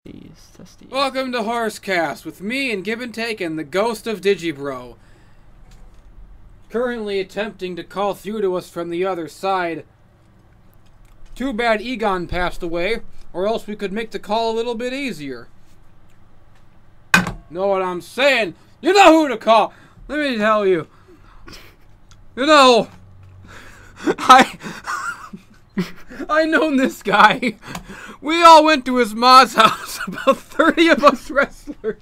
Testies. Welcome to Horsecast with me and Gibbontake and the ghost of Digi currently attempting to call through to us from the other side. Too bad Egon passed away, or else we could make the call a little bit easier. Know what I'm saying? You know who to call! Let me tell you. You know, I known this guy. We all went to his ma's house, about 30 of us wrestlers.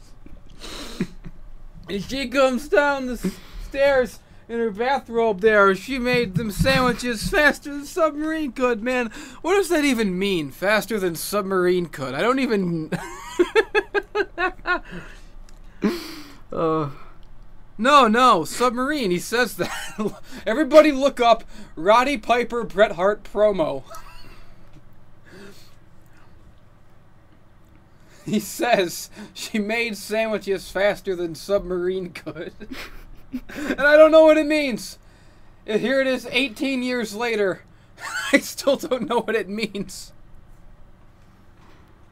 And she comes down the stairs in her bathrobe there. She made them sandwiches faster than submarine could, man. What does that even mean? Faster than submarine could? I don't even... No, submarine. He says that. Everybody look up Roddy Piper Bret Hart promo. He says she made sandwiches faster than submarine could. And I don't know what it means. And here it is 18 years later. I still don't know what it means.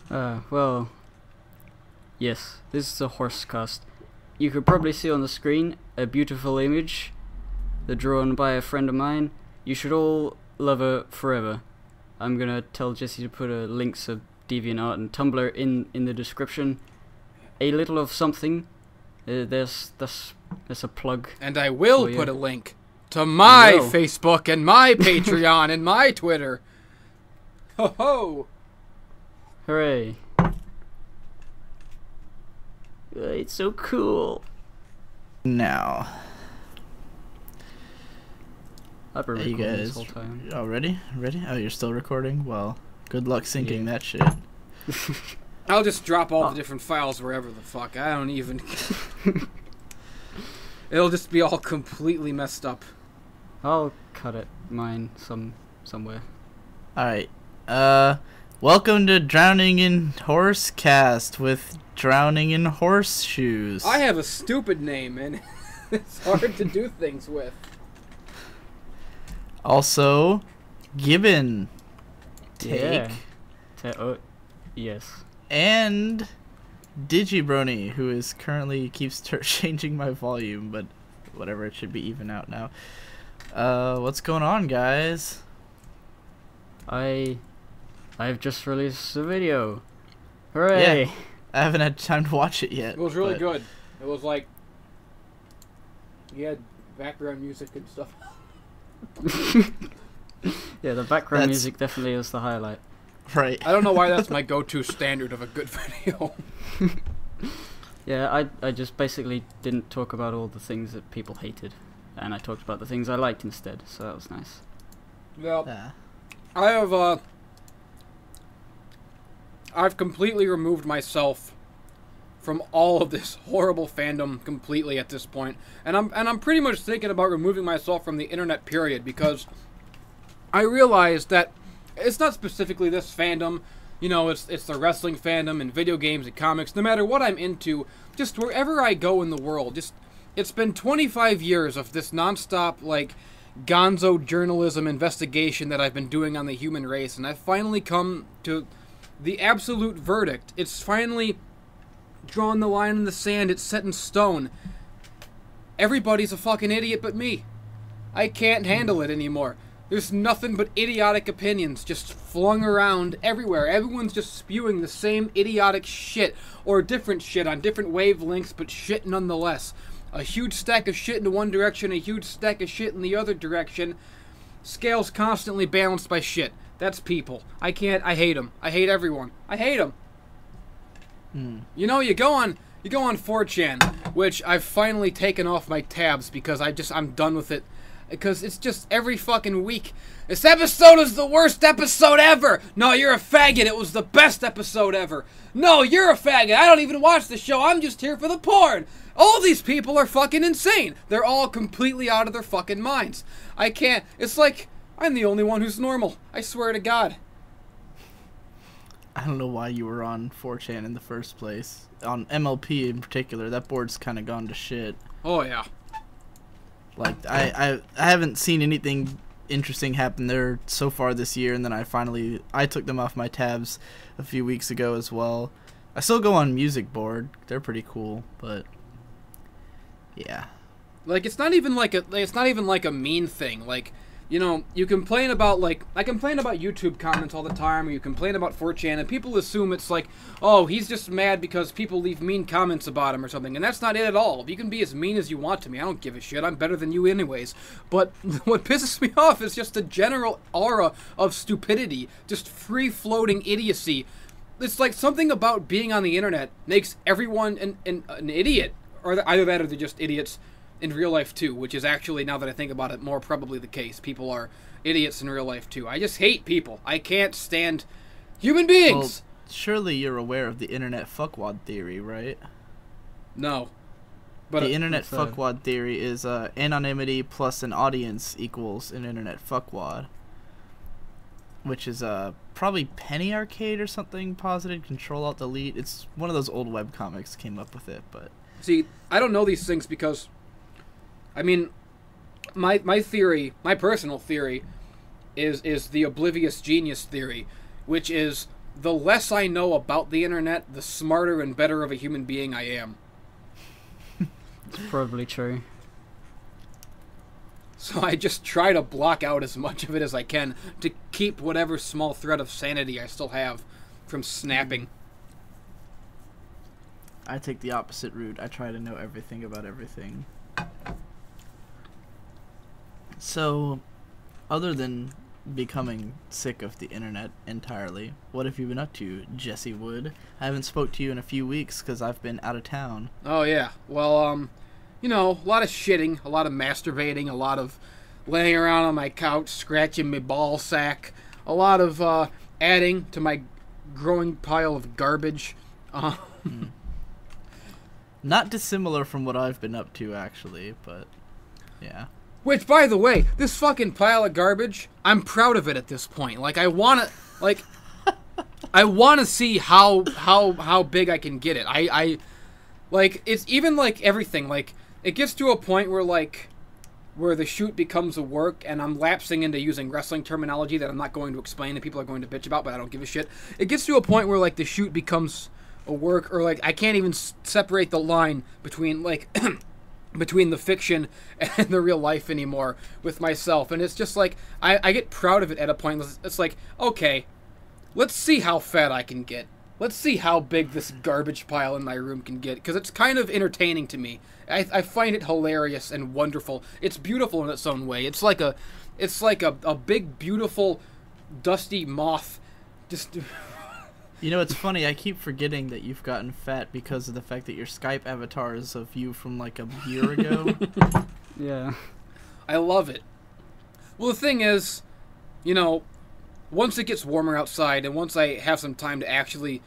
Well, yes, this is a Horsecast. You could probably see on the screen a beautiful image, drawn by a friend of mine. You should all love her forever. I'm gonna tell Jesse to put links of DeviantArt and Tumblr in the description. A little of something. There's a plug. And I will put a link to my Facebook and my Patreon and my Twitter. Ho ho! Hooray! It's so cool. Now, I've been recording this whole time. Oh, ready? Oh, you're still recording? Well, good luck syncing that shit. I'll just drop all the different files wherever the fuck. I don't even... It'll just be all completely messed up. I'll cut it mine somewhere. Alright. Welcome to Drowning in Horsecast with Drowning in Horseshoes. I have a stupid name, and it's hard to do things with. Also, Gibbontake. Yes. And Digi who is currently keeps changing my volume, but whatever, it should be even out now. What's going on, guys? I've just released a video. Hooray! Yeah, I haven't had time to watch it yet. It was really good. It was like... You had background music and stuff. Yeah, the background music definitely is the highlight. Right. I don't know why that's my go-to standard of a good video. Yeah, I just basically didn't talk about all the things that people hated. And I talked about the things I liked instead, so that was nice. Well, I have, I've completely removed myself from all of this horrible fandom completely at this point. And I'm pretty much thinking about removing myself from the internet, period, because I realized that it's not specifically this fandom. You know, it's the wrestling fandom and video games and comics. No matter what I'm into, just wherever I go in the world, it's been 25 years of this nonstop, like, gonzo journalism investigation that I've been doing on the human race, and I've finally come to the absolute verdict. It's finally drawn the line in the sand. It's set in stone. Everybody's a fucking idiot but me. I can't handle it anymore. There's nothing but idiotic opinions just flung around everywhere. Everyone's just spewing the same idiotic shit, or different shit on different wavelengths, but shit nonetheless. A huge stack of shit in one direction, a huge stack of shit in the other direction. Scales constantly balanced by shit. That's people. I hate them. I hate everyone. I hate them. You know, you go on 4chan, which I've finally taken off my tabs because I'm done with it. Because it's just every fucking week. This episode is the worst episode ever! No, you're a faggot. It was the best episode ever. No, you're a faggot. I don't even watch the show. I'm just here for the porn. All these people are fucking insane. They're all completely out of their fucking minds. I can't. It's like, I'm the only one who's normal. I swear to God. I don't know why you were on 4chan in the first place. On MLP in particular, that board's kind of gone to shit. Oh, yeah. Like, I haven't seen anything interesting happen there so far this year, and then I took them off my tabs a few weeks ago as well. I still go on Music Board. They're pretty cool, but yeah. Like, it's not even like a mean thing. Like, you know, you complain about, like, I complain about YouTube comments all the time, or you complain about 4chan, and people assume it's like, oh, he's just mad because people leave mean comments about him or something, and that's not it at all. You can be as mean as you want to me. I don't give a shit. I'm better than you anyways. But what pisses me off is just the general aura of stupidity, just free-floating idiocy. It's like something about being on the internet makes everyone an idiot, or either that or they're just idiots in real life too, which is actually, now that I think about it, more probably the case. People are idiots in real life too. I just hate people. I can't stand human beings. Well, surely you're aware of the internet fuckwad theory, right? No. But the internet fuckwad theory is anonymity plus an audience equals an internet fuckwad, which is probably Penny Arcade or something, posited Control Alt Delete. It's one of those old webcomics came up with it, but see, I don't know these things because, I mean, my theory, my personal theory, is the Oblivious genius theory, which is the less I know about the internet, the smarter and better of a human being I am. It's probably true. So I just try to block out as much of it as I can to keep whatever small thread of sanity I still have from snapping. I take the opposite route. I try to know everything about everything. So, other than becoming sick of the internet entirely, what have you been up to, Jesse Wood? I haven't spoke to you in a few weeks because I've been out of town. Oh yeah, well, you know, a lot of shitting, a lot of masturbating, a lot of laying around on my couch, scratching my ball sack, a lot of adding to my growing pile of garbage. Not dissimilar from what I've been up to, actually, but yeah. Which, by the way, this fucking pile of garbage, I'm proud of it at this point. Like, I wanna see how big I can get it. I like, it's even like everything. Like, it gets to a point where the shoot becomes a work, and I'm lapsing into using wrestling terminology that I'm not going to explain and people are going to bitch about, but I don't give a shit. It gets to a point where, like, the shoot becomes a work, or, like, I can't even separate the line between, like, between the fiction and the real life anymore with myself. And it's just like, I get proud of it at a point. It's like, okay, let's see how fat I can get. Let's see how big this garbage pile in my room can get, because it's kind of entertaining to me. I find it hilarious and wonderful. It's beautiful in its own way. It's like a big, beautiful, dusty moth. Just. You know, it's funny. I keep forgetting that you've gotten fat because of the fact that your Skype avatar is of you from like a year ago. Yeah. I love it. Well, the thing is, you know, once it gets warmer outside and once I have some time to actually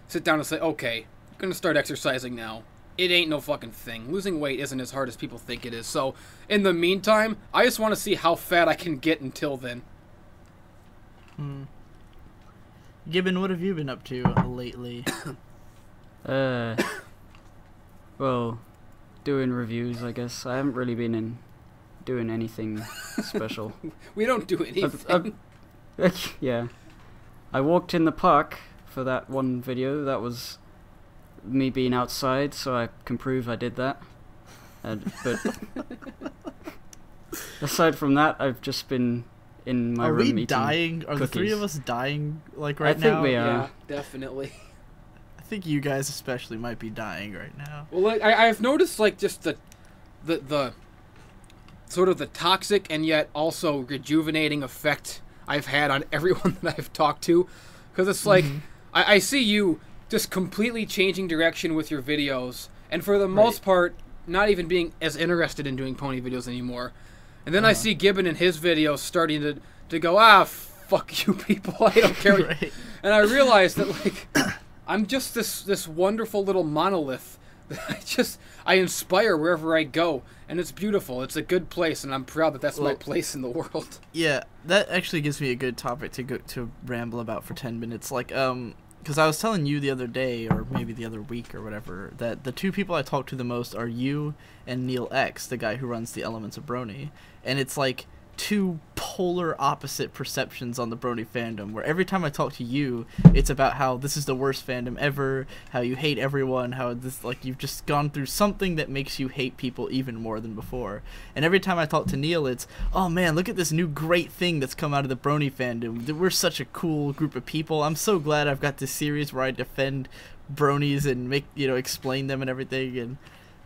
sit down and say, okay, I'm going to start exercising now, it ain't no fucking thing. Losing weight isn't as hard as people think it is. So, in the meantime, I just want to see how fat I can get until then. Gibbon, what have you been up to lately? Well, doing reviews, I guess. I haven't really been doing anything special. We don't do anything. Yeah. I walked in the park for that one video. That was me being outside, so I can prove I did that. But aside from that, I've just been in my room eating dying? Are cookies. The three of us dying, like, right now? I think we are. Yeah, definitely. I think you guys especially might be dying right now. Well, like, I've noticed, like, just the sort of the toxic and yet also rejuvenating effect I've had on everyone that I've talked to. Because it's like, I see you just completely changing direction with your videos, and for the most part, not even being as interested in doing pony videos anymore. And then I see Gibbon in his videos starting to go, fuck you people, I don't care. Right. And I realized that, like, I'm just this wonderful little monolith that I inspire wherever I go. And it's beautiful. It's a good place, and I'm proud that that's my place in the world. Yeah, that actually gives me a good topic to ramble about for 10 minutes. Like, because I was telling you the other day, or maybe the other week or whatever, that the two people I talk to the most are you and Neil X, the guy who runs the Elements of Brony. And it's like, two polar opposite perceptions on the Brony fandom, where every time I talk to you, it's about how this is the worst fandom ever, how you hate everyone, how this, like, you've just gone through something that makes you hate people even more than before. And every time I talk to Neil, it's, oh man, look at this new great thing that's come out of the Brony fandom. We're such a cool group of people. I'm so glad I've got this series where I defend bronies and make, you know, explain them and everything. And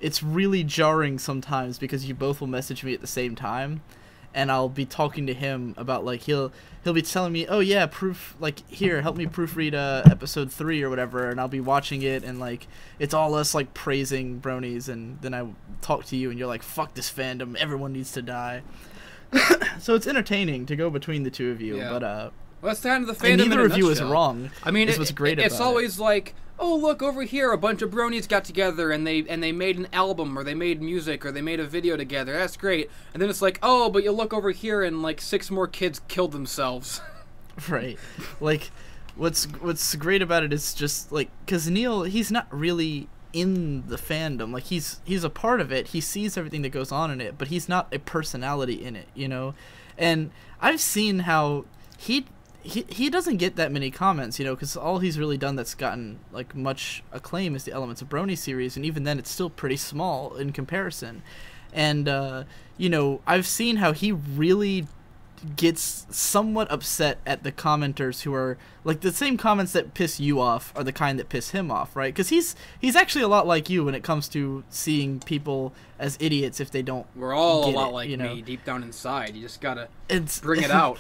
it's really jarring sometimes because you both will message me at the same time, and I'll be talking to him about, like, he'll be telling me, oh yeah, here, help me proofread episode 3 or whatever, and I'll be watching it, and, like, it's all us, like, praising bronies, and then I talk to you and you're like, fuck this fandom, everyone needs to die. So it's entertaining to go between the two of you. Yeah. But well, that's kind of the fandom. and neither in a of you is nutshell. wrong. I mean, what's great it's about always like, oh, look over here, a bunch of bronies got together and they made an album, or they made music, or they made a video together. That's great. And then it's like, oh, but you look over here and, like, 6 more kids killed themselves. Right. Like, what's great about it is just, like, because Neil, he's not really in the fandom. Like, he's a part of it. He sees everything that goes on in it, but he's not a personality in it, you know? And I've seen how he doesn't get that many comments, you know, because all he's really done that's gotten, like, much acclaim is the Elements of Brony series, and even then it's still pretty small in comparison. And, you know, I've seen how he really gets somewhat upset at the commenters who are, like, the same comments that piss you off are the kind that piss him off, right? Because he's actually a lot like you when it comes to seeing people as idiots if they don't We're all get a lot it, like you know? me, deep down inside. You just gotta It's bring it out.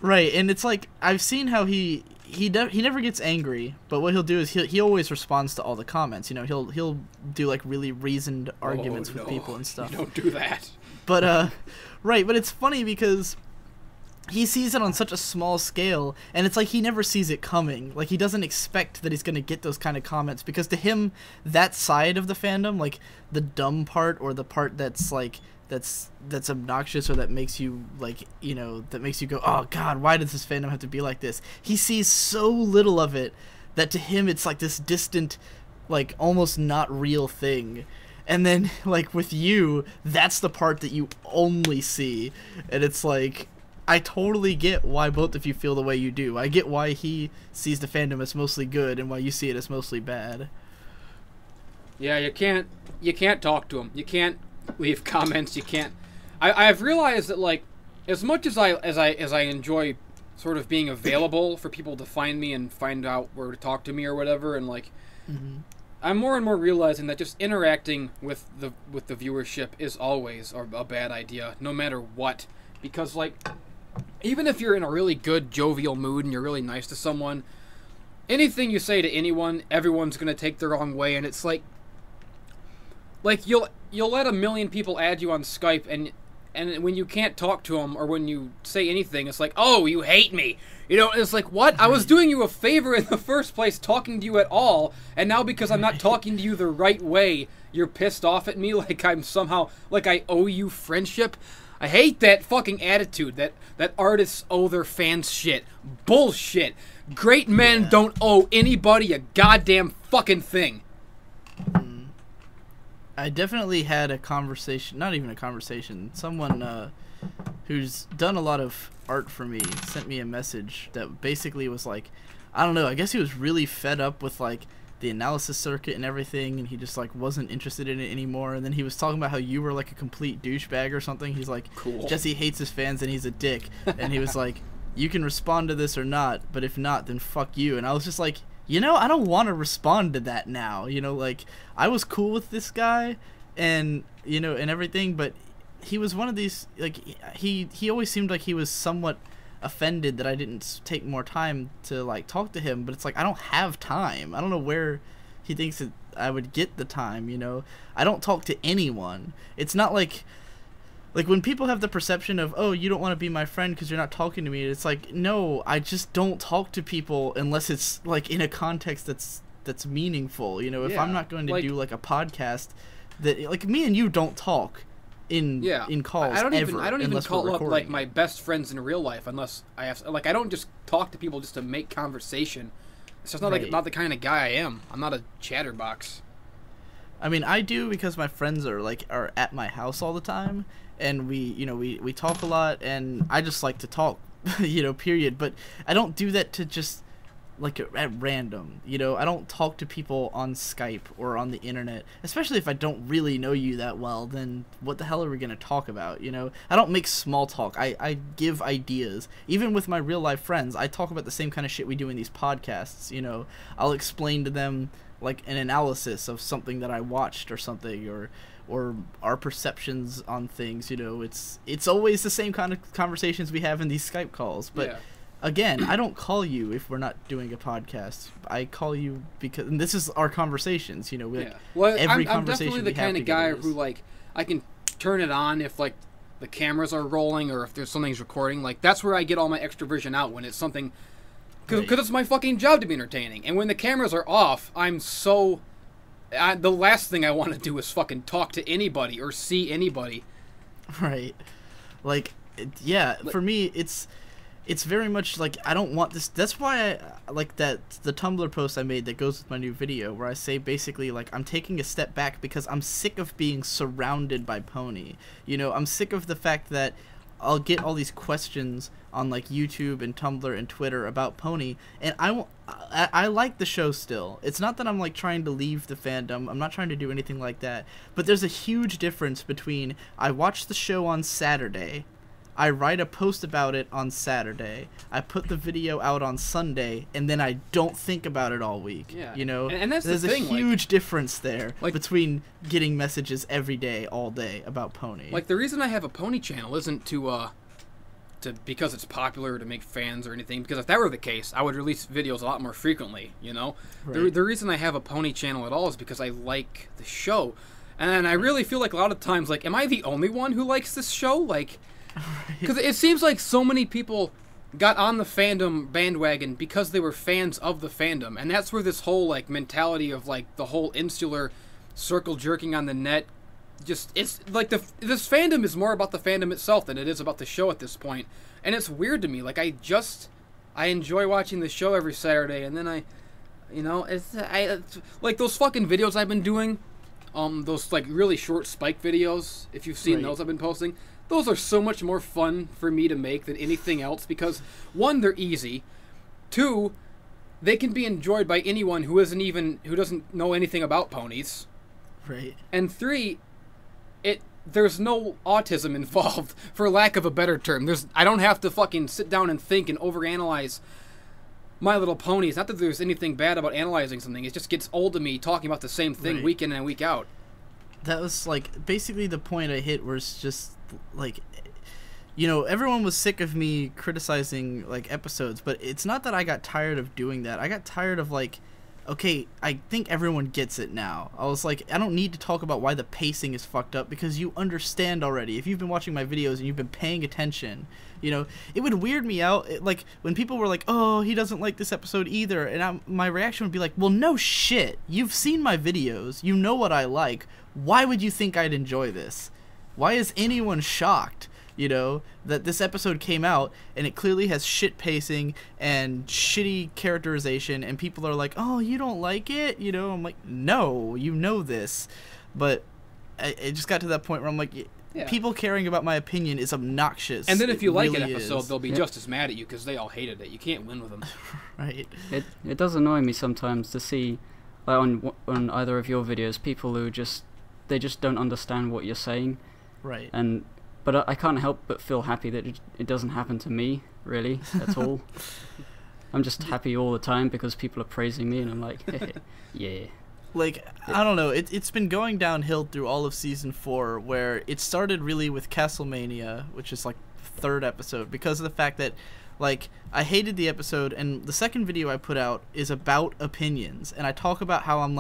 Right, and it's like, I've seen how he never gets angry, but what he'll do is he always responds to all the comments. You know, he'll do, like, really reasoned arguments with people and stuff. You don't do that. But right, but it's funny because he sees it on such a small scale, and it's like he never sees it coming. Like, he doesn't expect that he's going to get those kind of comments, because to him, that side of the fandom, like, the dumb part, or the part that's, like, that's obnoxious, or that makes you, like, you know, that makes you go, oh god, why does this fandom have to be like this? He sees so little of it that to him it's like this distant, like, almost not real thing. And then, like, with you, that's the part that you only see, and it's like, I totally get why both of you feel the way you do. I get why he sees the fandom as mostly good and why you see it as mostly bad. Yeah, you can't talk to him. You can't leave comments. You can't. I've realized that, like, as much as I enjoy sort of being available for people to find me and find out where to talk to me or whatever, and, like, I'm more and more realizing that just interacting with the viewership is always a bad idea, no matter what, because, like, even if you're in a really good jovial mood and you're really nice to someone, anything you say to anyone, everyone's gonna take the wrong way, and it's like you'll let 1 million people add you on Skype, and when you can't talk to them, or when you say anything, it's like, oh, you hate me, you know. It's like, what? I was doing you a favor in the first place, talking to you at all, and now because I'm not talking to you the right way, you're pissed off at me, like I'm somehow, like I owe you friendship. I hate that fucking attitude that artists owe their fans shit. Bullshit. Great men don't owe anybody a goddamn fucking thing. I definitely had a conversation, not even a conversation, someone who's done a lot of art for me sent me a message that basically was like, I don't know, I guess he was really fed up with, like, the analysis circuit and everything, and he just, like, wasn't interested in it anymore. And then he was talking about how you were, like, a complete douchebag or something. He's like, cool. Jesse hates his fans and he's a dick. And he was like, you can respond to this or not, but if not, then fuck you. And I was just like, you know, I don't want to respond to that now. You know, like, I was cool with this guy and, you know, and everything, but he was one of these, like, he always seemed like he was somewhat offended that I didn't take more time to, like, talk to him, but it's like, I don't have time. I don't know where he thinks that I would get the time, you know. I don't talk to anyone. It's not like when people have the perception of, oh, you don't want to be my friend because you're not talking to me, it's like, no, I just don't talk to people unless it's, like, in a context that's meaningful, you know. If I'm not going to do, like, a podcast that, like, me and you don't talk in calls. I don't ever, even call up, like, my best friends in real life unless I have, like, I don't just talk to people just to make conversation. It's just not like, not the kind of guy I am. I'm not a chatterbox. I mean, I do because my friends are at my house all the time, and we talk a lot, and I just like to talk, period. But I don't do that to just at random, I don't talk to people on Skype or on the internet, especially if I don't really know you that well. Then what the hell are we gonna talk about? I don't make small talk. I give ideas. Even with my real life friends, I talk about the same kind of shit we do in these podcasts. I'll explain to them like an analysis of something that I watched or something, or our perceptions on things. It's always the same kind of conversations we have in these Skype calls. But yeah. Again, I don't call you if we're not doing a podcast. I call you because, and this is our conversations. Well, I'm definitely the kind of guy who I can turn it on if the cameras are rolling or if there's something's recording. That's where I get all my extroversion out, when it's something. Because it's my fucking job to be entertaining. And when the cameras are off, I'm so... the last thing I want to do is fucking talk to anybody or see anybody. Right. For me, it's very much I don't want this. That's why I like the Tumblr post I made that goes with my new video, where I say basically I'm taking a step back because I'm sick of being surrounded by pony. I'm sick of the fact that I'll get all these questions on YouTube and Tumblr and Twitter about pony, and I like the show still. It's not that I'm trying to leave the fandom. I'm not trying to do anything like that. But there's a huge difference between I watch the show on Saturday, I write a post about it on Saturday, I put the video out on Sunday, and then I don't think about it all week. Yeah. And that's there's the thing, a huge difference there between getting messages every day, all day about pony. The reason I have a pony channel isn't to because it's popular, to make fans or anything, because if that were the case, I would release videos a lot more frequently, Right. The reason I have a pony channel at all is because I like the show. And I really feel a lot of times, am I the only one who likes this show? Because it seems like so many people got on the fandom bandwagon because they were fans of the fandom, and that's where this whole mentality of the whole insular circle jerking on the net, just it's this fandom is more about the fandom itself than it is about the show at this point, and it's weird to me. I enjoy watching the show every Saturday, and then it's those fucking videos I've been doing, those really short spike videos. If you've seen those I've been posting. Those are so much more fun for me to make than anything else because, one, they're easy. Two, they can be enjoyed by anyone who doesn't know anything about ponies. Right. And three, there's no autism involved, for lack of a better term. I don't have to fucking sit down and think and overanalyze My Little Pony. It's not that there's anything bad about analyzing something. It just gets old to me talking about the same thing week in and week out. That was basically the point I hit, where it's just everyone was sick of me criticizing episodes, but it's not that I got tired of doing that. I got tired of okay, I think everyone gets it now. I was I don't need to talk about why the pacing is fucked up, because you understand already. If you've been watching my videos and you've been paying attention, it would weird me out when people were oh, he doesn't like this episode either, and my reaction would be well, no shit, you've seen my videos, you know what I like. Why would you think I'd enjoy this? Why is anyone shocked, that this episode came out and it clearly has shit pacing and shitty characterization, and people are oh, you don't like it? I'm no, this. But it just got to that point where I'm people caring about my opinion is obnoxious. And then if you like an really episode, they'll be just as mad at you because they all hated it. You can't win with them. Right. It does annoy me sometimes to see, on either of your videos, people who just don't understand what you're saying. Right. But I can't help but feel happy that it doesn't happen to me, really, at all. I'm just happy all the time because people are praising me, and I'm yeah. I don't know, it's been going downhill through all of Season 4, where it started really with Castlemania, which is third episode, because of the fact that I hated the episode, and the second video I put out is about opinions, and I talk about how I'm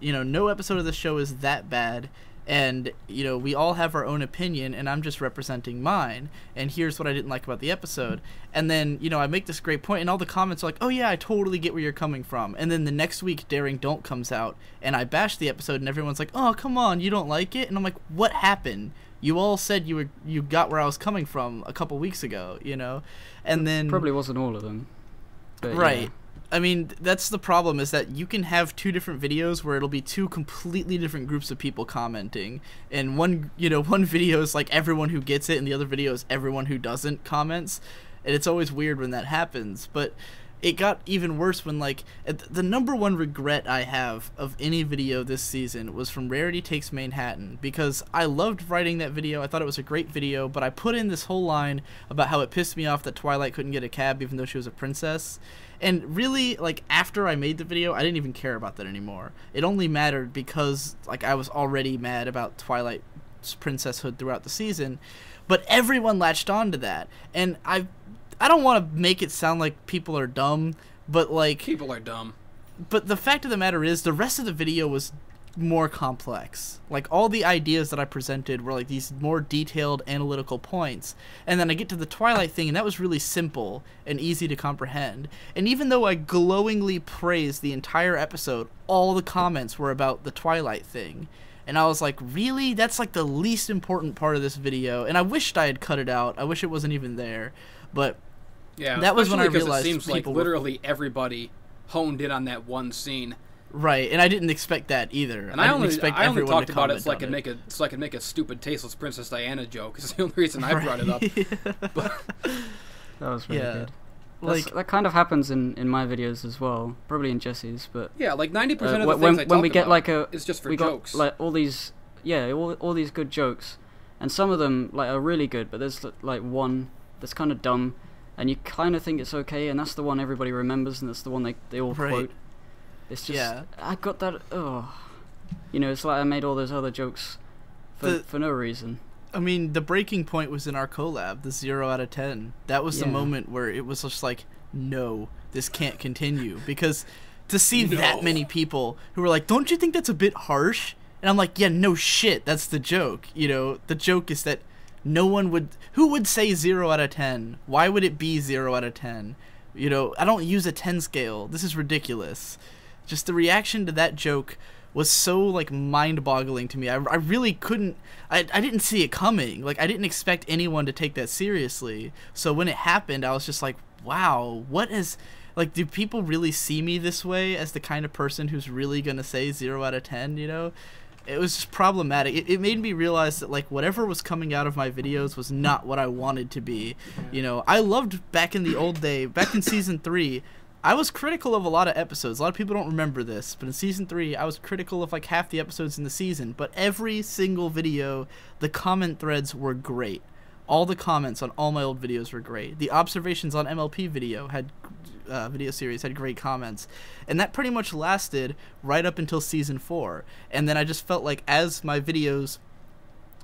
no episode of the show is that bad, and we all have our own opinion, and I'm just representing mine, and here's what I didn't like about the episode. And then I make this great point, and all the comments are oh yeah, I totally get where you're coming from. And then the next week Daring Don't comes out, and I bash the episode, and everyone's oh, come on, you don't like it? And I'm what happened? You all said you got where I was coming from a couple weeks ago, And then probably wasn't all of them, but right. yeah. I mean, that's the problem, is that you can have two different videos where it'll be two completely different groups of people commenting, and one video is like everyone who gets it, and the other video is everyone who doesn't comments, and it's always weird when that happens. But it got even worse when, like, the number one regret I have of any video this season was from Rarity Takes Manhattan, because I loved writing that video. I thought it was a great video, but I put in this whole line about how it pissed me off that Twilight couldn't get a cab even though she was a princess. And really, like, after I made the video, I didn't even care about that anymore. It only mattered because, like, I was already mad about Twilight's princesshood throughout the season. But everyone latched on to that. And I don't want to make it sound like people are dumb, but, like... People are dumb. But the fact of the matter is, the rest of the video was more complex. Like, all the ideas that I presented were, like, these more detailed analytical points. And then I get to the Twilight thing, and that was really simple and easy to comprehend. And even though I glowingly praised the entire episode, all the comments were about the Twilight thing. And I was like, really? That's, like, the least important part of this video. And I wished I had cut it out. I wish it wasn't even there. But... yeah, that was when I realized it seems like people literally everybody honed in on that one scene. Right, and I didn't expect that either. And I only talked about it so I could make make a stupid tasteless Princess Diana joke. It's the only reason I brought it up. But, That was really yeah, good. like That kind of happens in my videos as well, probably in Jesse's, but yeah, like 90% of the things when I talk we get about like a is just for we jokes. got like all these all these good jokes, and some of them like are really good, but there's like one that's kind of dumb, and you kind of think it's okay, and that's the one everybody remembers, and that's the one they all Right. quote. It's just Yeah. I got that. It's like I made all those other jokes for no reason. I mean, the breaking point was in our collab, the 0 out of 10. That was the Yeah. moment where it was just like, no, this can't continue. Because to see No. that many people who were like, don't you think that's a bit harsh? And I'm like, yeah, no shit, that's the joke. You know, the joke is that who would say 0 out of 10? Why would it be 0 out of 10? You know, I don't use a 10 scale. This is ridiculous. Just the reaction to that joke was so, like, mind-boggling to me. I really couldn't... I didn't see it coming. Like, I didn't expect anyone to take that seriously. So when it happened, I was just like, wow, what is... Like, do people really see me this way as the kind of person who's really gonna say 0 out of 10, you know? It was just problematic. It made me realize that, like, whatever was coming out of my videos was not what I wanted to be. You know, I loved back in the old day, back in Season 3... I was critical of a lot of episodes. A lot of people don't remember this, but in Season 3, I was critical of like half the episodes in the season. But every single video, the comment threads were great. All the comments on all my old videos were great. The observations on MLP video series had great comments. And that pretty much lasted right up until Season 4. And then I just felt like as my videos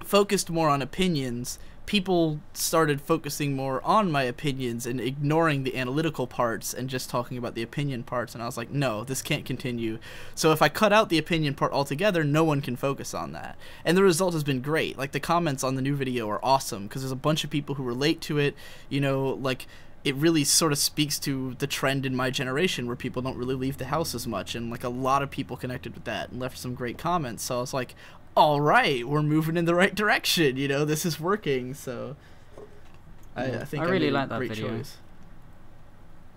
focused more on opinions, people started focusing more on my opinions and ignoring the analytical parts and just talking about the opinion parts, and I was like, no, this can't continue. So if I cut out the opinion part altogether, no one can focus on that. And the result has been great. Like, the comments on the new video are awesome because there's a bunch of people who relate to it. You know, like, it really sort of speaks to the trend in my generation where people don't really leave the house as much, and like a lot of people connected with that and left some great comments. So I was like, all right, we're moving in the right direction, you know, this is working. So I think I really made a like that great video. choice.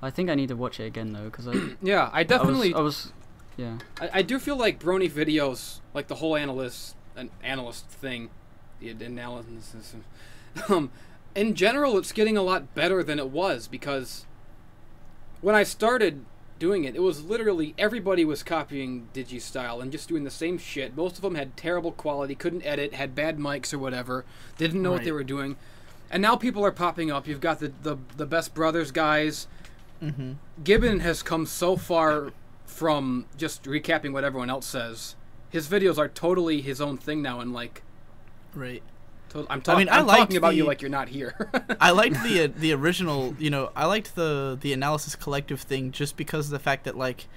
I think I need to watch it again though, because Yeah, I definitely... yeah. I do feel like Brony videos, like the whole analyst thing, the analysis, in general, it's getting a lot better than it was, because when I started doing it, it was literally everybody was copying Digi style and just doing the same shit. Most of them had terrible quality, couldn't edit, had bad mics or whatever, didn't know what they were doing. And now people are popping up. You've got the Best Brothers guys. Mm-hmm. Gibbon has come so far from just recapping what everyone else says. His videos are totally his own thing now, and like, Right. I'm talking about you like you're not here. I liked the original, you know, I liked the Analysis Collective thing just because of the fact that, like,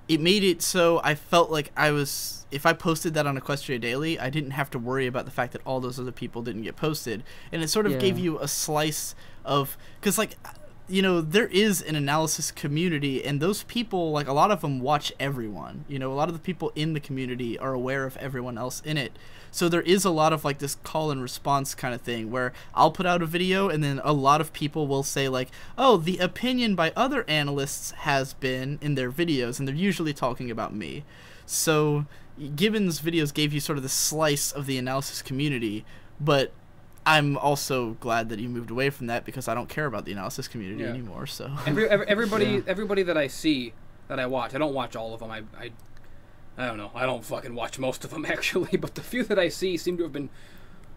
it made it so I felt like if I posted that on Equestria Daily, I didn't have to worry about the fact that all those other people didn't get posted. And it sort of gave you a slice of, because, like, you know, there is an analysis community, and those people, like, a lot of them watch everyone. You know, a lot of the people in the community are aware of everyone else in it. So there is a lot of, like, this call and response kind of thing where I'll put out a video and then a lot of people will say, like, oh, the opinion by other analysts has been in their videos, and they're usually talking about me. So Gibbon's videos gave you sort of the slice of the analysis community, but I'm also glad that you moved away from that because I don't care about the analysis community anymore. So everybody that I see, that I watch, I don't watch all of them. I don't know. I don't fucking watch most of them, actually. But the few that I see seem to have been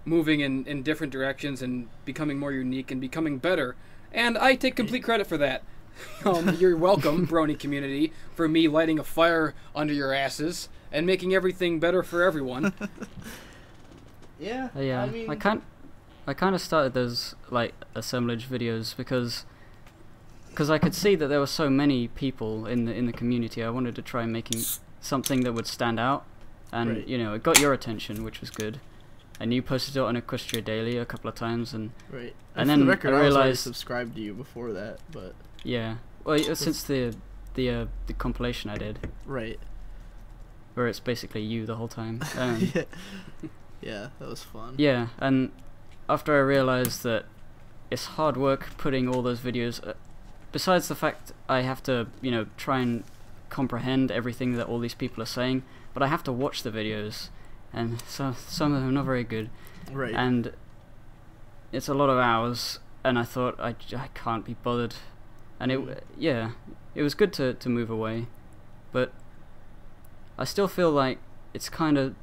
moving in different directions and becoming more unique and becoming better. And I take complete credit for that. You're welcome, Brony community, for me lighting a fire under your asses and making everything better for everyone. Yeah. Yeah. I kind of started those, like, assemblage videos because I could see that there were so many people in the community. I wanted to try making something that would stand out, and you know, it got your attention, which was good. And you posted it on Equestria Daily a couple of times, and and then the record, I realized I was subscribed to you before that, but yeah, well, since the compilation I did, where it's basically you the whole time. Yeah, that was fun. Yeah, and after I realized that it's hard work putting all those videos, besides the fact I have to, you know, try and comprehend everything that all these people are saying, but I have to watch the videos, and so some of them are not very good, and it's a lot of hours, and I thought I can't be bothered, and it was good to move away, but I still feel like it's kind of,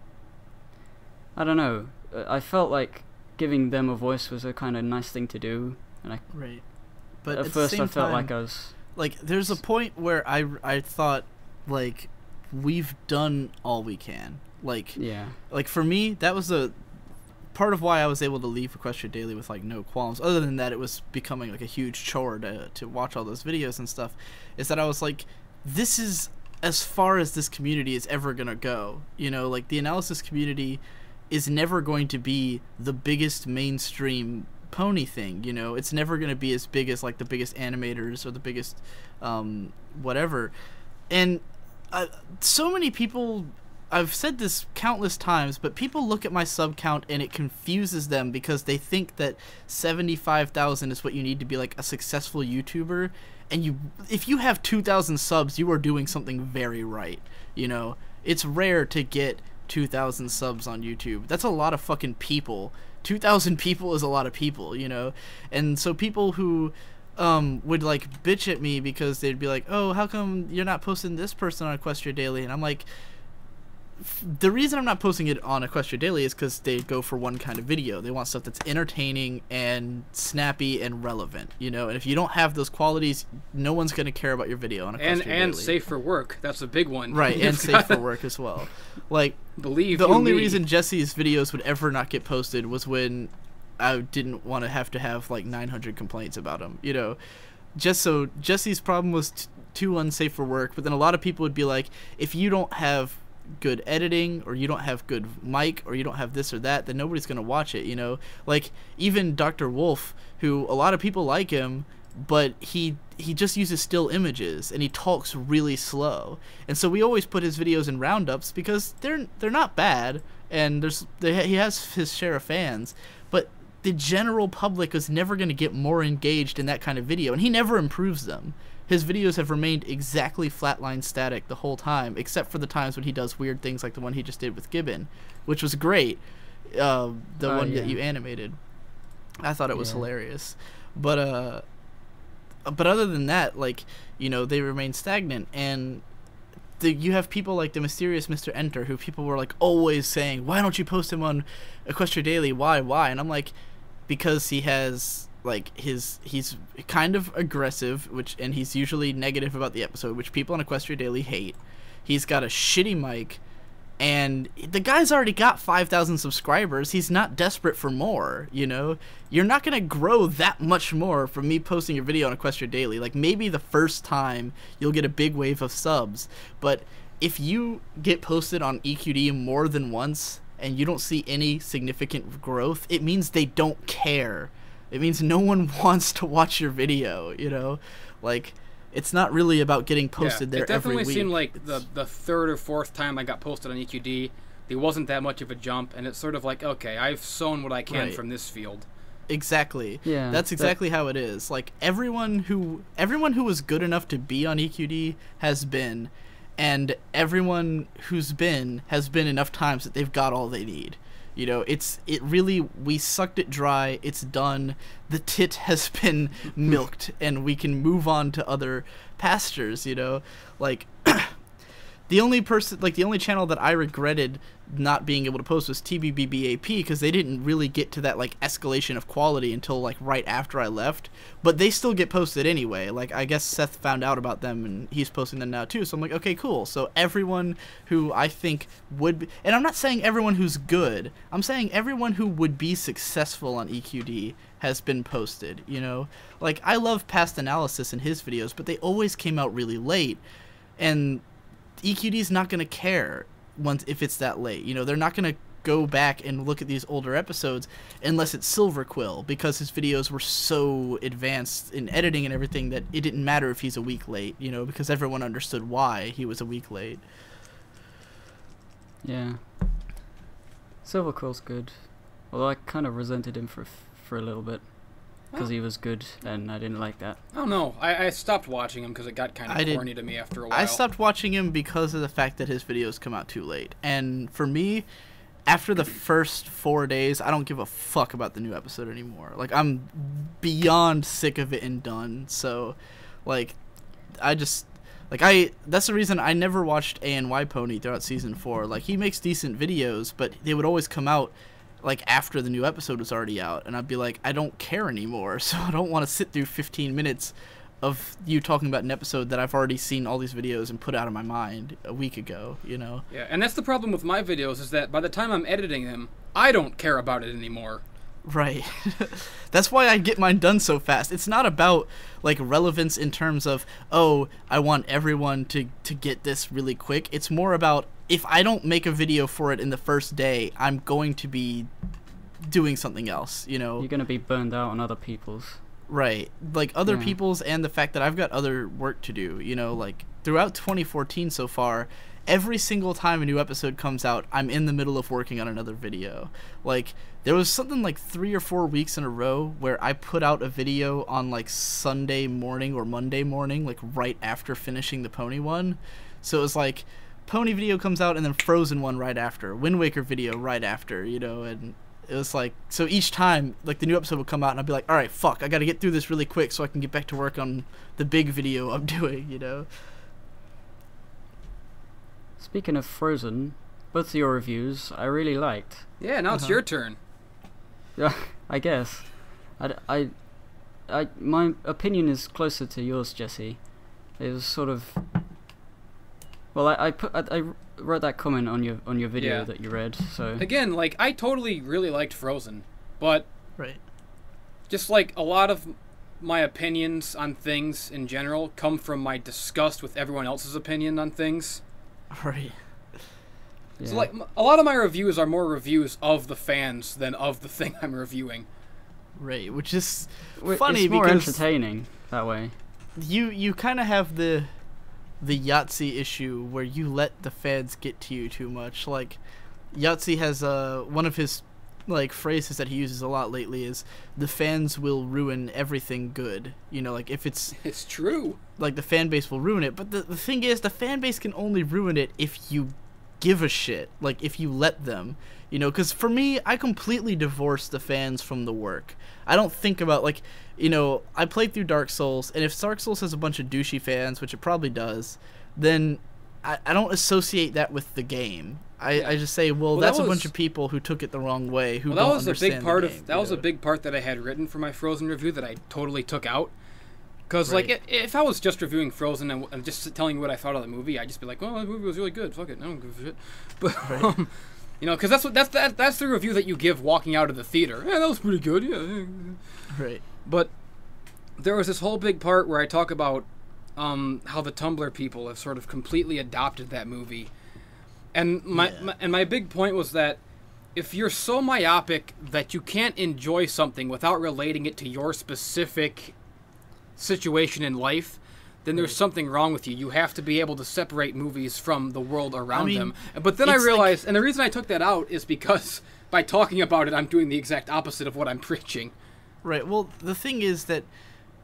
I don't know, I felt like giving them a voice was a kind of nice thing to do, and but at first I felt like I was, like, there's a point where I thought, like, we've done all we can. Like, like, for me, that was a part of why I was able to leave Equestria Daily with, like, no qualms. Other than that, it was becoming, like, a huge chore to watch all those videos and stuff, is that I was like, this is as far as this community is ever gonna go. You know, like, the analysis community is never going to be the biggest mainstream pony thing, you know. It's never going to be as big as, like, the biggest animators or the biggest whatever. And so many people, I've said this countless times, but people look at my sub count and it confuses them because they think that 75,000 is what you need to be, like, a successful YouTuber, and if you have 2,000 subs, you are doing something very right. You know, it's rare to get 2,000 subs on YouTube. That's a lot of fucking people. 2,000 people is a lot of people, you know? And so people who would, like, bitch at me because they'd be like, oh, how come you're not posting this person on Equestria Daily? And I'm like, the reason I'm not posting it on Equestria Daily is because they go for one kind of video. They want stuff that's entertaining and snappy and relevant, you know? And if you don't have those qualities, no one's going to care about your video on Equestria Daily. And safe for work. That's a big one. Right, and safe for work as well. Like, the only reason Jesse's videos would ever not get posted was when I didn't want to have like 900 complaints about him, you know? Jesse's problem was too unsafe for work, but then a lot of people would be like, if you don't have good editing, or you don't have good mic, or you don't have this or that, then nobody's gonna watch it, you know? Like, even Dr. Wolf, who a lot of people like him, but he just uses still images and he talks really slow, and so we always put his videos in roundups because they're not bad, and he has his share of fans, but the general public is never going to get more engaged in that kind of video, and he never improves them. His videos have remained exactly flatline static the whole time, except for the times when he does weird things like the one he just did with Gibbon, which was great. The one that you animated. I thought it was hilarious. But other than that, like, you know, they remain stagnant, and you have people like the mysterious Mr. Enter, who people were, like, always saying, why don't you post him on Equestria Daily? Why? And I'm like, because he has, like, he's kind of aggressive, and he's usually negative about the episode, which people on Equestria Daily hate. He's got a shitty mic, and the guy's already got 5,000 subscribers. He's not desperate for more, you know? You're not going to grow that much more from me posting your video on Equestria Daily. Like, maybe the first time you'll get a big wave of subs, but if you get posted on EQD more than once and you don't see any significant growth, it means they don't care. It means no one wants to watch your video, you know? Like, it's not really about getting posted there every week. It definitely seemed like the third or fourth time I got posted on EQD, there wasn't that much of a jump, and it's sort of like, okay, I've sown what I can from this field. Exactly. Yeah. That's exactly how it is. Like, everyone who was good enough to be on EQD has been, and everyone who's been has been enough times that they've got all they need. You know, we sucked it dry, it's done, the tit has been milked, and we can move on to other pastures, you know? Like, the only channel that I regretted not being able to post was TBBBAP, because they didn't really get to that, like, escalation of quality until, like, right after I left, but they still get posted anyway. Like, I guess Seth found out about them, and he's posting them now, too, so I'm like, okay, cool. So everyone who I think would be, and I'm not saying everyone who's good, I'm saying everyone who would be successful on EQD has been posted, you know? Like, I love Past Analysis in his videos, but they always came out really late, and EQD's not gonna care if it's that late. You know, they're not gonna go back and look at these older episodes unless it's Silver Quill, because his videos were so advanced in editing and everything that it didn't matter if he's a week late, you know, because everyone understood why he was a week late. Yeah. Silver Quill's good. Although I kind of resented him for a little bit. Because he was good, and I didn't like that. I don't know. I stopped watching him because it got kind of corny to me after a while. I stopped watching him because of the fact that his videos come out too late. And for me, after the first 4 days, I don't give a fuck about the new episode anymore. Like, I'm beyond sick of it and done. So, like, that's the reason I never watched ANY Pony throughout Season 4. Like, he makes decent videos, but they would always come out like after the new episode was already out, and I'd be like, I don't care anymore, so I don't want to sit through 15 minutes of you talking about an episode that I've already seen all these videos and put out of my mind a week ago, you know? Yeah, and that's the problem with my videos, is that by the time I'm editing them, I don't care about it anymore. Right. That's why I get mine done so fast. It's not about, like, relevance in terms of, oh, I want everyone to get this really quick. It's more about, if I don't make a video for it in the first day, I'm going to be doing something else, you know? You're going to be burned out on other people's. Right. Like, other people's, and the fact that I've got other work to do, you know? Like, throughout 2014 so far, every single time a new episode comes out, I'm in the middle of working on another video. Like, there was something like 3 or 4 weeks in a row where I put out a video on, like, Sunday morning or Monday morning, like, right after finishing the Pony one. So it was like, Pony video comes out and then Frozen one right after, Wind Waker video right after, you know, and it was like, so each time, like, the new episode would come out and I'd be like, alright, fuck, I gotta get through this really quick so I can get back to work on the big video I'm doing, you know? Speaking of Frozen, both of your reviews I really liked. Yeah, now it's your turn. Yeah, I guess. My opinion is closer to yours, Jesse. It was sort of... Well, I wrote that comment on your video that you read, so... Again, like, I totally really liked Frozen, but... Right. Just, like, a lot of my opinions on things in general come from my disgust with everyone else's opinion on things. Right. Yeah. So, like, a lot of my reviews are more reviews of the fans than of the thing I'm reviewing. Right, which is funny it's more because... entertaining that way. You kind of have the Yahtzee issue where you let the fans get to you too much. Like, Yahtzee has one of his, like, phrases that he uses a lot lately is, the fans will ruin everything good. You know, like, if it's... It's true. Like, the fan base will ruin it. But the thing is, the fan base can only ruin it if you give a shit. Like, if you let them. You know, because for me, I completely divorce the fans from the work. I don't think about, like, you know, I played through Dark Souls, and if Dark Souls has a bunch of douchey fans, which it probably does, then I don't associate that with the game. I just say, well that's a bunch of people who took it the wrong way, who don't understand the game. That was a big part that I had written for my Frozen review that I totally took out. Because, like, if I was just reviewing Frozen and just telling you what I thought of the movie, I'd just be like, well, the movie was really good, fuck it, I don't give a shit. But, you know, because that's the review that you give walking out of the theater. Yeah, that was pretty good, yeah. Right. But there was this whole big part where I talk about how the Tumblr people have sort of completely adopted that movie. And my big point was that if you're so myopic that you can't enjoy something without relating it to your specific situation in life, then there's something wrong with you. You have to be able to separate movies from the world around them. But then I realized, and the reason I took that out is because by talking about it, I'm doing the exact opposite of what I'm preaching. Right. Well, the thing is that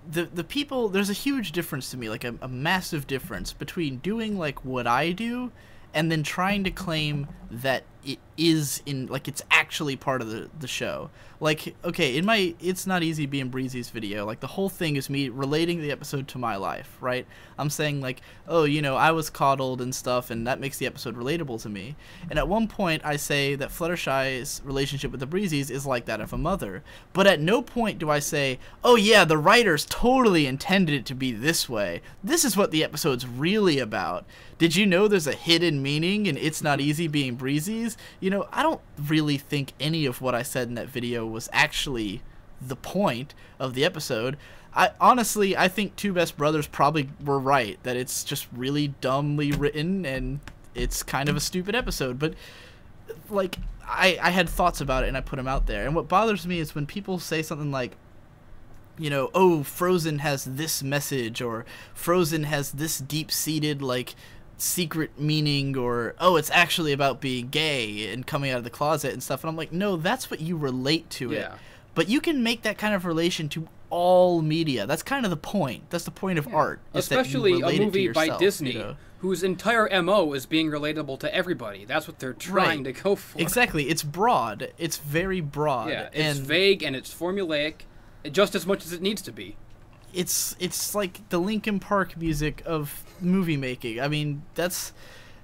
the people, there's a huge difference to me, like a massive difference between doing like what I do and then trying to claim that it is in, like, it's actually part of the show. Like, okay, in my It's Not Easy Being Breezy's video, like, the whole thing is me relating the episode to my life, right? I'm saying, like, oh, you know, I was coddled and stuff, and that makes the episode relatable to me. And at one point, I say that Fluttershy's relationship with the Breezys is like that of a mother. But at no point do I say, oh, yeah, the writers totally intended it to be this way. This is what the episode's really about. Did you know there's a hidden meaning in It's Not Easy Being Breezy's? You know, I don't really think any of what I said in that video was actually the point of the episode. Honestly, I think Two Best Brothers probably were right, that it's just really dumbly written and it's kind of a stupid episode. But, like, I had thoughts about it and I put them out there. And what bothers me is when people say something like, you know, oh, Frozen has this message, or Frozen has this deep-seated, like, secret meaning, or oh, it's actually about being gay and coming out of the closet and stuff. And I'm like, no, that's what you relate to it. But you can make that kind of relation to all media. That's kind of the point. That's the point of art. Especially a movie by Disney, you know, whose entire MO is being relatable to everybody. That's what they're trying to go for. Exactly. It's broad. It's very broad. Yeah, it's vague and it's formulaic, just as much as it needs to be. It's like the Linkin Park music of movie making. I mean, that's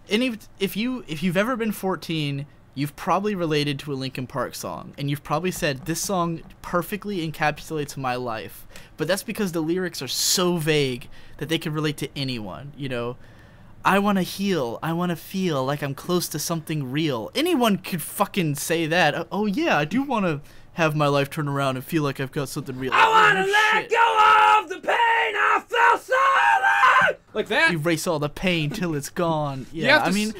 if you've ever been 14, you've probably related to a Linkin Park song, and you've probably said, this song perfectly encapsulates my life. But that's because the lyrics are so vague that they can relate to anyone, you know. I want to heal. I want to feel like I'm close to something real. Anyone could fucking say that. Oh yeah, I do want to have my life turn around and feel like I've got something real. I want to let go of the pain I felt so long! Like that? Erase all the pain till it's gone. Yeah, I mean,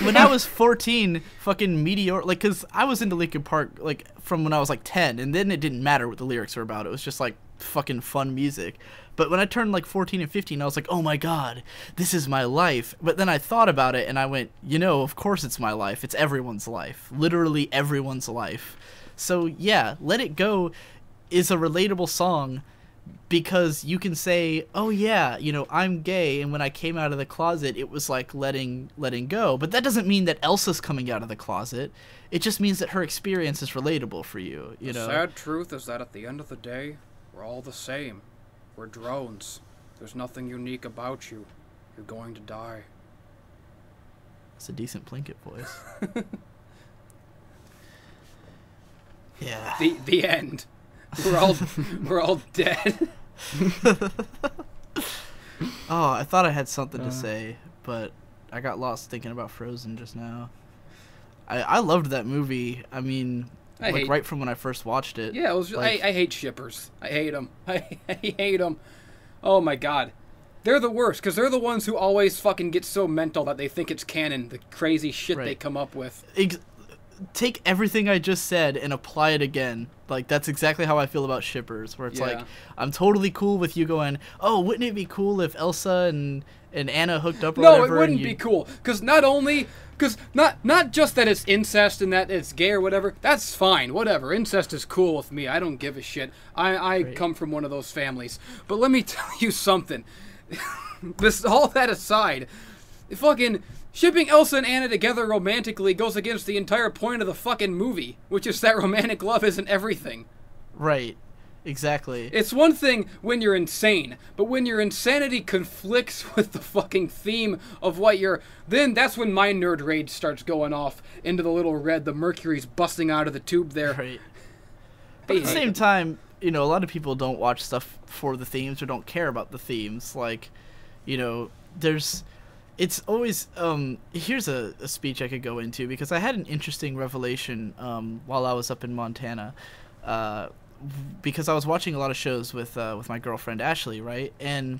when I was 14, fucking Meteor, like, because I was into Linkin Park, like, from when I was, like, 10, and then it didn't matter what the lyrics were about. It was just, like, fucking fun music. But when I turned, like, 14 and 15, I was like, oh my god, this is my life. But then I thought about it, and I went, you know, of course it's my life. It's everyone's life. Literally everyone's life. So, yeah, Let It Go is a relatable song because you can say, oh yeah, you know, I'm gay, and when I came out of the closet, it was like letting go. But that doesn't mean that Elsa's coming out of the closet. It just means that her experience is relatable for you, you know? The sad truth is that at the end of the day, we're all the same. We're drones. There's nothing unique about you. You're going to die. That's a decent Plinkett voice. Yeah. The end. We're all dead. Oh, I thought I had something to say, but I got lost thinking about Frozen just now. I loved that movie. I mean, right from when I first watched it. Yeah, it was. Like, I hate shippers. I hate them. I hate them. Oh my god, they're the worst because they're the ones who always fucking get so mental that they think it's canon. The crazy shit they come up with. Take everything I just said and apply it again. Like, that's exactly how I feel about shippers, where it's like, I'm totally cool with you going, oh, wouldn't it be cool if Elsa and Anna hooked up or whatever? No, it wouldn't be cool. Because not just that it's incest and that it's gay or whatever, that's fine, whatever. Incest is cool with me. I don't give a shit. I come from one of those families. But let me tell you something. All that aside, fucking shipping Elsa and Anna together romantically goes against the entire point of the fucking movie, which is that romantic love isn't everything. Right. Exactly. It's one thing when you're insane, but when your insanity conflicts with the fucking theme of what you're... Then that's when my nerd rage starts going off into the little red, the mercury's busting out of the tube there. Right. But at the same time, you know, a lot of people don't watch stuff for the themes or don't care about the themes. Like, you know, there's... It's always, here's a speech I could go into, because I had an interesting revelation while I was up in Montana, because I was watching a lot of shows with my girlfriend Ashley, right? And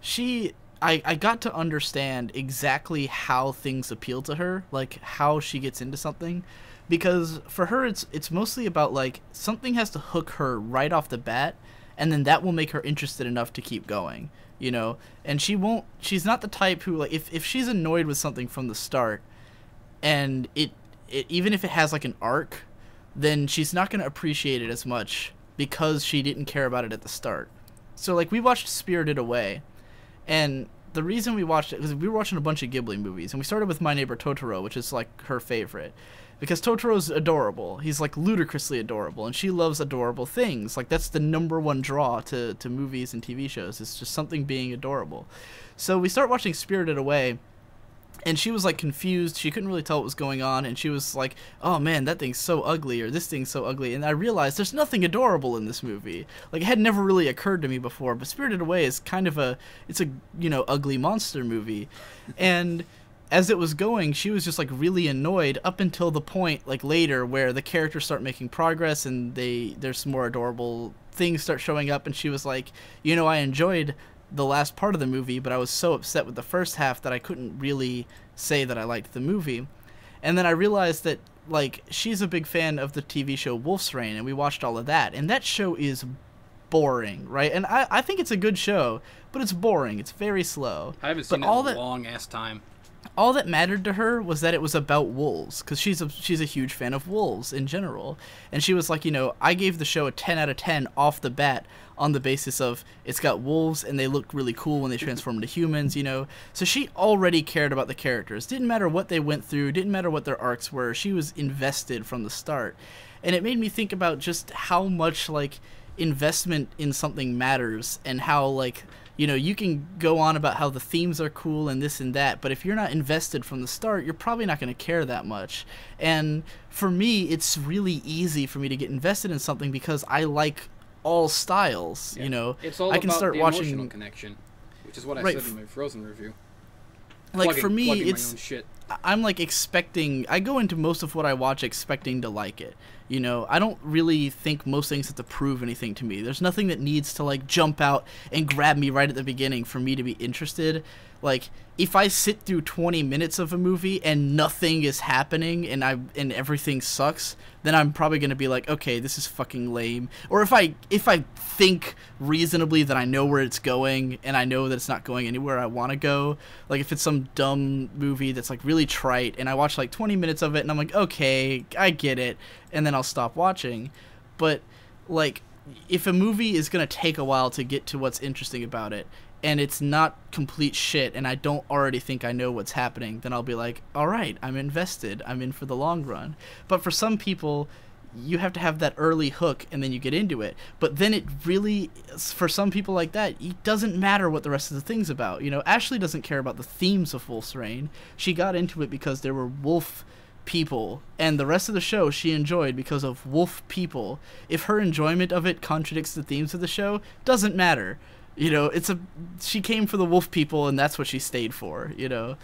she I got to understand exactly how things appeal to her, like how she gets into something, because for her it's mostly about like something has to hook her right off the bat, and then that will make her interested enough to keep going, you know. And she's not the type who, like, if she's annoyed with something from the start, and it even if it has like an arc, then she's not going to appreciate it as much because she didn't care about it at the start. So like we watched Spirited Away, and the reason we watched it was we were watching a bunch of Ghibli movies, and we started with My Neighbor Totoro, which is like her favorite, because Totoro's adorable. He's like ludicrously adorable, and she loves adorable things. Like that's the #1 draw to movies and TV shows. It's just something being adorable. So we start watching Spirited Away, and she was like confused. She couldn't really tell what was going on, and she was like, "Oh man, that thing's so ugly," or "This thing's so ugly." And I realized there's nothing adorable in this movie. Like it had never really occurred to me before, but Spirited Away is kind of it's a, you know, ugly monster movie. And as it was going, she was just like really annoyed up until the point like later where the characters start making progress and there's some more adorable things start showing up, and she was like, "You know, I enjoyed the last part of the movie, but I was so upset with the first half that I couldn't really say that I liked the movie." And then I realized that like she's a big fan of the TV show Wolf's Rain, and we watched all of that, and that show is boring, right? And I think it's a good show, but it's boring. It's very slow. I haven't seen it in a long ass time. All that mattered to her was that it was about wolves, because she's a huge fan of wolves in general. And she was like, you know, I gave the show a 10 out of 10 off the bat on the basis of it's got wolves and they look really cool when they transform into humans, you know. So she already cared about the characters. Didn't matter what they went through, didn't matter what their arcs were. She was invested from the start. And it made me think about just how much like investment in something matters, and how like, you know, you can go on about how the themes are cool and this and that, but if you're not invested from the start, you're probably not going to care that much. And for me, it's really easy for me to get invested in something because I like all styles, you know. It's all I can about start the watching emotional connection, which is what I Right. said in my Frozen review. Like for me, plugging it's my own shit. I'm like expecting, I go into most of what I watch expecting to like it. You know, I don't really think most things have to prove anything to me. There's nothing that needs to like jump out and grab me right at the beginning for me to be interested. Like if I sit through 20 minutes of a movie and nothing is happening and everything sucks, then I'm probably going to be like, okay, this is fucking lame. Or if I think reasonably that I know where it's going and I know that it's not going anywhere I want to go, like if it's some dumb movie that's like really trite and I watch like 20 minutes of it and I'm like, okay, I get it, and then I'll stop watching. But like if a movie is going to take a while to get to what's interesting about it, and it's not complete shit, and I don't already think I know what's happening, then I'll be like, alright, I'm invested, I'm in for the long run. But for some people, you have to have that early hook, and then you get into it. But then it really, for some people like that, it doesn't matter what the rest of the thing's about. You know, Ashley doesn't care about the themes of Wolf's Rain. She got into it because there were wolf people, and the rest of the show she enjoyed because of wolf people. If her enjoyment of it contradicts the themes of the show, doesn't matter. You know, she came for the wolf people, and that's what she stayed for, you know.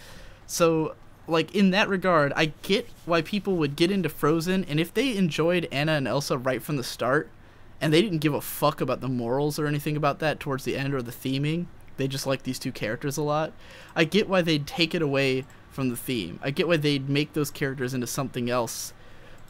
So, like, in that regard, I get why people would get into Frozen, and if they enjoyed Anna and Elsa right from the start, and they didn't give a fuck about the morals or anything about that towards the end or the theming, they just like these two characters a lot, I get why they'd take it away from the theme. I get why they'd make those characters into something else.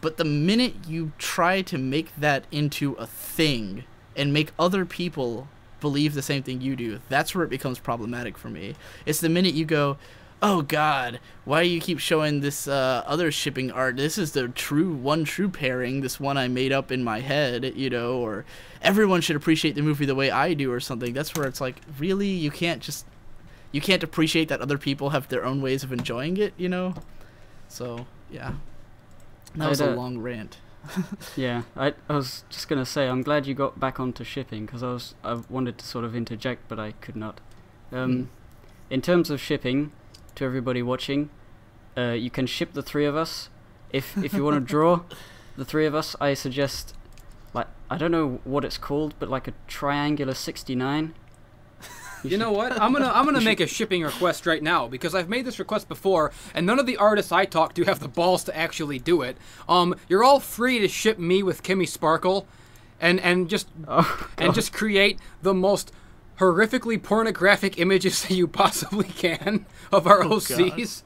But the minute you try to make that into a thing, and make other people believe the same thing you do, that's where it becomes problematic for me. It's the minute you go, oh god, why do you keep showing this other shipping art? This is the true pairing, this one I made up in my head, you know, or everyone should appreciate the movie the way I do or something. That's where it's like, really, you can't appreciate that other people have their own ways of enjoying it, you know? So, yeah. That was a long rant. Yeah, I was just gonna say, I'm glad you got back onto shipping, because I wanted to sort of interject, but I could not. In terms of shipping, to everybody watching, you can ship the three of us. If you want to draw the three of us, I suggest, like, I don't know what it's called, but like a triangular 69. You know what? I'm gonna make a shipping request right now, because I've made this request before, and none of the artists I talk to have the balls to actually do it. You're all free to ship me with Kimmy Sparkle, and just just create the most horrifically pornographic images that you possibly can of our OCs.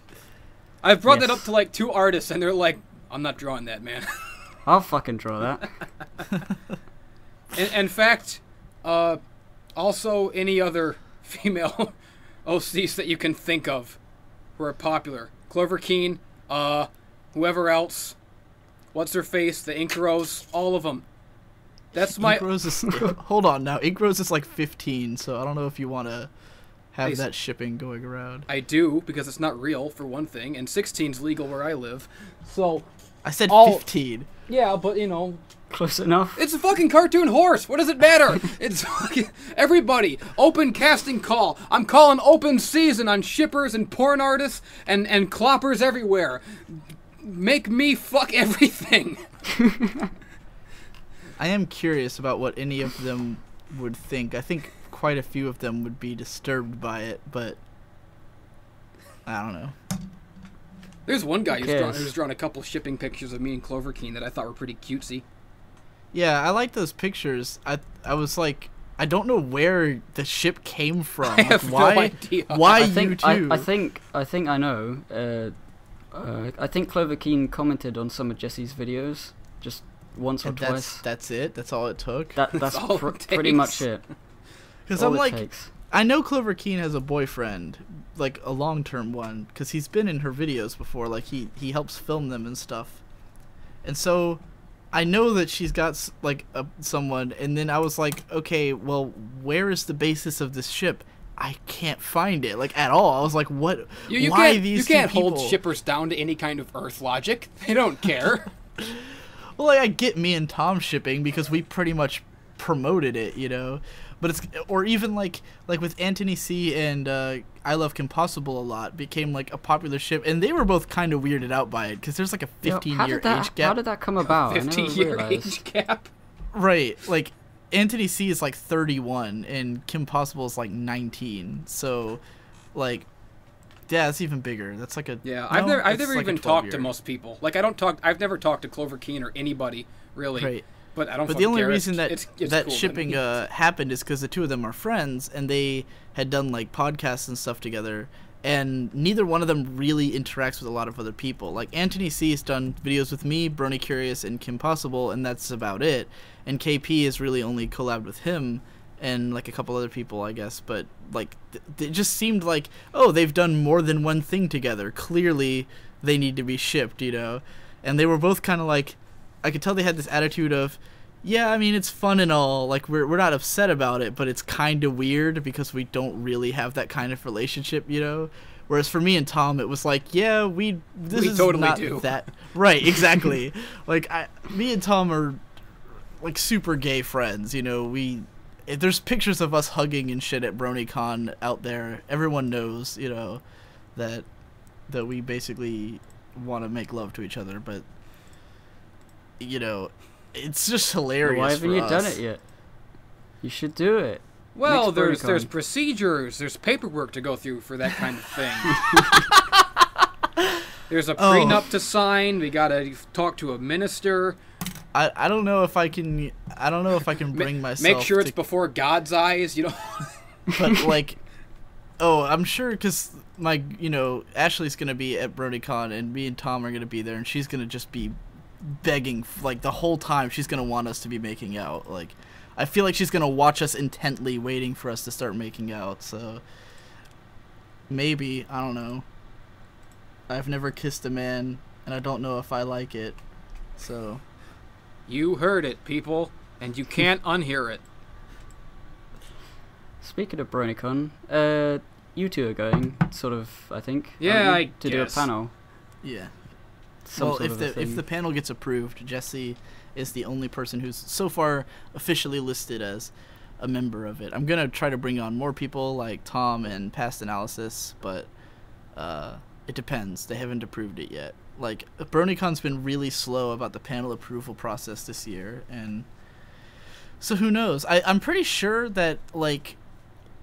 God. I've brought that up to like 2 artists, and they're like, "I'm not drawing that, man." I'll fucking draw that. In fact, also any other female OCs that you can think of who are popular. Clover Keen, whoever else, what's her face, the Ink Rose, all of them. That's my... Ink Rose is... Hold on now. Ink Rose is like 15, so I don't know if you want to have that shipping going around. I do, because it's not real, for one thing, and 16's legal where I live. So... I said 15. Yeah, but, you know... Close enough. It's a fucking cartoon horse. What does it matter? It's fucking... Everybody, open casting call. I'm calling open season on shippers and porn artists and cloppers everywhere. Make me fuck everything. I am curious about what any of them would think. I think quite a few of them would be disturbed by it, but I don't know. There's one guy who's drawn a couple shipping pictures of me and Clover Keen that I thought were pretty cutesy. Yeah, I like those pictures. I was like, I don't know where the ship came from. I have no idea. Why I think, you two? I think I know. I think Clover Keen commented on some of Jesse's videos, just once or twice. That's it? That's all it took? That's all pretty much it. Because I'm like, I know Clover Keen has a boyfriend, like a long-term one, because he's been in her videos before. Like, he helps film them and stuff. And so I know that she's got, like, someone, and then I was like, okay, well, where is the basis of this ship? I can't find it, like, at all. I was like, what? Why these two people? You can't hold shippers down to any kind of Earth logic. They don't care. Well, like, I get me and Tom shipping because we pretty much promoted it, you know? But it's, or even like with Anthony C and I Love Kimpossible a lot became like a popular ship, and they were both kind of weirded out by it because there's like a 15-year age gap. How did that come about? 15-year age gap. Right, like Anthony C is like 31 and Kim Possible is like 19, so like, yeah, it's even bigger. That's like a I've never even talked to most people. Like I've never talked to Clover Keen or anybody really. Right. But I don't. But the only reason that it's that cool, shipping happened is because the two of them are friends, and they had done like podcasts and stuff together, and neither one of them really interacts with a lot of other people. Like Anthony C has done videos with me, Brony Curious, and Kim Possible, and that's about it. And KP has really only collabed with him and like a couple other people, I guess. But like it just seemed like, oh, they've done more than one thing together. Clearly, they need to be shipped, you know. And they were both kind of like, I could tell they had this attitude of, yeah, I mean, it's fun and all, like, we're not upset about it, but it's kind of weird because we don't really have that kind of relationship, you know? Whereas for me and Tom, it was like, yeah, we totally not do. That. Right, exactly. Like, me and Tom are, like, super gay friends, you know? There's pictures of us hugging and shit at BronyCon out there. Everyone knows, you know, that we basically want to make love to each other, but you know, it's just hilarious. Why haven't you done it yet? You should do it. Well, there's procedures, there's paperwork to go through for that kind of thing. There's a prenup to sign. We gotta talk to a minister. I don't know if I can. I don't know if I can bring myself. Make sure it's before God's eyes, you know. But like, I'm sure because Ashley's gonna be at BronyCon and me and Tom are gonna be there, and she's gonna just be begging like the whole time. She's gonna want us to be making out. Like, I feel like she's gonna watch us intently waiting for us to start making out. So maybe, I don't know, I've never kissed a man and I don't know if I like it, so you heard it, people, and you can't unhear it. Speaking of BronyCon, you two are going, sort of, I think, to do a panel. Yeah. Well, if the panel gets approved, Jesse is the only person who's so far officially listed as a member of it. I'm gonna try to bring on more people like Tom and Past Analysis, but it depends. They haven't approved it yet. Like, BronyCon's been really slow about the panel approval process this year, and so who knows? I'm pretty sure that like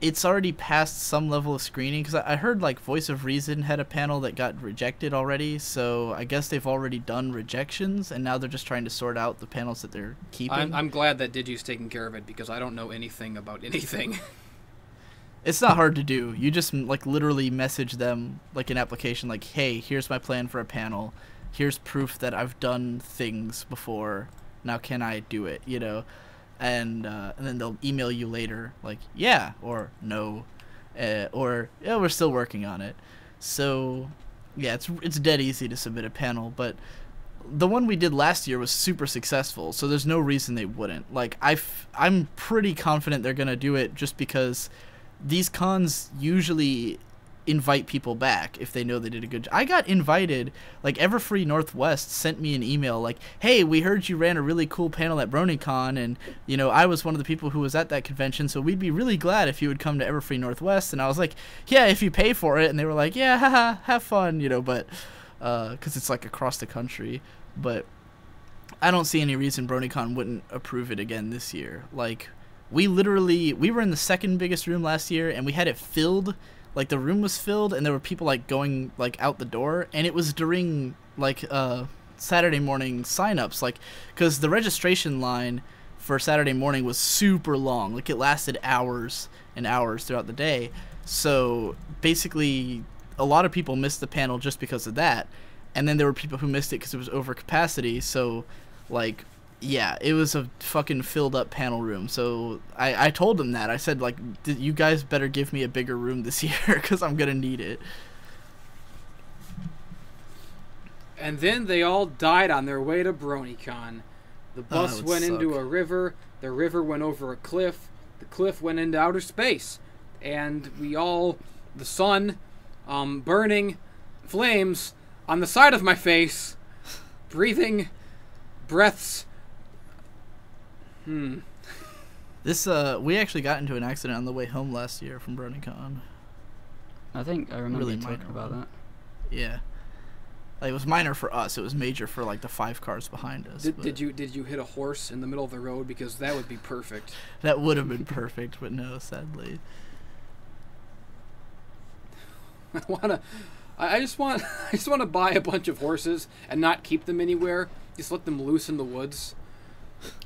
it's already past some level of screening, because I heard like Voice of Reason had a panel that got rejected already, so I guess they've already done rejections, and now they're just trying to sort out the panels that they're keeping. I'm glad that Digi's taking care of it, because I don't know anything about anything. It's not hard to do. You just like literally message them like an application like, hey, here's my plan for a panel. Here's proof that I've done things before. Now can I do it, you know? And then they'll email you later like, yeah, or no, or yeah, we're still working on it. So yeah, it's dead easy to submit a panel, but the one we did last year was super successful, so there's no reason they wouldn't. Like I'm pretty confident they're gonna do it, just because these cons usually invite people back if they know they did a good job. I got invited, like Everfree Northwest sent me an email like, hey, we heard you ran a really cool panel at BronyCon, and you know, I was one of the people who was at that convention, so we'd be really glad if you would come to Everfree Northwest. And I was like, yeah, if you pay for it. And they were like, yeah, haha, have fun, you know, but because it's like across the country. But I don't see any reason BronyCon wouldn't approve it again this year. Like, we were in the second biggest room last year, and we had it filled. Like, the room was filled, and there were people like going like out the door, and it was during like Saturday morning signups, like, because the registration line for Saturday morning was super long. Like, it lasted hours and hours throughout the day. So basically, a lot of people missed the panel just because of that, and then there were people who missed it because it was over capacity. So, like, yeah, it was a fucking filled up panel room. So I told them that. I said, like, you guys better give me a bigger room this year, because I'm going to need it. And then they all died on their way to BronyCon. The bus went into a river. The river went over a cliff. The cliff went into outer space. And the sun, burning flames on the side of my face, breathing breaths. This we actually got into an accident on the way home last year from BronyCon. I think I remember you talking about that. Yeah, like, it was minor for us. It was major for like the 5 cars behind us. Did you hit a horse in the middle of the road? Because that would be perfect. That would have been perfect, but no, sadly. I just want to buy a bunch of horses and not keep them anywhere. Just let them loose in the woods.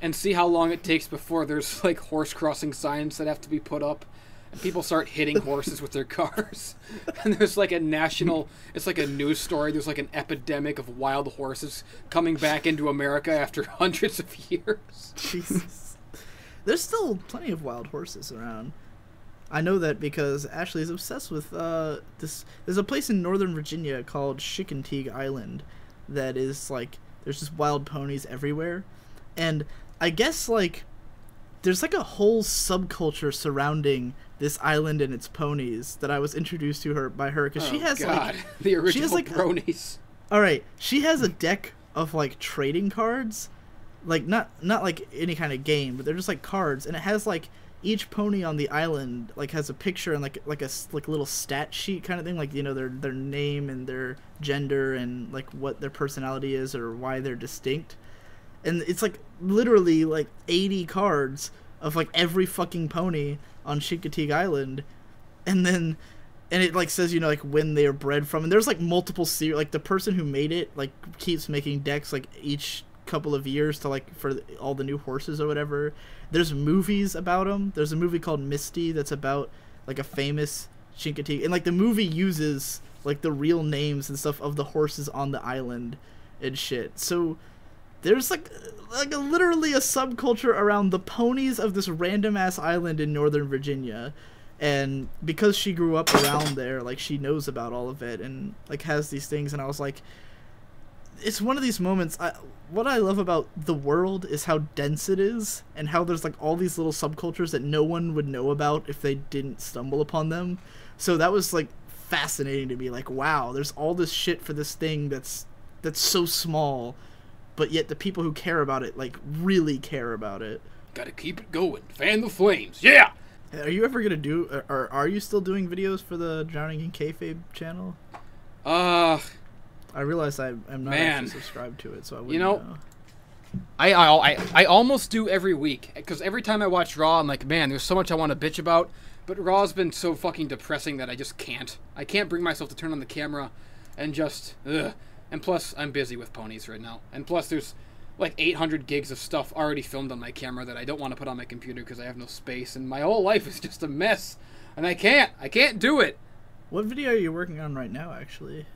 And see how long it takes before there's like horse crossing signs that have to be put up, and people start hitting horses with their cars. And there's like it's like a news story. There's like an epidemic of wild horses coming back into America after hundreds of years. Jesus. There's still plenty of wild horses around. I know that because Ashley is obsessed with this. There's a place in Northern Virginia called Gibbontake Island that is like, there's just wild ponies everywhere. And I guess, like, there's like a whole subculture surrounding this island and its ponies that I was introduced to her by her, because she has like the original she has, like, bronies. All right, she has a deck of like trading cards, like not like any kind of game, but they're just like cards, and it has like each pony on the island like has a picture and like a little stat sheet kind of thing, like, you know, their name and their gender and like what their personality is or why they're distinct. And it's like literally like 80 cards of like every fucking pony on Gibbontake Island, and it like says, you know, like when they are bred from, and there's like multiple like the person who made it like keeps making decks like each couple of years to like for all the new horses or whatever. There's movies about them. There's a movie called Misty that's about like a famous Gibbontake, and like the movie uses like the real names and stuff of the horses on the island and shit. So there's like literally a subculture around the ponies of this random ass island in Northern Virginia, and because she grew up around there, like, she knows about all of it and like has these things. And I was like, it's one of these moments. What I love about the world is how dense it is, and how there's like all these little subcultures that no one would know about if they didn't stumble upon them. So that was like fascinating to me. Like, wow, there's all this shit for this thing that's so small, but yet the people who care about it, like, really care about it. Gotta keep it going. Fan the flames. Yeah! Are you ever gonna do, or are you still doing videos for the Drowning in Kayfabe channel? I realize I'm not actually subscribed to it, so I wouldn't know. I almost do every week, because every time I watch Raw, I'm like, man, there's so much I want to bitch about, But Raw's been so fucking depressing that I just can't. I can't bring myself to turn on the camera and just, ugh. And plus, I'm busy with ponies right now. And plus, there's like 800 gigs of stuff already filmed on my camera that I don't want to put on my computer because I have no space. And my whole life is just a mess. And I can't do it. What video are you working on right now, actually?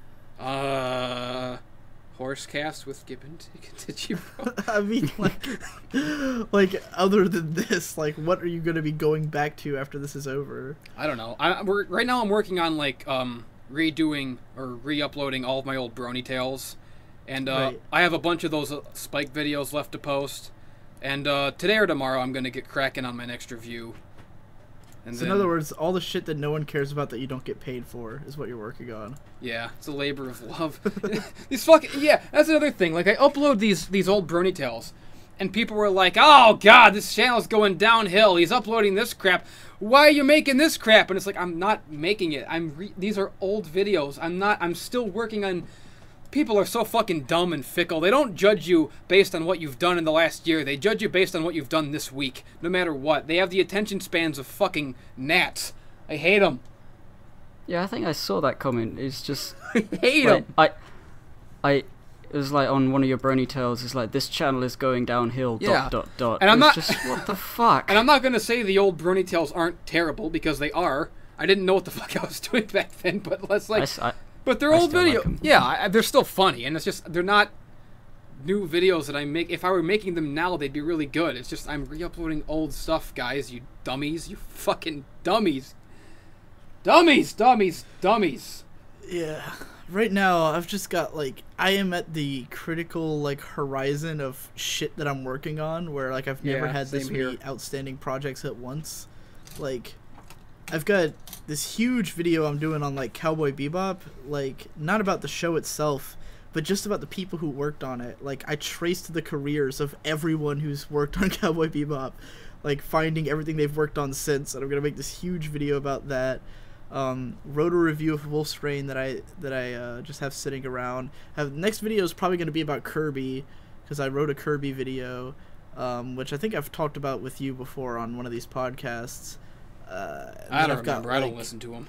Horsecast with Gibbontake. Did you? I mean, like other than this, like, what are you going to be going back to after this is over? I don't know. Right now I'm working on like redoing or re-uploading all of my old Brony tales, and Right. I have a bunch of those Spike videos left to post. And today or tomorrow I'm gonna get cracking on my next review. And So then, in other words, all the shit that no one cares about that you don't get paid for is what you're working on. yeah, it's a labor of love. These fucking that's another thing. Like I upload these old Brony tales, and people were like, "Oh God, this channel's going downhill. He's uploading this crap. Why are you making this crap?" And it's like, I'm not making it. These are old videos. I'm still working on. People are so fucking dumb and fickle. They don't judge you based on what you've done in the last year. They judge you based on what you've done this week, no matter what. They have the attention spans of fucking gnats. I hate them. Yeah, I think I saw that comment. It's just I hate like, them. it was like on one of your Brony tales. It's like this channel is going downhill. Yeah. Dot. And I'm It's not- just what the fuck. And I'm not gonna say the old Brony tales aren't terrible, because they are. I didn't know what the fuck I was doing back then, but let's like... But they're I old still like video. 'em. Yeah, they're still funny, and it's just they're not new videos that I make. If I were making them now, they'd be really good. It's just I'm re-uploading old stuff, guys. You dummies. You fucking dummies. Dummies. Yeah. Right now, I've just got, like, I am at the critical, like, horizon of shit that I'm working on, where, like, I've never Yeah, had this same many here. outstanding projects at once. Like, I've got this huge video I'm doing on, like, Cowboy Bebop, like, not about the show itself, but just about the people who worked on it. Like, I traced the careers of everyone who's worked on Cowboy Bebop, like, finding everything they've worked on since, and I'm gonna make this huge video about that. Wrote a review of Wolf's Rain that I just have sitting around. Next video is probably going to be about Kirby, because I wrote a Kirby video, which I think I've talked about with you before on one of these podcasts. I don't remember. I don't listen to them.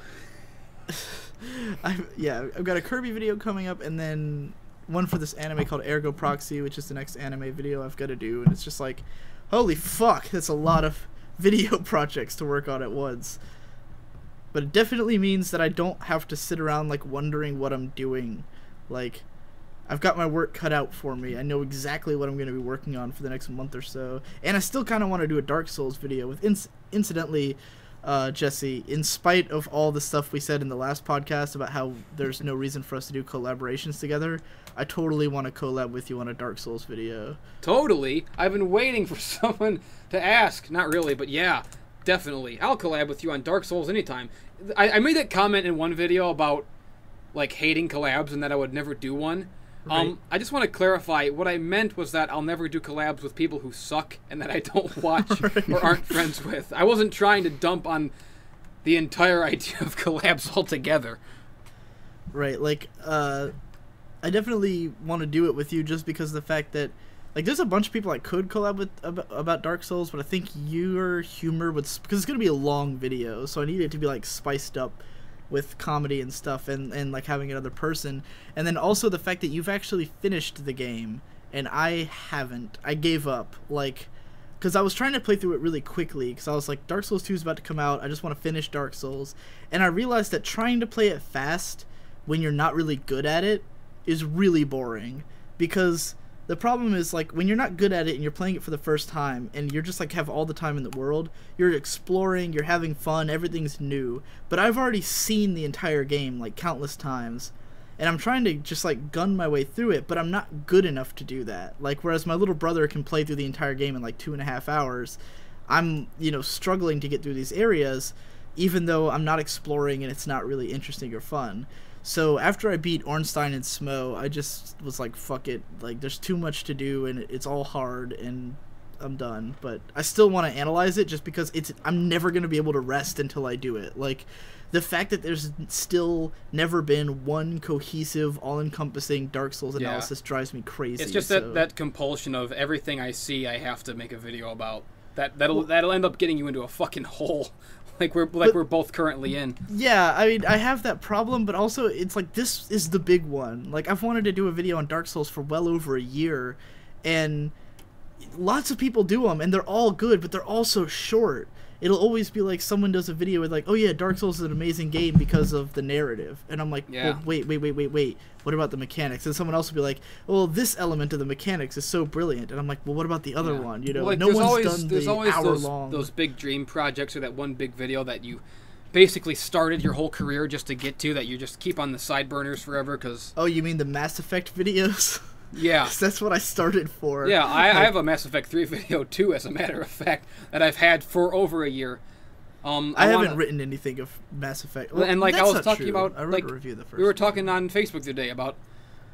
I've got a Kirby video coming up, and then one for this anime called Ergo Proxy, which is the next anime video I've got to do, and it's just like, holy fuck, that's a lot of video projects to work on at once. But it definitely means that I don't have to sit around, like, wondering what I'm doing. Like, I've got my work cut out for me. I know exactly what I'm going to be working on for the next month or so. And I still kind of want to do a Dark Souls video. With incidentally, Jesse, in spite of all the stuff we said in the last podcast about how there's no reason for us to do collaborations together, I totally want to collab with you on a Dark Souls video. Totally. I've been waiting for someone to ask. Not really, but yeah. Definitely. I'll collab with you on Dark Souls anytime. I made that comment in one video about, like, hating collabs and that I would never do one. Right. I just want to clarify, what I meant was that I'll never do collabs with people who suck and that I don't watch or aren't friends with. I wasn't trying to dump on the entire idea of collabs altogether. Right, like, I definitely want to do it with you just because of the fact that, like, there's a bunch of people I could collab with about Dark Souls, but I think your humor would... Because it's going to be a long video, so I need it to be, like, spiced up with comedy and stuff, and like, having another person. And then also the fact that you've actually finished the game, and I haven't. I gave up, like... Because I was trying to play through it really quickly, because I was like, Dark Souls 2 is about to come out, I just want to finish Dark Souls. And I realized that trying to play it fast, when you're not really good at it, is really boring. Because... the problem is, like, when you're not good at it and you're playing it for the first time and you're just, like, have all the time in the world, you're exploring, you're having fun, everything's new. But I've already seen the entire game, like, countless times. And I'm trying to just, like, gun my way through it, but I'm not good enough to do that. Like, whereas my little brother can play through the entire game in, like, 2.5 hours, I'm, you know, struggling to get through these areas, even though I'm not exploring and it's not really interesting or fun. So after I beat Ornstein and Smo, I just was like, fuck it. Like, there's too much to do, and it's all hard, and I'm done. But I still want to analyze it just because I'm never going to be able to rest until I do it. Like, the fact that there's still never been one cohesive, all-encompassing Dark Souls analysis drives me crazy. It's just that compulsion of everything I see I have to make a video about. that'll end up getting you into a fucking hole, like we're both currently in. Yeah, I mean, I have that problem, but also it's like this is the big one. Like I've wanted to do a video on Dark Souls for well over a year, and lots of people do them, and they're all good, but they're all so short. It'll always be like someone does a video with like, oh yeah, Dark Souls is an amazing game because of the narrative. And I'm like, yeah. Well, wait. What about the mechanics? And someone else will be like, well, this element of the mechanics is so brilliant. And I'm like, well, what about the other one? You know, like, no one's done the hour-long. Those big dream projects or that one big video that you basically started your whole career just to get to, that you just keep on the side burners forever because... Oh, you mean the Mass Effect videos? Yeah. 'Cause that's what I started for. Yeah, I have a Mass Effect 3 video too, as a matter of fact, that I've had for over a year. I haven't written anything of Mass Effect. Well, and like I was talking true. about, I like a review the first we were talking on Facebook today about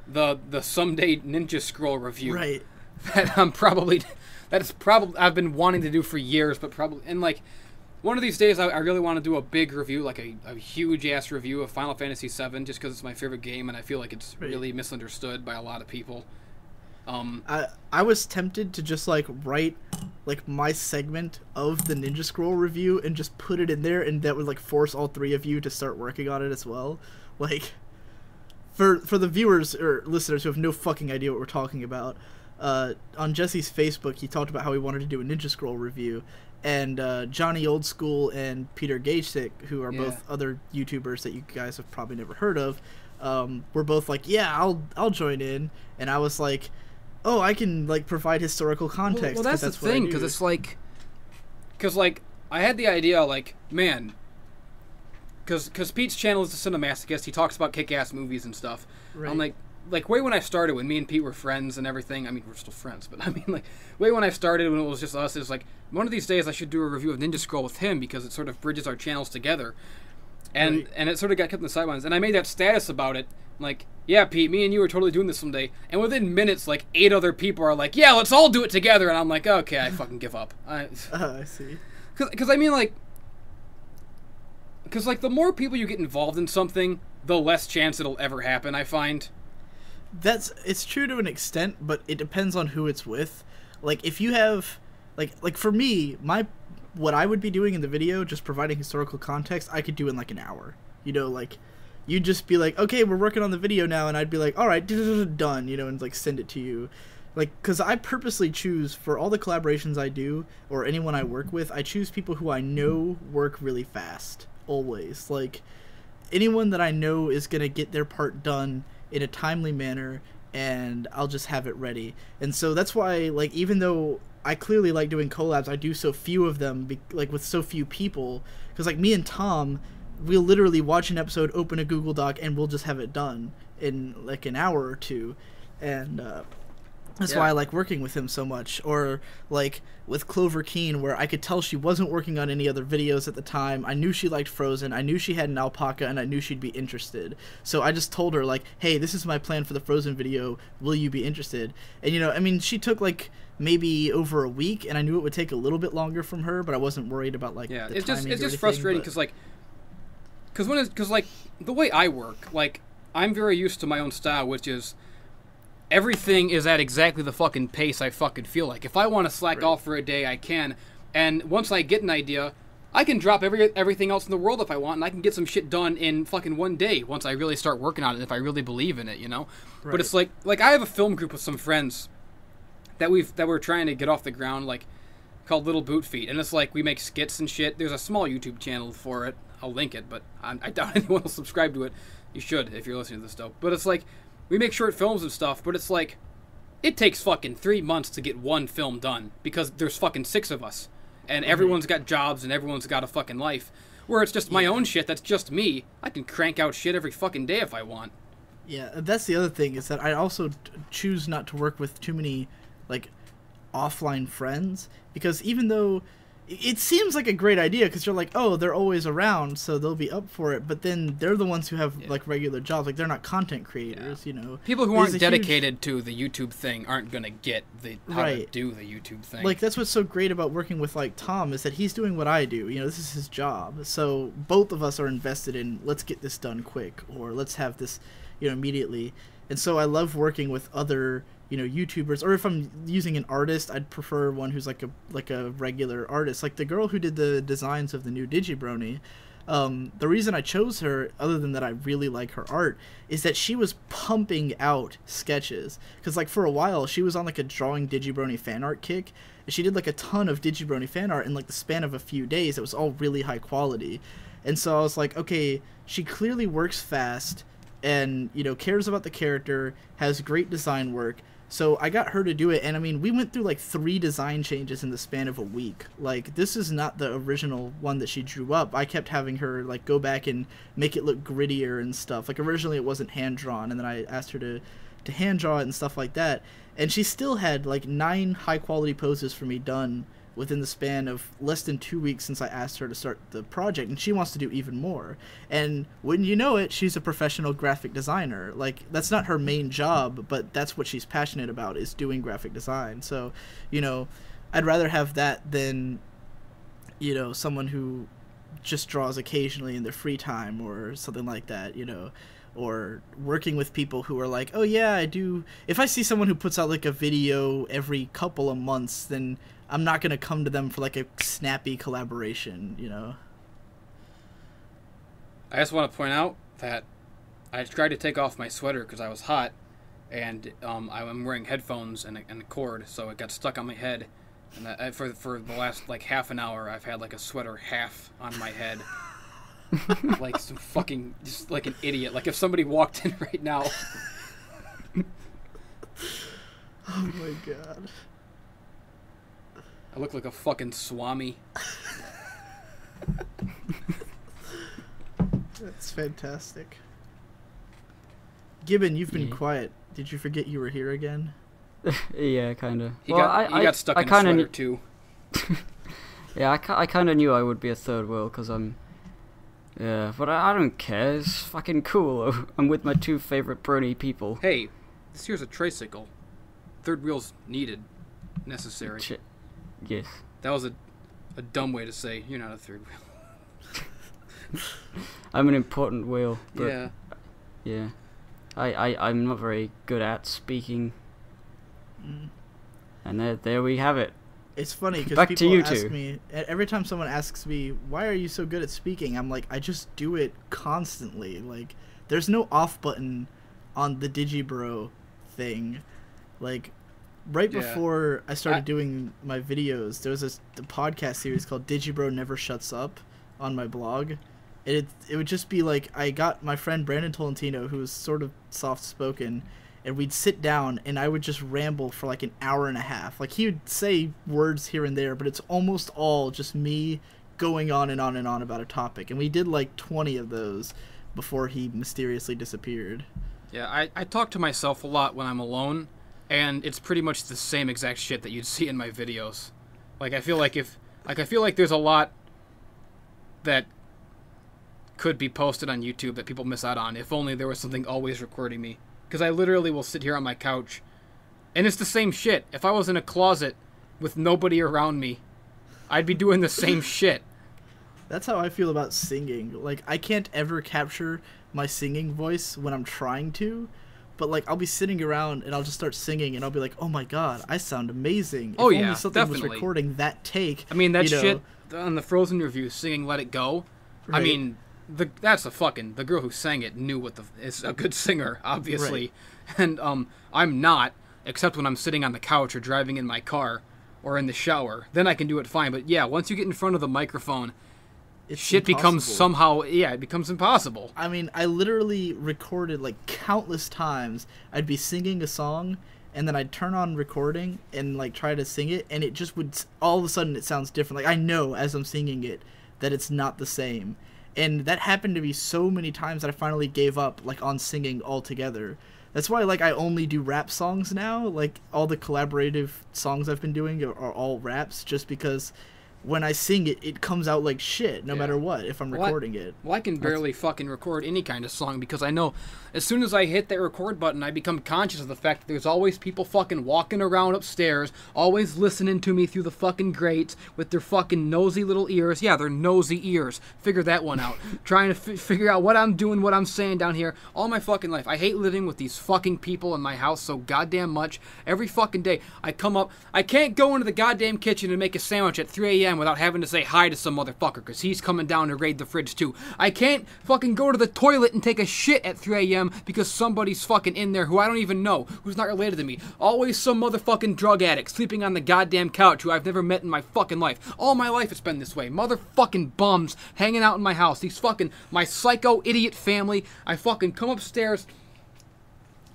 the someday Ninja Scroll review. Right. That I've been wanting to do for years, but probably, and like one of these days I really want to do a big review, like a huge ass review of Final Fantasy VII, just because it's my favorite game and I feel like it's really misunderstood by a lot of people. I was tempted to just like write like my segment of the Ninja Scroll review and just put it in there, and that would like force all three of you to start working on it as well. Like for the viewers or listeners who have no fucking idea what we're talking about, on Jesse's Facebook he talked about how he wanted to do a Ninja Scroll review, and Johnny Old School and Peter Gagesick, who are both other YouTubers that you guys have probably never heard of, were both like, yeah, I'll join in, and I was like, oh, I can like provide historical context. Well, that's the thing, because it's like, I had the idea, like, man, because Pete's channel is the Cinemasochist. He talks about kick-ass movies and stuff. Right. I'm like way when I started, when me and Pete were friends and everything. I mean, we're still friends, but I mean, like, way when I started, when it was just us, is like, one of these days I should do a review of Ninja Scroll with him because it sort of bridges our channels together. And it sort of got kept in the sidelines. And I made that status about it. Like, yeah, Pete, me and you are totally doing this someday. And within minutes, like, 8 other people are like, yeah, let's all do it together. And I'm like, okay, I fucking give up. I see. Because I mean, like... Because, like, the more people you get involved in something, the less chance it'll ever happen, I find. It's true to an extent, but it depends on who it's with. Like, if you have... Like for me, what I would be doing in the video, just providing historical context, I could do in, like, an hour. You know, like... You'd just be like, okay, we're working on the video now, and I'd be like, all right, done, you know, and like send it to you. Like, because I purposely choose, for all the collaborations I do, or anyone I work with, I choose people who I know work really fast, always. Like, anyone that I know is going to get their part done in a timely manner, and I'll just have it ready. And so that's why, like, even though I clearly like doing collabs, I do so few of them, like, with so few people, because, like, me and Tom... We'll literally watch an episode, open a Google Doc, and we'll just have it done in like an hour or two, and that's why I like working with him so much. Or like with Clover Keen, where I could tell she wasn't working on any other videos at the time. I knew she liked Frozen, I knew she had an alpaca, and I knew she'd be interested. So I just told her like, hey, this is my plan for the Frozen video, will you be interested? And you know, I mean, she took like maybe over a week, and I knew it would take a little bit longer from her, but I wasn't worried about like the timing it's just anything, frustrating because like. Because like, the way I work, like, I'm very used to my own style, which is everything is at exactly the fucking pace I fucking feel like. If I want to slack off for a day, I can. And once I get an idea, I can drop everything else in the world if I want, and I can get some shit done in fucking one day once I really start working on it, if I really believe in it, you know? Right. But it's like I have a film group with some friends that we're trying to get off the ground, like, called Little Boot Feet. And it's like, we make skits and shit. There's a small YouTube channel for it. I'll link it, but I doubt anyone will subscribe to it. You should, if you're listening to this, though. But it's like, we make short films and stuff, but it's like, it takes fucking 3 months to get one film done, because there's fucking 6 of us. And everyone's got jobs, and everyone's got a fucking life. Where it's just my own shit, that's just me. I can crank out shit every fucking day if I want. Yeah, that's the other thing, is that I also choose not to work with too many, like, offline friends, because even though it seems like a great idea, because you're like, oh, they're always around, so they'll be up for it, but then they're the ones who have like regular jobs, like they're not content creators, you know. People who aren't dedicated to the YouTube thing aren't gonna get how to do the YouTube thing. Like, that's what's so great about working with like Tom, is that he's doing what I do, you know, this is his job, so both of us are invested in, let's get this done quick, or let's have this, you know, immediately. And so I love working with other, you know, YouTubers, or if I'm using an artist, I'd prefer one who's like a regular artist. Like the girl who did the designs of the new Digi Brony. The reason I chose her, other than that I really like her art, is that she was pumping out sketches. Because, like, for a while, she was on, like, a drawing Digibrony fan art kick, and she did, like, a ton of Digibrony fan art in, like, the span of a few days. It was all really high quality. And so I was like, okay, she clearly works fast and, you know, cares about the character, has great design work. So I got her to do it, and I mean, we went through like 3 design changes in the span of a week. Like, this is not the original one that she drew up. I kept having her like go back and make it look grittier and stuff. Like, originally it wasn't hand drawn, and then I asked her to hand draw it and stuff like that. And she still had like 9 high quality poses for me done within the span of less than 2 weeks since I asked her to start the project, and she wants to do even more. And wouldn't you know it, she's a professional graphic designer. Like, that's not her main job, but that's what she's passionate about, is doing graphic design. So, you know, I'd rather have that than, you know, someone who just draws occasionally in their free time or something like that, you know. Or working with people who are like, oh yeah, I do. If I see someone who puts out like a video every couple of months, then I'm not going to come to them for like a snappy collaboration, you know? I just want to point out that I tried to take off my sweater because I was hot, and I'm wearing headphones and a cord, so it got stuck on my head. And for the last like half an hour, I've had like a sweater half on my head. Like some fucking, just like an idiot. Like if somebody walked in right now. Oh my god. I look like a fucking swami. That's fantastic. Gibbon, you've been quiet. Did you forget you were here again? Yeah, kinda. He got stuck in a sweater too. Yeah, I kinda knew I would be a third wheel, because I'm... Yeah, but I don't care. It's fucking cool. I'm with my 2 favorite Brony people. Hey, this here's a tricycle. Third wheel's needed. Necessary. Yes. That was a dumb way to say you're not a third wheel. I'm an important wheel. But yeah. Yeah. I'm not very good at speaking. And there we have it. It's funny because Back to people you ask two. me, every time someone asks me, why are you so good at speaking? I'm like, I just do it constantly. Like, there's no off button on the Digibro thing. Like, right before I started doing my videos, there was a podcast series called Digibro Never Shuts Up on my blog. It would just be like, I got my friend Brandon Tolentino, who was sort of soft-spoken, and we'd sit down, and I would just ramble for like an hour and a half. Like, he would say words here and there, but it's almost all just me going on and on and on about a topic. And we did like 20 of those before he mysteriously disappeared. Yeah, I talk to myself a lot when I'm alone, and it's pretty much the same exact shit that you'd see in my videos. Like, I feel like there's a lot that could be posted on YouTube that people miss out on, if only there was something always recording me. Because I literally will sit here on my couch, and it's the same shit. If I was in a closet with nobody around me, I'd be doing the same shit. That's how I feel about singing. Like, I can't ever capture my singing voice when I'm trying to, but like, I'll be sitting around and I'll just start singing, and I'll be like, oh my god, I sound amazing. Oh, if yeah, only something definitely. was recording that take. I mean, that you know, shit on the Frozen review, singing Let It Go, right. I mean... the girl who sang it knew is a good singer, obviously. Right. And I'm not, except when I'm sitting on the couch or driving in my car or in the shower. Then I can do it fine. But yeah, once you get in front of the microphone, shit becomes somehow, it becomes impossible. I mean, I literally recorded like countless times. I'd be singing a song, and then I'd turn on recording and like try to sing it, and it just would, all of a sudden it sounds different. Like, I know as I'm singing it that it's not the same. And that happened to me so many times that I finally gave up, like, on singing altogether. That's why, like, I only do rap songs now. Like, all the collaborative songs I've been doing are all raps, just because, when I sing it, it comes out like shit, no matter what, if I'm recording it. Well, I can barely fucking record any kind of song because I know as soon as I hit that record button, I become conscious of the fact that there's always people fucking walking around upstairs, always listening to me through the fucking grates with their fucking nosy little ears. Yeah, they're nosy ears. Figure that one out. Trying to figure out what I'm doing, what I'm saying down here all my fucking life. I hate living with these fucking people in my house so goddamn much. Every fucking day, I come up, I can't go into the goddamn kitchen and make a sandwich at 3 a.m. without having to say hi to some motherfucker, because he's coming down to raid the fridge too. I can't fucking go to the toilet and take a shit at 3 a.m. because somebody's fucking in there who I don't even know, who's not related to me. Always some motherfucking drug addict sleeping on the goddamn couch who I've never met in my fucking life. All my life it's been this way. Motherfucking bums hanging out in my house. These fucking, my psycho idiot family. I fucking come upstairs.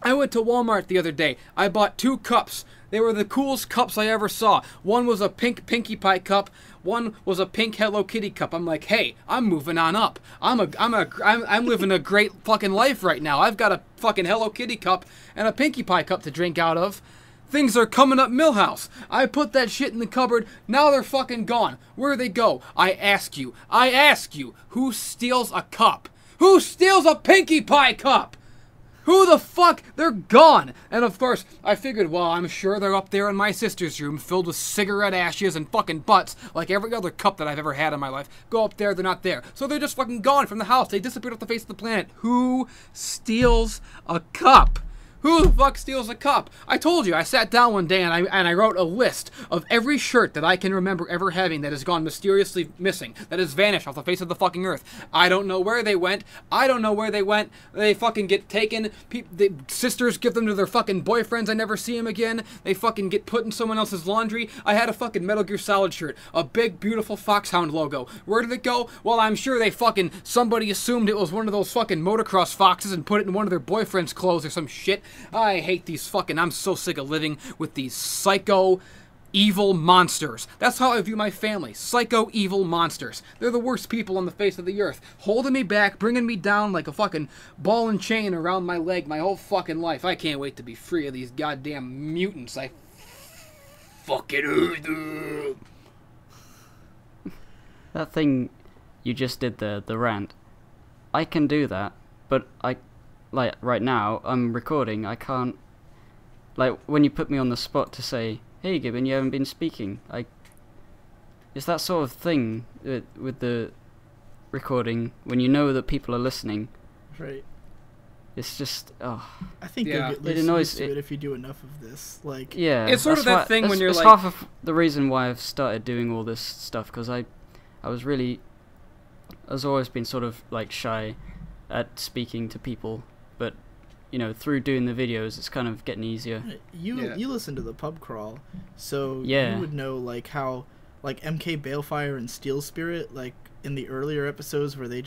I went to Walmart the other day. I bought 2 cups. They were the coolest cups I ever saw. One was a pink Pinkie Pie cup. One was a pink Hello Kitty cup. I'm like, hey, I'm moving on up. I'm living a great fucking life right now. I've got a fucking Hello Kitty cup and a Pinkie Pie cup to drink out of. Things are coming up Millhouse. I put that shit in the cupboard. Now they're fucking gone. Where do they go? I ask you, who steals a cup? Who steals a Pinkie Pie cup? Who the fuck? They're gone! And of course, I figured, well, I'm sure they're up there in my sister's room filled with cigarette ashes and fucking butts like every other cup that I've ever had in my life. Go up there, they're not there. So they're just fucking gone from the house. They disappeared off the face of the planet. Who steals a cup? Who the fuck steals a cup? I told you, I sat down one day and I wrote a list of every shirt that I can remember ever having that has gone mysteriously missing, that has vanished off the face of the fucking earth. I don't know where they went. They fucking get taken. The sisters give them to their fucking boyfriends. I never see them again. They fucking get put in someone else's laundry. I had a fucking Metal Gear Solid shirt, a big, beautiful Foxhound logo. Where did it go? Well, I'm sure somebody assumed it was one of those fucking motocross foxes and put it in one of their boyfriend's clothes or some shit. I hate these fucking, I'm so sick of living with these psycho, evil monsters. That's how I view my family. Psycho, evil monsters. They're the worst people on the face of the earth. Holding me back, bringing me down like a fucking ball and chain around my leg my whole fucking life. I can't wait to be free of these goddamn mutants. I fucking hate them. That thing you just did there, the rant, I can do that, but like, right now, I'm recording, I can't, like, when you put me on the spot to say, hey Gibbon, you haven't been speaking, it's that sort of thing with the recording, when you know that people are listening. Right. It's just, oh. I think you'll get used to it if you do enough of this, like. Yeah. It's sort of that thing when you're it's like. half of the reason why I've started doing all this stuff, because I was always been sort of, like, shy at speaking to people. But, you know, through doing the videos, it's kind of getting easier. You listen to the pub crawl, so yeah. You would know, like, how, like, MK Balefire and Steel Spirit, like, in the earlier episodes where they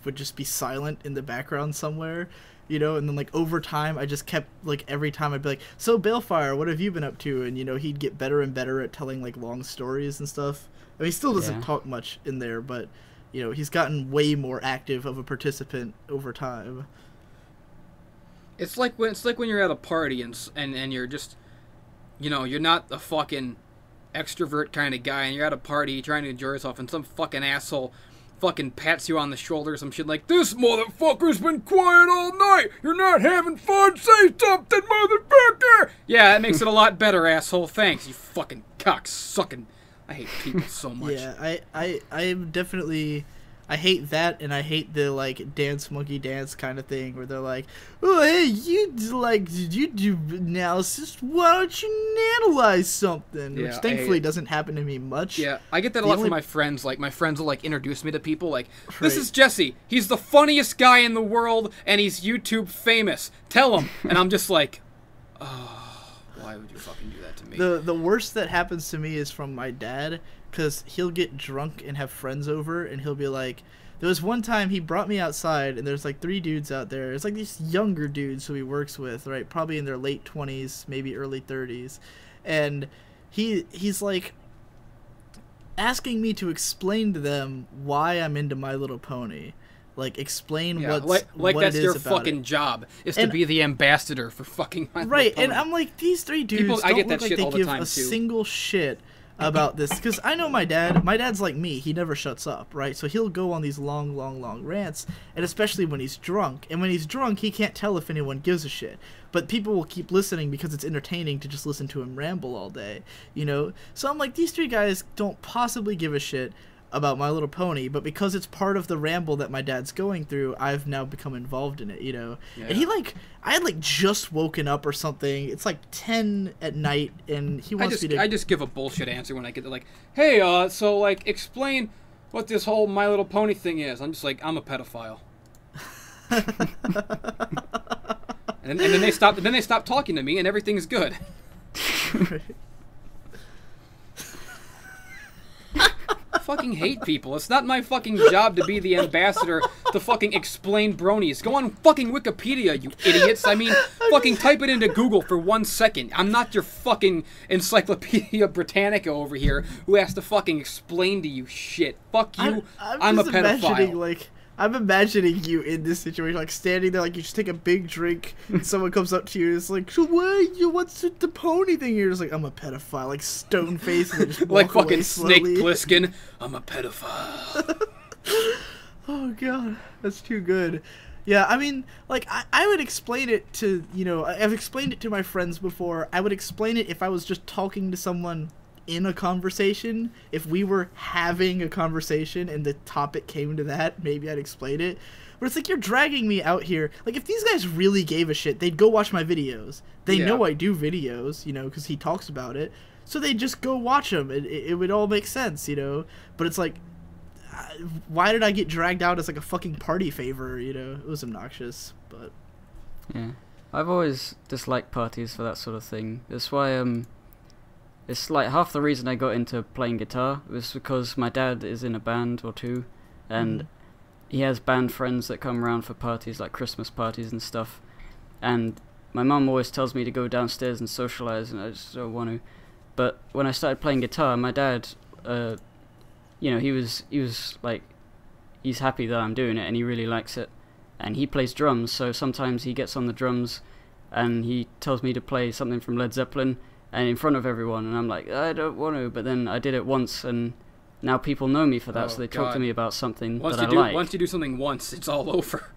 would just be silent in the background somewhere, you know, and then, like, over time, I just kept, like, every time I'd be like, so Balefire, what have you been up to? And, you know, he'd get better and better at telling, like, long stories and stuff. I mean, he still doesn't talk much in there, but, you know, he's gotten way more active of a participant over time. It's like when you're at a party and you're just, you know, you're not a fucking extrovert kind of guy, and you're at a party trying to enjoy yourself, and some fucking asshole fucking pats you on the shoulder or some shit like, this motherfucker's been quiet all night. You're not having fun. Say something, motherfucker. Yeah, that makes it a lot better, asshole. Thanks, you fucking cocksucking. I hate people so much. Yeah, I'm definitely. I hate that, and I hate the, like, dance monkey dance kind of thing where they're like, oh, hey, did you do analysis? Why don't you analyze something? Yeah, which thankfully doesn't happen to me much. Yeah, I get that a lot from my friends. Like, my friends will, like, introduce me to people. Like, this is Jesse. He's the funniest guy in the world, and he's YouTube famous. Tell him. And I'm just like, oh, why would you fucking do that to me? The worst that happens to me is from my dad. Because he'll get drunk and have friends over, and he'll be like, there was one time he brought me outside, and there's like 3 dudes out there. It's like these younger dudes who he works with, right? Probably in their late 20s, maybe early 30s. And he's like asking me to explain to them why I'm into My Little Pony. Like, explain what that's it is your about fucking it. job, is to be the ambassador for fucking My Little Right, Pony. and I'm like, these 3 dudes I get don't that look like shit they all the give time, a too. single shit about this, because I know my dad. My dad's like me. He never shuts up, right? So he'll go on these long rants, and especially when he's drunk. And when he's drunk, he can't tell if anyone gives a shit. But people will keep listening because it's entertaining to just listen to him ramble all day, you know? So I'm like, these three guys don't possibly give a shit about My Little Pony, but because it's part of the ramble that my dad's going through, I've now become involved in it, you know? Yeah. And I had just woken up or something. It's like 10 at night, and he wants me to... I just give a bullshit answer when I get to, like, hey, so, like, explain what this whole My Little Pony thing is. I'm just like, I'm a pedophile. and then they stop talking to me, and everything's good. Fucking hate people. It's not my fucking job to be the ambassador to fucking explain bronies. Go on fucking Wikipedia, you idiots. I mean, fucking type it into Google for 1 second. I'm not your fucking Encyclopedia Britannica over here who has to fucking explain to you shit. Fuck you. I'm a pedophile. I'm imagining you in this situation, like standing there, like you just take a big drink, and someone comes up to you, and it's like, so what's the pony thing? You're just like, I'm a pedophile, like stone face, and they just walk like fucking away Snake slowly. Plissken, I'm a pedophile. Oh god, that's too good. Yeah, I mean, like, I would explain it to, you know, I've explained it to my friends before. I would explain it if I was just talking to someone in a conversation. If we were having a conversation and the topic came to that, maybe I'd explain it. But it's like, you're dragging me out here. Like, if these guys really gave a shit, they'd go watch my videos. They know I do videos, you know, because he talks about it. So they'd just go watch them. It would all make sense, you know. But it's like, why did I get dragged out as like a fucking party favor, you know? It was obnoxious, but... Yeah. I've always disliked parties for that sort of thing. That's why, it's like half the reason I got into playing guitar was because my dad is in a band or two, and he has band friends that come around for parties, like Christmas parties and stuff. And my mum always tells me to go downstairs and socialize, and I just don't want to. But when I started playing guitar, my dad, you know, he was like, he's happy that I'm doing it, and he really likes it. And he plays drums, so sometimes he gets on the drums, and he tells me to play something from Led Zeppelin, and in front of everyone, and I'm like, I don't want to, but then I did it once, and now people know me for that, so they talk to me about something that I like. Once you do something once, it's all over.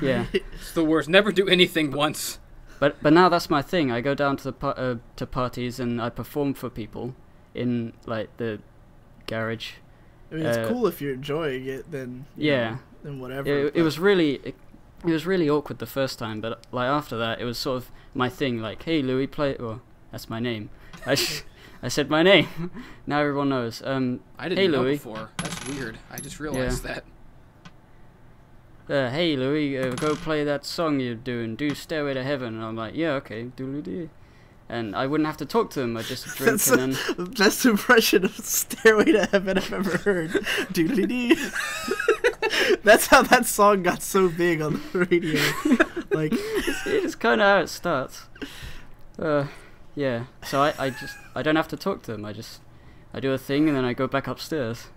Yeah. It's the worst. Never do anything once. But now that's my thing. I go down to the to parties, and I perform for people in, like, the garage. I mean, it's cool if you're enjoying it, then, yeah, then whatever. It was really awkward the first time, but, like, after that, it was sort of my thing, like, hey, Louis, play... Well, that's my name. I said my name. Now everyone knows. I didn't hey, know Louis. before. That's weird. I just realized that. Hey, Louis, go play that song you're doing. Do Stairway to Heaven. And I'm like, yeah, okay. Doodly-dee. And I wouldn't have to talk to them. I'd just drink and then... the best impression of Stairway to Heaven I've ever heard. Doodly-dee. That's how that song got so big on the radio. Like, it's kind of how it starts. Yeah, so I don't have to talk to them. I do a thing and then I go back upstairs.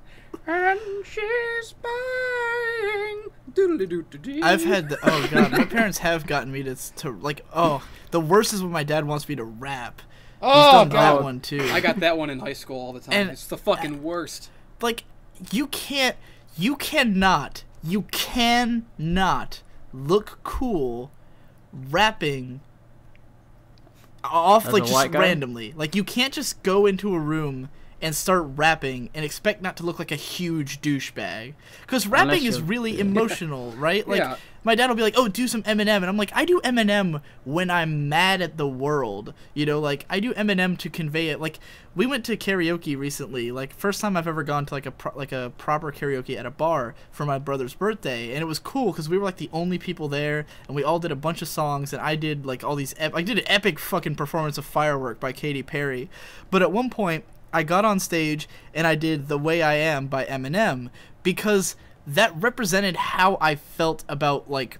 And she's buying. I've had oh god, my parents have gotten me to like, oh, the worst is when my dad wants me to rap. Oh, he's done god. that one too. I got that one in high school all the time. And it's the fucking worst. Like, you cannot look cool rapping off As like a just white guy? randomly. Like, you can't just go into a room and start rapping and expect not to look like a huge douchebag, because rapping is really emotional, right? Like, my dad will be like, oh, do some Eminem, and I'm like, I do Eminem when I'm mad at the world, you know? Like, I do Eminem to convey it. Like, we went to karaoke recently, like, first time I've ever gone to like a proper karaoke at a bar for my brother's birthday, and it was cool because we were like the only people there, and we all did a bunch of songs, and I did like all these I did an epic fucking performance of Firework by Katy Perry. But at one point I got on stage and I did The Way I Am by Eminem, because that represented how I felt about, like,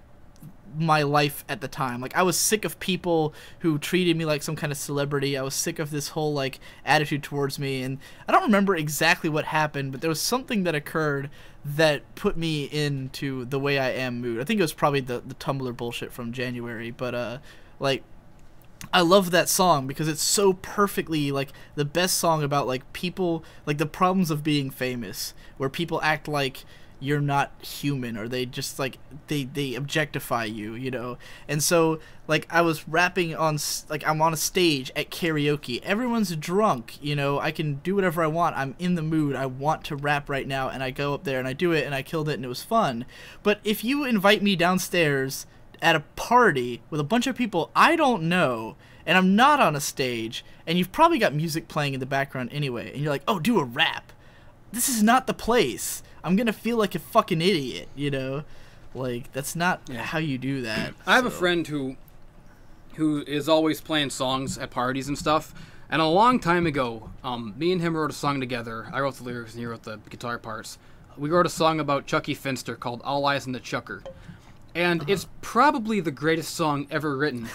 my life at the time. Like, I was sick of people who treated me like some kind of celebrity. I was sick of this whole, like, attitude towards me, and I don't remember exactly what happened, but there was something that occurred that put me into The Way I Am mood. I think it was probably the Tumblr bullshit from January, but like, I love that song because it's so perfectly like the best song about like people, like the problems of being famous, where people act like you're not human, or they just like they objectify you, you know. And so like I was rapping on like I'm on a stage at karaoke, everyone's drunk, you know, I can do whatever I want, I'm in the mood, I want to rap right now, and I go up there and I do it and I killed it and it was fun. But if you invite me downstairs at a party with a bunch of people I don't know, and I'm not on a stage, and you've probably got music playing in the background anyway, and you're like, oh, do a rap, this is not the place. I'm gonna feel like a fucking idiot, you know? Like, that's not how you do that. I have a friend who is always playing songs at parties and stuff, and a long time ago, me and him wrote a song together. I wrote the lyrics and he wrote the guitar parts. We wrote a song about Chucky Finster called All Eyes on the Chucker. And it's probably the greatest song ever written.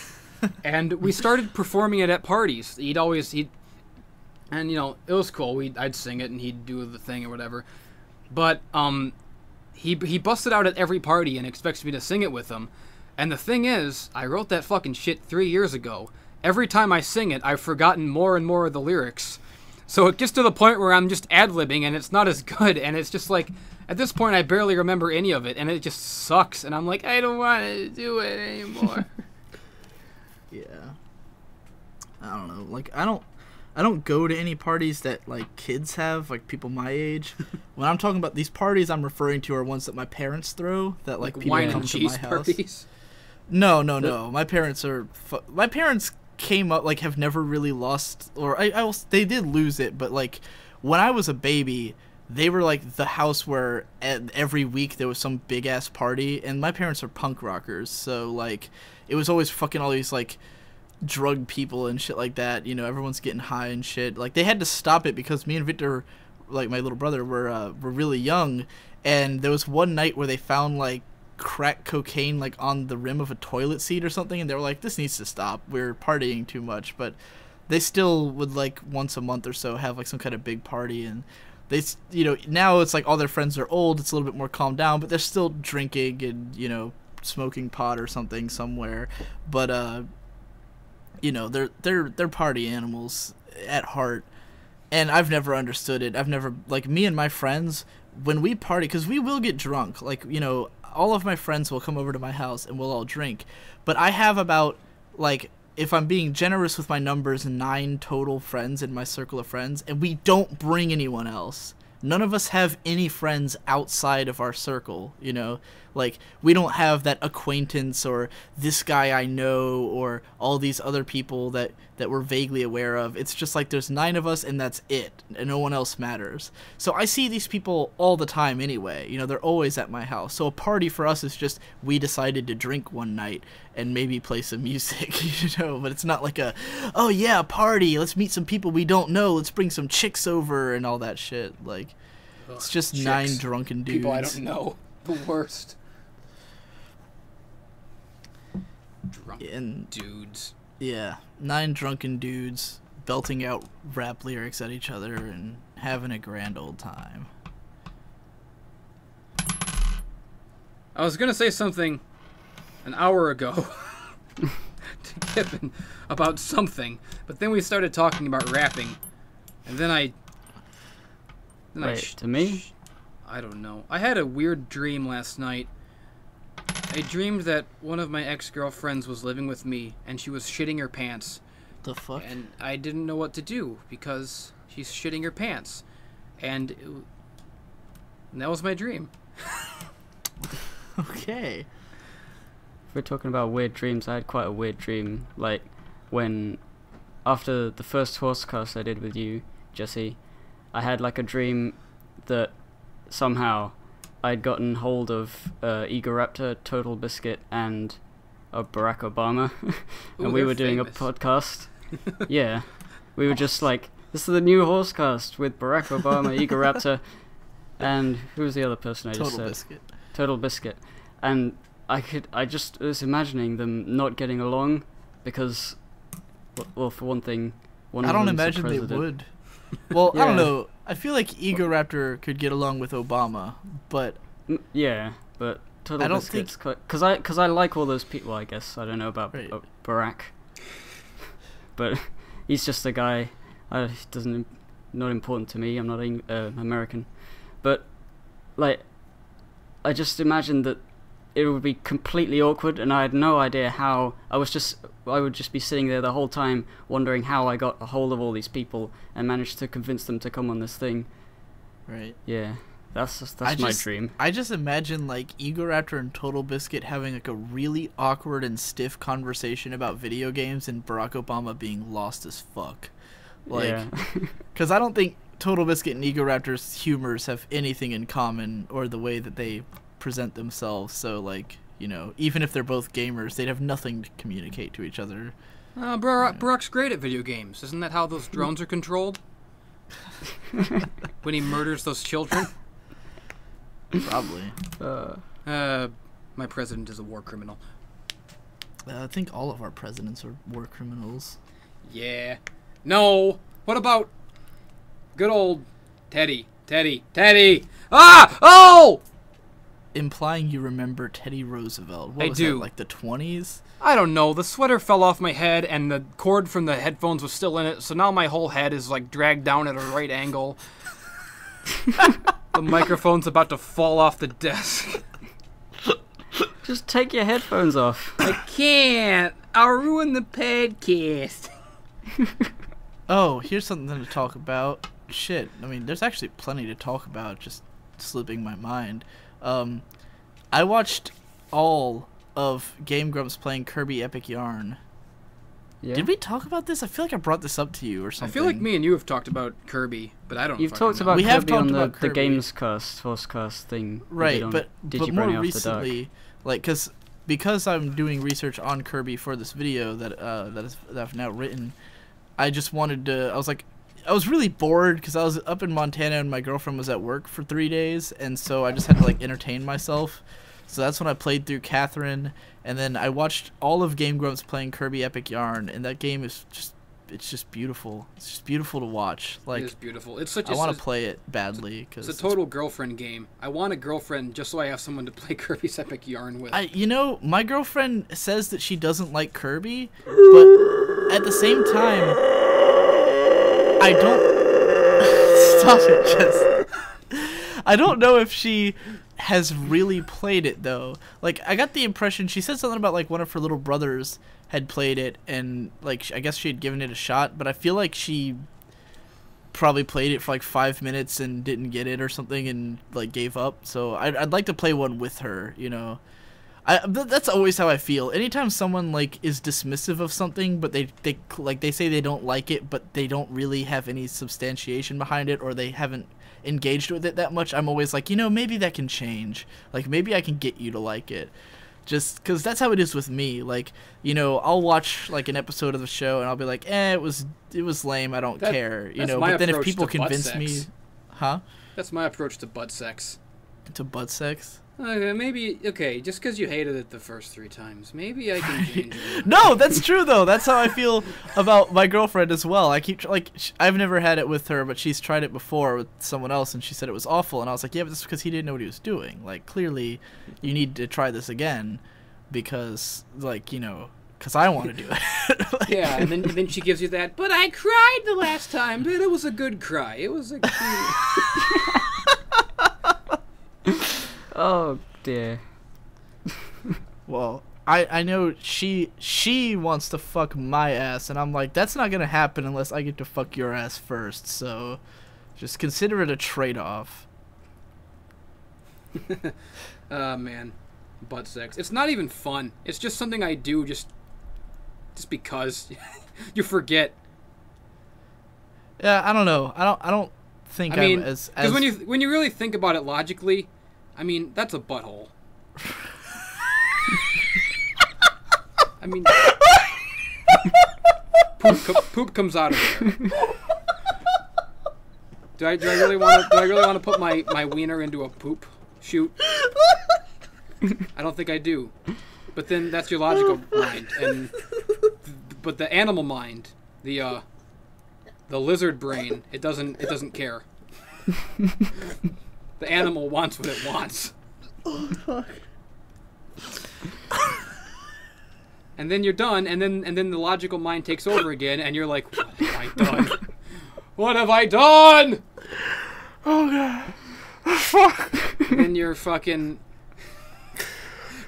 And we started performing it at parties. And, you know, it was cool. I'd sing it and he'd do the thing or whatever. But he busted out at every party and expects me to sing it with him. And the thing is, I wrote that fucking shit 3 years ago. Every time I sing it, I've forgotten more and more of the lyrics. So it gets to the point where I'm just ad-libbing and it's not as good. And it's just like, at this point, I barely remember any of it. And it just sucks. And I'm like, I don't want to do it anymore. Yeah. I don't know. Like, I don't go to any parties that, like, kids have, like, people my age. When I'm talking about these parties I'm referring to are ones that my parents throw, that, like people wine come and to cheese my house. parties? No. My parents are... my parents came up, like, have never really lost... Or, they did lose it, but, like, when I was a baby, they were, like, the house where every week there was some big-ass party, and my parents are punk rockers, so, like, it was always fucking all these, like... drug people and shit like that, you know, everyone's getting high and shit. Like, they had to stop it because me and Victor, like my little brother, were really young, and there was one night where they found like crack cocaine like on the rim of a toilet seat or something, and they were like, this needs to stop, we're partying too much. But they still would like once a month or so have like some kind of big party, and they, you know, now it's like all their friends are old, it's a little bit more calmed down, but they're still drinking and, you know, smoking pot or something somewhere. But you know, they're party animals at heart, and I've never understood it. I've never, like, me and my friends, when we party, because we will get drunk, like, you know, all of my friends will come over to my house and we'll all drink, but I have about, like, if I'm being generous with my numbers, 9 total friends in my circle of friends, and we don't bring anyone else. None of us have any friends outside of our circle, you know? Like, we don't have that acquaintance or this guy I know or all these other people that we're vaguely aware of. It's just like there's 9 of us and that's it, and no one else matters. So I see these people all the time anyway. You know, they're always at my house. So a party for us is just we decided to drink one night and maybe play some music, you know? But it's not like a, oh yeah, party, let's meet some people we don't know, let's bring some chicks over and all that shit. Like, it's just chicks. 9 drunken dudes. People I don't know. The worst. Drunken dudes. Yeah, 9 drunken dudes belting out rap lyrics at each other and having a grand old time. I was gonna say something an hour ago to Gibbon about something, but then we started talking about rapping, and then to me? I don't know. I had a weird dream last night. I dreamed that one of my ex-girlfriends was living with me, and she was shitting her pants. The fuck? And I didn't know what to do, because she's shitting her pants. And that was my dream. Okay. If we're talking about weird dreams, I had quite a weird dream. Like, when, after the first Horsecast I did with you, Jesse, I had like a dream that somehow I'd gotten hold of Egoraptor, Total Biscuit, and Barack Obama, and we were doing famous. A podcast. Yeah, we were just like, this is the new Horsecast with Barack Obama, Egoraptor, and who was the other person I just said? Biscuit. Total Biscuit. And I just was imagining them not getting along because, well, for one thing, one I of don't them's the imagine they president. would. Well, Yeah. I don't know. I feel like Egoraptor could get along with Obama, but Yeah, but Total I don't Biscuit's because I like all those people. I guess I don't know about Right. Barack. but he's just a guy. He doesn't not important to me. I'm not American, but like I just imagined that it would be completely awkward, and I had no idea how. I would just be sitting there the whole time wondering how I got a hold of all these people and managed to convince them to come on this thing. Right. Yeah, that's my dream. I just imagine like Egoraptor and Total Biscuit having like a really awkward and stiff conversation about video games, and Barack Obama being lost as fuck. Like, yeah. Because I don't think Total Biscuit and Egoraptor's humors have anything in common, or the way that they present themselves. So, like, you know, even if they're both gamers, they'd have nothing to communicate to each other. Barack's great at video games. Isn't that how those drones are controlled? When he murders those children? Probably. My president is a war criminal. I think all of our presidents are war criminals. Yeah. No. What about good old Teddy? Ah! Oh! Implying you remember Teddy Roosevelt. What I was do. That, like the 20s? I don't know. The sweater fell off my head, and the cord from the headphones was still in it, so now my whole head is, like, dragged down at a right angle. The microphone's about to fall off the desk. Just take your headphones off. I can't. I'll ruin the podcast. Oh, here's something to talk about. Shit, I mean, there's actually plenty to talk about, just slipping my mind. I watched all of Game Grumps playing Kirby Epic Yarn. Yeah. Did we talk about this? I feel like I brought this up to you or something. I feel like me and you have talked about Kirby, but I don't You've fucking talked know. about We Kirby have talked on about the Kirby. Gamescast, Horsecast thing. we Right, did on but Digi more Brony After recently, like, because I'm doing research on Kirby for this video that I've now written, I just wanted to. I was really bored because I was up in Montana and my girlfriend was at work for 3 days, and so I just had to like entertain myself. So that's when I played through Catherine, and then I watched all of Game Grumps playing Kirby Epic Yarn, and that game is just beautiful. It's just beautiful to watch. Like, it is beautiful. It's such. I want to play it badly because it's a total girlfriend game. I want a girlfriend just so I have someone to play Kirby's Epic Yarn with. You know, my girlfriend says that she doesn't like Kirby, but at the same time, I don't. Stop it, Jess. I don't know if she has really played it though. Like, I got the impression she said something about like one of her little brothers had played it, and like I guess she had given it a shot, but I feel like she probably played it for like 5 minutes and didn't get it or something and like gave up. So I'd like to play one with her, you know. That's always how I feel. Anytime someone like is dismissive of something, but they say they don't like it, but they don't really have any substantiation behind it, or they haven't engaged with it that much, I'm always like, you know, maybe that can change. Like, maybe I can get you to like it. Just because that's how it is with me. Like, you know, I'll watch like an episode of the show and I'll be like, it was lame, I don't care, you know. But then if people convince me, That's my approach to butt sex. To butt sex? Okay, just because you hated it the first 3 times, maybe I can change it. No, that's true though. That's how I feel about my girlfriend as well. I keep I've never had it with her, but she's tried it before with someone else, and she said it was awful. And I was like, yeah, but that's because he didn't know what he was doing. Like, clearly, you need to try this again, because like, you know, because I want to do it. Like, yeah, and then she gives you that. But I cried the last time, but it was a good cry. It was a. Oh dear. Well, I know she wants to fuck my ass, and I'm like, that's not gonna happen unless I get to fuck your ass first. So, just consider it a trade-off. Man, butt sex. It's not even fun. It's just something I do just because you forget. Yeah, I don't know. I don't think I'm as because when you really think about it logically, I mean, that's a butthole. I mean, poop comes out of there. Do I really want to put my wiener into a poop chute? I don't think I do. But then that's your logical mind, but the animal mind, the lizard brain, it doesn't care. The animal wants what it wants. Oh, fuck. and then you're done, and then the logical mind takes over again, and you're like, what have I done? What have I done? Oh god. Fuck. Then you're fucking.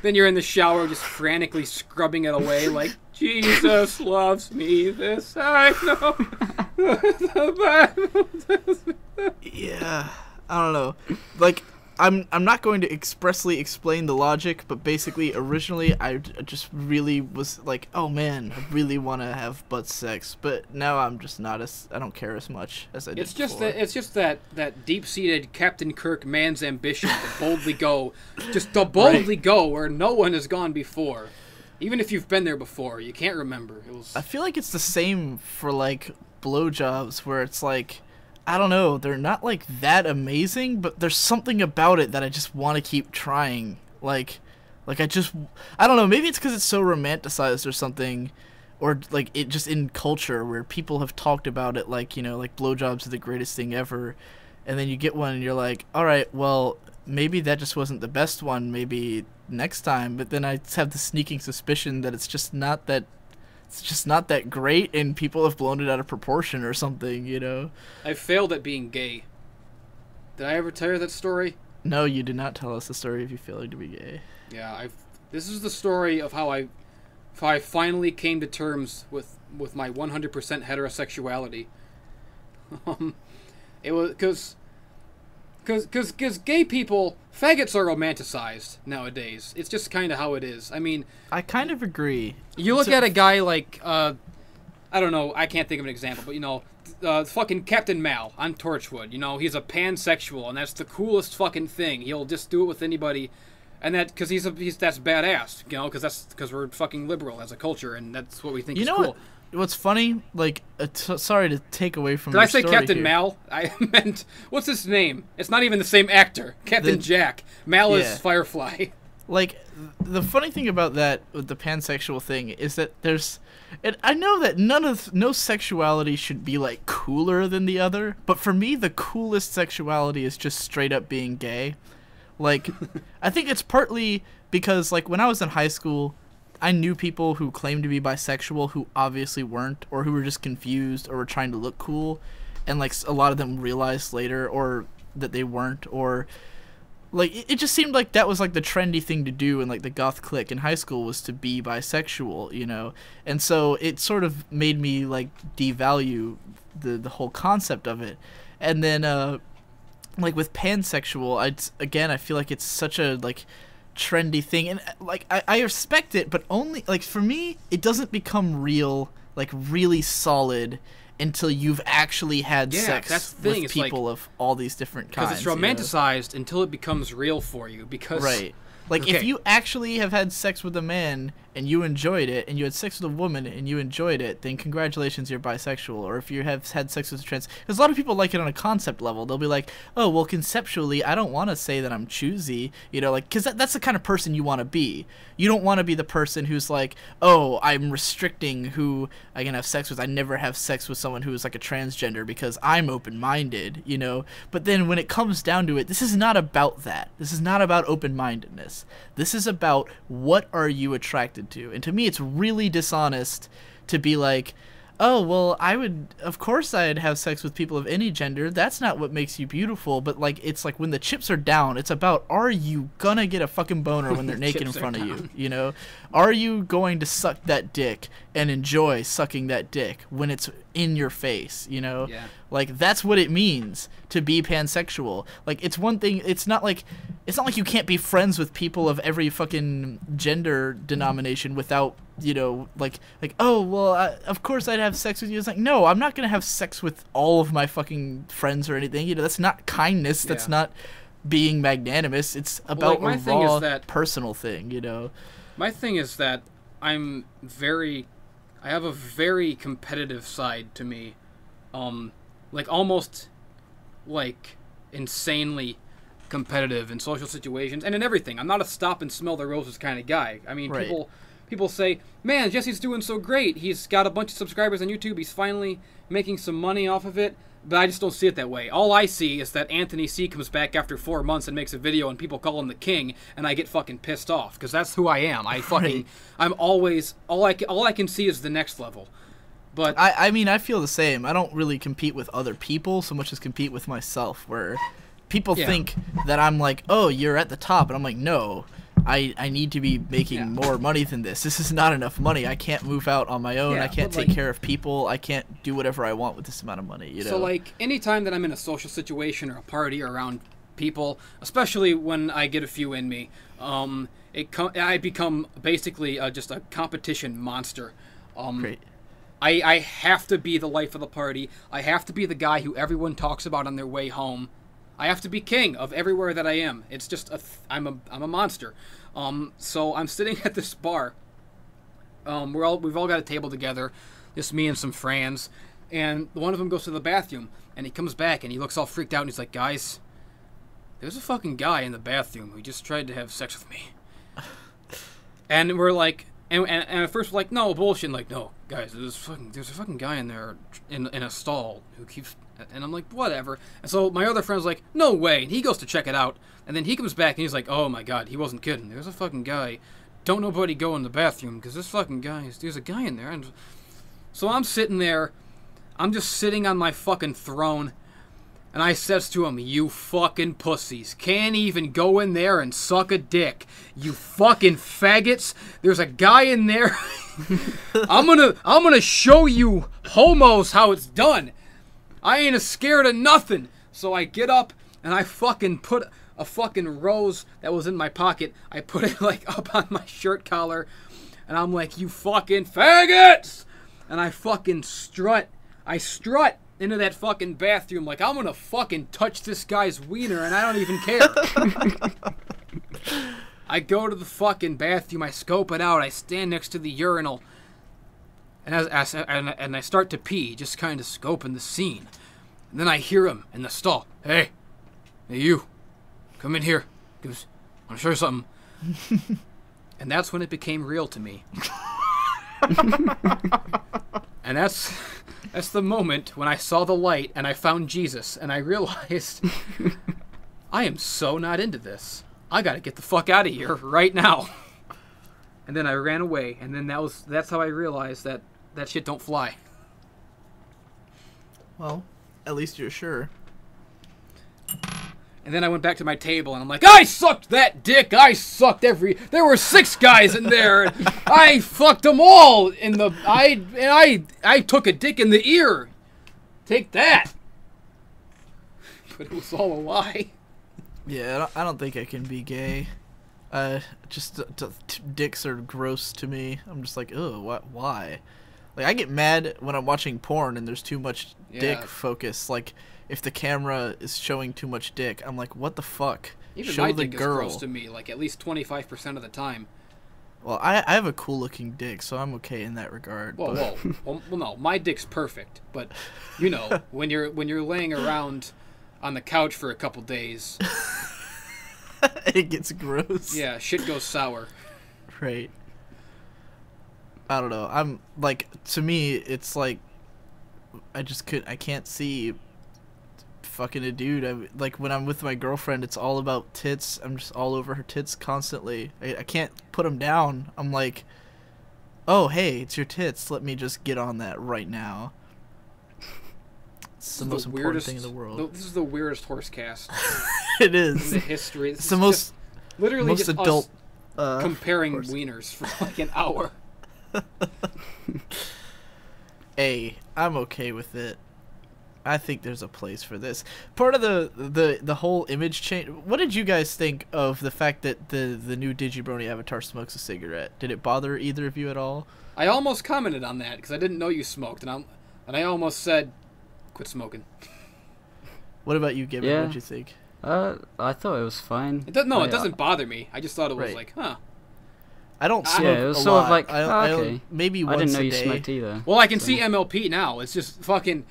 Then you're in the shower just frantically scrubbing it away like, Jesus loves me, this I know. Yeah, I don't know. Like, I'm not going to expressly explain the logic, but basically, originally, I just really was like, oh man, I really want to have butt sex, but now I'm just not as, I don't care as much as I did before. It's just that deep-seated Captain Kirk man's ambition to boldly go, go where no one has gone before. Even if you've been there before, you can't remember. I feel like it's the same for, like, blowjobs, where it's like, I don't know, they're not, like, that amazing, but there's something about it that I just want to keep trying. Like I don't know, maybe it's because it's so romanticized or something, or, like, it just in culture where people have talked about it, like, you know, like, blowjobs are the greatest thing ever, and then you get one and you're like, alright, well, maybe that just wasn't the best one, maybe next time, but then I have the sneaking suspicion that it's just not that great, and people have blown it out of proportion or something, you know? I failed at being gay. Did I ever tell you that story? No, you did not tell us the story of you failing to be gay. Yeah, this is the story of how I finally came to terms with my 100% heterosexuality. It was because gay people, faggots are romanticized nowadays. It's just kind of how it is. I mean, I kind of agree. You look at a guy like, I don't know, I can't think of an example, but, you know, fucking Captain Mal on Torchwood. You know, he's a pansexual, and that's the coolest fucking thing. He'll just do it with anybody, and that's badass, you know, because we're fucking liberal as a culture, and that's what we think is cool. What's funny, like, sorry to take away from Did I say Captain here. Mal? I meant, what's his name? It's not even the same actor. Captain Jack. Mal is Firefly. Like, the funny thing about that, with the pansexual thing, is that and I know that no sexuality should be, like, cooler than the other, but for me, the coolest sexuality is just straight up being gay. Like, I think it's partly because, like, when I was in high school, I knew people who claimed to be bisexual who obviously weren't, or who were just confused or were trying to look cool, and, like, a lot of them realized later or that they weren't, or, like, it just seemed like that was, like, the trendy thing to do in, like, the goth clique in high school was to be bisexual, you know, and so it sort of made me, like, devalue the whole concept of it. And then, like, with pansexual, I feel like it's such a, like, trendy thing, and, like, I respect it, but only, like, for me, it doesn't become real, like, really solid until you've actually had sex with people, like, of all these different kinds. Because it's romanticized until it becomes real for you, because... Right. Like, if you actually have had sex with a man and you enjoyed it, and you had sex with a woman and you enjoyed it, then congratulations, you're bisexual. Or if you have had sex with a trans... Because a lot of people like it on a concept level. They'll be like, oh, well, conceptually, I don't want to say that I'm choosy. You know, like, because that's the kind of person you want to be. You don't want to be the person who's like, oh, I'm restricting who I can have sex with. I never have sex with someone who is like a transgender because I'm open-minded, you know? But then when it comes down to it, this is not about that. This is not about open-mindedness. This is about what are you attracted to. And to me, it's really dishonest to be like, oh, well, of course I'd have sex with people of any gender. That's not what makes you beautiful. But, like, it's like when the chips are down, it's about, are you gonna get a fucking boner when they're naked in front of you, you know? Are you going to suck that dick and enjoy sucking that dick when it's in your face, you know? Yeah. Like, that's what it means to be pansexual. Like, it's one thing, it's not like you can't be friends with people of every fucking gender denomination without, you know, like, oh, well, of course I'd have sex with you. It's like, no, I'm not gonna have sex with all of my fucking friends or anything. You know, that's not kindness. Yeah. That's not being magnanimous. It's about a raw personal thing, you know? My thing is that I have a very competitive side to me. Like, almost, like, insanely competitive in social situations and in everything. I'm not a stop and smell the roses kind of guy. I mean, people say, man, Jesse's doing so great. He's got a bunch of subscribers on YouTube. He's finally making some money off of it. But I just don't see it that way. All I see is that Anthony C comes back after 4 months and makes a video and people call him the king, and I get fucking pissed off because that's who I am. I'm always all I can see is the next level. But I mean, I feel the same. I don't really compete with other people so much as compete with myself, where people think that I'm like, oh, you're at the top, and I'm like, no, I need to be making more money than this. This is not enough money. I can't move out on my own. I can't take care of people. I can't do whatever I want with this amount of money, you know? So, like, anytime that I'm in a social situation or a party or around people, especially when I get a few in me, I become basically just a competition monster. Great. I have to be the life of the party. I have to be the guy who everyone talks about on their way home. I have to be king of everywhere that I am. It's just I'm a monster. So I'm sitting at this bar. We've all got a table together, just me and some friends, and one of them goes to the bathroom, and he comes back and he looks all freaked out and he's like, guys, there's a fucking guy in the bathroom who just tried to have sex with me. And we're like, and at first we're like, no, bullshit. Like, no, guys, there's a fucking guy in there in a stall who keeps. And I'm like, whatever. And so my other friend's like, no way. And he goes to check it out. And then he comes back and he's like, oh my god, he wasn't kidding. There's a fucking guy. Don't nobody go in the bathroom because this fucking guy, there's a guy in there. And so I'm sitting there. I'm just sitting on my fucking throne. And I says to him, you fucking pussies. Can't even go in there and suck a dick. You fucking faggots. There's a guy in there. I'm gonna show you homos how it's done. I ain't scared of nothing. So I get up and I fucking put a fucking rose that was in my pocket. I put it like up on my shirt collar. And I'm like, you fucking faggots! And I fucking strut. I strut into that fucking bathroom like I'm gonna fucking touch this guy's wiener and I don't even care. I go to the fucking bathroom. I scope it out. I stand next to the urinal. And I start to pee, just kind of scoping the scene. And then I hear him in the stall. Hey you, come in here. I want to show you something. And that's when it became real to me. And that's the moment when I saw the light and I found Jesus and I realized I am so not into this. I gotta get the fuck out of here right now. And then I ran away, and then that's how I realized that shit don't fly. Well, at least you're sure. And then I went back to my table, and I'm like, I sucked that dick! I sucked there were 6 guys in there, and I fucked them all I took a dick in the ear! Take that! But it was all a lie. Yeah, I don't think I can be gay. Dicks are gross to me. I'm just like, ugh, why? Like, I get mad when I'm watching porn and there's too much dick focus. Like, if the camera is showing too much dick, I'm like, what the fuck? Even Show my the dick girl. is gross to me, like at least 25% of the time. Well, I have a cool looking dick, so I'm okay in that regard. Well, no, my dick's perfect, but you know, when you're laying around on the couch for a couple days, it gets gross. Yeah, shit goes sour. Right. I don't know. I'm like, to me, it's like I can't see fucking a dude. Like, when I'm with my girlfriend, it's all about tits. I'm just all over her tits constantly. I can't put them down. I'm like, oh, hey, it's your tits. Let me just get on that right now. It's the most important thing in the world. This is the weirdest Horsecast. It is. In the history. It's the most adult comparing wieners for like an hour. Hey, I'm okay with it. I think there's a place for this. Part of the whole image change. What did you guys think of the fact that the new Digi Brony avatar smokes a cigarette? Did it bother either of you at all? I almost commented on that because I didn't know you smoked, and I almost said, "Quit smoking." What about you, Gibbon? Yeah. What'd you think? I thought it was fine. It doesn't bother me. I just thought it was like, huh. I don't smoke yeah, it was a sort lot. of like, I okay. maybe once I didn't know a you day. smoked either. Well, I can see MLP now. It's just fucking.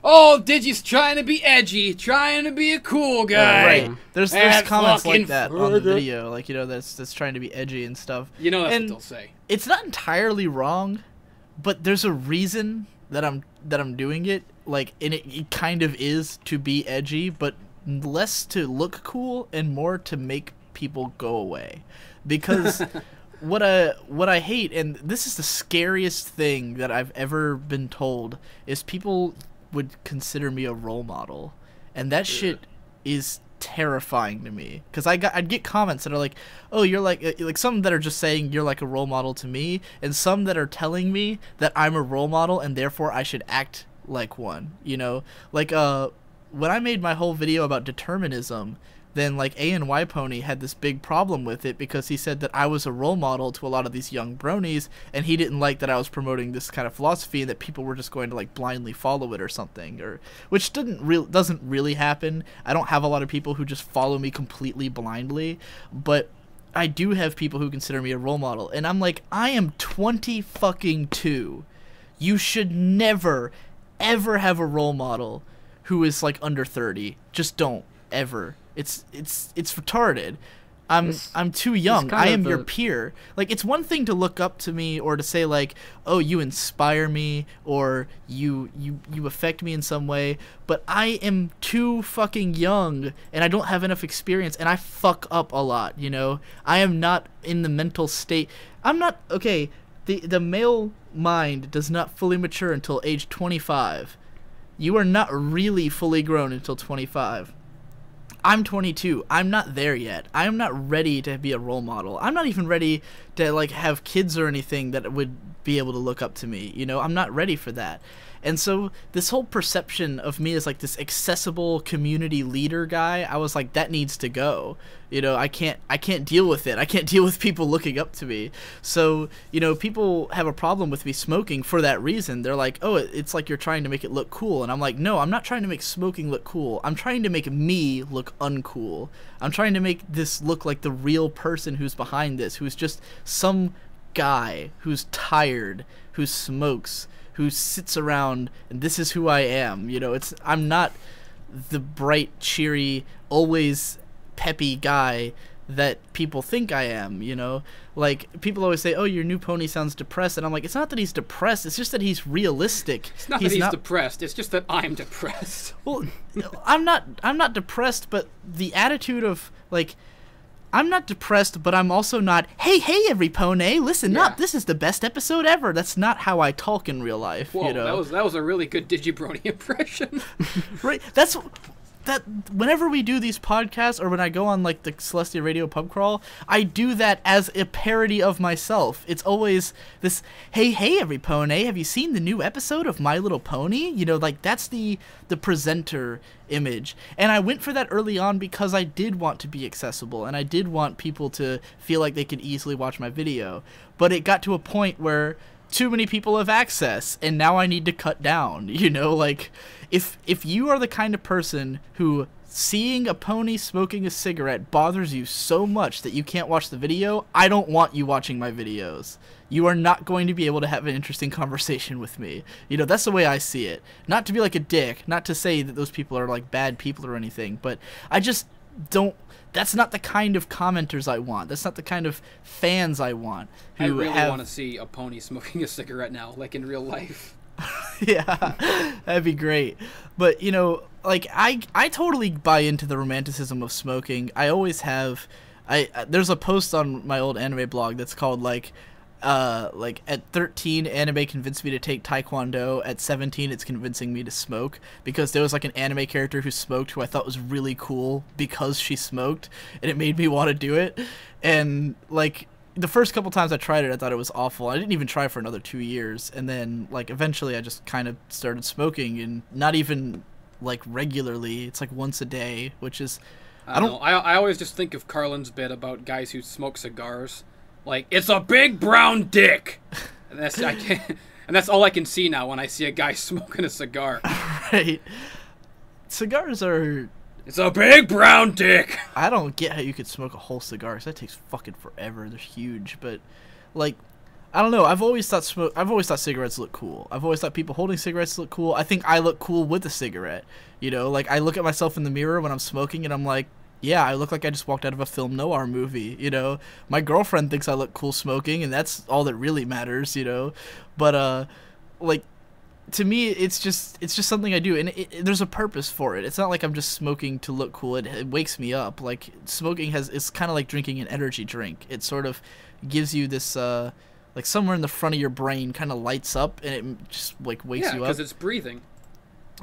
oh, Digi's trying to be edgy, trying to be a cool guy. Right. There's comments like fucking that on the video, like, you know, that's trying to be edgy and stuff. You know, that's and what they'll say. It's not entirely wrong, but there's a reason that I'm doing it. Like, and it kind of is to be edgy, but less to look cool and more to make people go away. Because what I hate, and this is the scariest thing that I've ever been told, is people would consider me a role model, and that shit is terrifying to me. Because I'd get comments that are like, oh, you're like some that are just saying you're like a role model to me, and some that are telling me that I'm a role model and therefore I should act like one, you know? Like when I made my whole video about determinism, then like A and Y Pony had this big problem with it because he said that I was a role model to a lot of these young bronies, and he didn't like that I was promoting this kind of philosophy and that people were just going to like blindly follow it or something, or which doesn't really happen. I don't have a lot of people who just follow me completely blindly, but I do have people who consider me a role model, and I'm like, I am 22. You should never ever have a role model who is like under 30. Just don't ever. It's retarded. I'm too young. I am your peer. Like, it's one thing to look up to me or to say like, oh, you inspire me or you affect me in some way, but I am too fucking young and I don't have enough experience and I fuck up a lot, you know? I am not in the mental state. I'm not okay. The male mind does not fully mature until age 25. You are not really fully grown until 25. I'm 22. I'm not there yet. I'm not ready to be a role model. I'm not even ready to like have kids or anything that would be able to look up to me. You know, I'm not ready for that. And so this whole perception of me as like this accessible community leader guy, I was like, that needs to go. You know, I can't deal with it. I can't deal with people looking up to me. So, you know, people have a problem with me smoking for that reason. They're like, oh, it's like you're trying to make it look cool. And I'm like, no, I'm not trying to make smoking look cool. I'm trying to make me look uncool. I'm trying to make this look like the real person who's behind this, who's just some guy who's tired, who smokes, who sits around, and this is who I am. You know, I'm not the bright, cheery, always peppy guy that people think I am, you know? Like, people always say, oh, your new pony sounds depressed, and I'm like, it's not that he's depressed, it's just that he's realistic. It's not that he's depressed, it's just that I'm depressed. Well, I'm not depressed, but the attitude of, like, I'm not depressed, but I'm also not, hey, every pony, listen up, this is the best episode ever. That's not how I talk in real life. Whoa, you know? that was a really good Digi-Brony impression. Right, that whenever we do these podcasts or when I go on like the Celestia Radio pub crawl, I do that as a parody of myself. It's always this, hey every pony, have you seen the new episode of My Little Pony? You know, like that's the presenter image. And I went for that early on because I did want to be accessible and I did want people to feel like they could easily watch my video. But it got to a point where too many people have access and now I need to cut down, you know? Like, if you are the kind of person who seeing a pony smoking a cigarette bothers you so much that you can't watch the video, I don't want you watching my videos. You are not going to be able to have an interesting conversation with me. You know, that's the way I see it. Not to be like a dick, not to say that those people are like bad people or anything, but I just don't. That's not the kind of commenters I want. That's not the kind of fans I want. I really want to see a pony smoking a cigarette now, like in real life. Yeah, that'd be great. But, you know, like, I totally buy into the romanticism of smoking. I always have. There's a post on my old anime blog that's called, like at 13, anime convinced me to take Taekwondo. At 17, it's convincing me to smoke. Because there was, like, an anime character who smoked who I thought was really cool because she smoked. And it made me want to do it. And, like, the first couple times I tried it, I thought it was awful. I didn't even try for another 2 years. And then, like, eventually I just kind of started smoking. And not even, like, regularly. It's, like, once a day, which is... I don't know. I always just think of Carlin's bit about guys who smoke cigars. Like, it's a big brown dick. And that's all I can see now when I see a guy smoking a cigar. Right. Cigars are... It's a big brown dick. I don't get how you could smoke a whole cigar, 'cause that takes fucking forever. They're huge, but, like, I don't know. I've always thought cigarettes look cool. I've always thought people holding cigarettes look cool. I think I look cool with a cigarette. You know, like I look at myself in the mirror when I'm smoking, and I'm like, yeah, I look like I just walked out of a film noir movie. You know, my girlfriend thinks I look cool smoking, and that's all that really matters. You know, but like, to me, it's just something I do, and there's a purpose for it. It's not like I'm just smoking to look cool. It wakes me up. Like smoking it's kind of like drinking an energy drink. It sort of gives you this like somewhere in the front of your brain kind of lights up, and it just like wakes you up. Yeah, because it's breathing.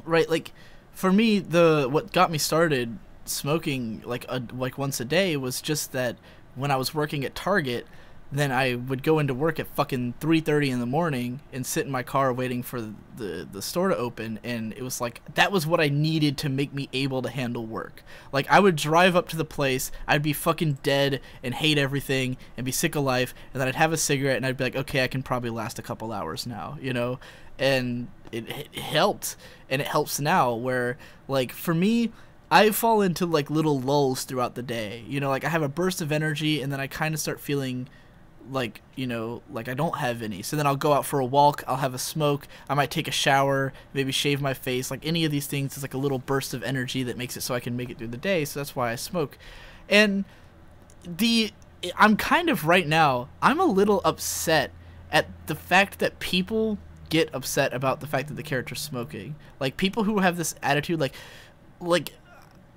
Right, like for me, what got me started smoking like once a day was just that when I was working at Target, then I would go into work at fucking 3:30 in the morning and sit in my car waiting for the store to open, and it was like that was what I needed to make me able to handle work. Like I would drive up to the place, I'd be fucking dead and hate everything and be sick of life, and then I'd have a cigarette and I'd be like, okay, I can probably last a couple hours now, you know? And it helped, and it helps now where like for me, I fall into like little lulls throughout the day. You know, like I have a burst of energy and then I kind of start feeling like, you know, like I don't have any. So then I'll go out for a walk, I'll have a smoke, I might take a shower, maybe shave my face. Like any of these things is like a little burst of energy that makes it so I can make it through the day. So that's why I smoke. And I'm kind of right now, I'm a little upset at the fact that people get upset about the fact that the character's smoking. Like people who have this attitude like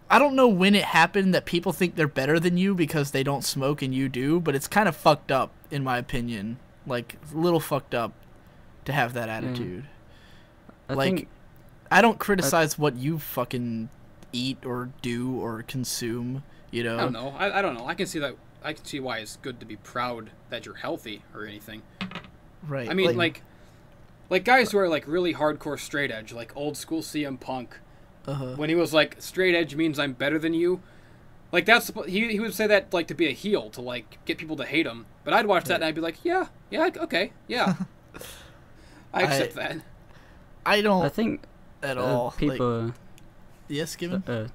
I don't know when it happened that people think they're better than you because they don't smoke and you do, but it's kind of fucked up, in my opinion. Like, a little fucked up to have that attitude. I don't criticize what you fucking eat or do or consume, you know? I don't know. I don't know. I can see that. I can see why it's good to be proud that you're healthy or anything. Right. I mean, like guys who are, like, really hardcore straight edge, like old school CM Punk. When he was like, straight edge means I'm better than you. Like, that's he would say that, like, to be a heel, to, like, get people to hate him. But I'd watch that and I'd be like, yeah, okay, yeah. I accept that. I don't I think at all. People... Like, yes, Gibbon?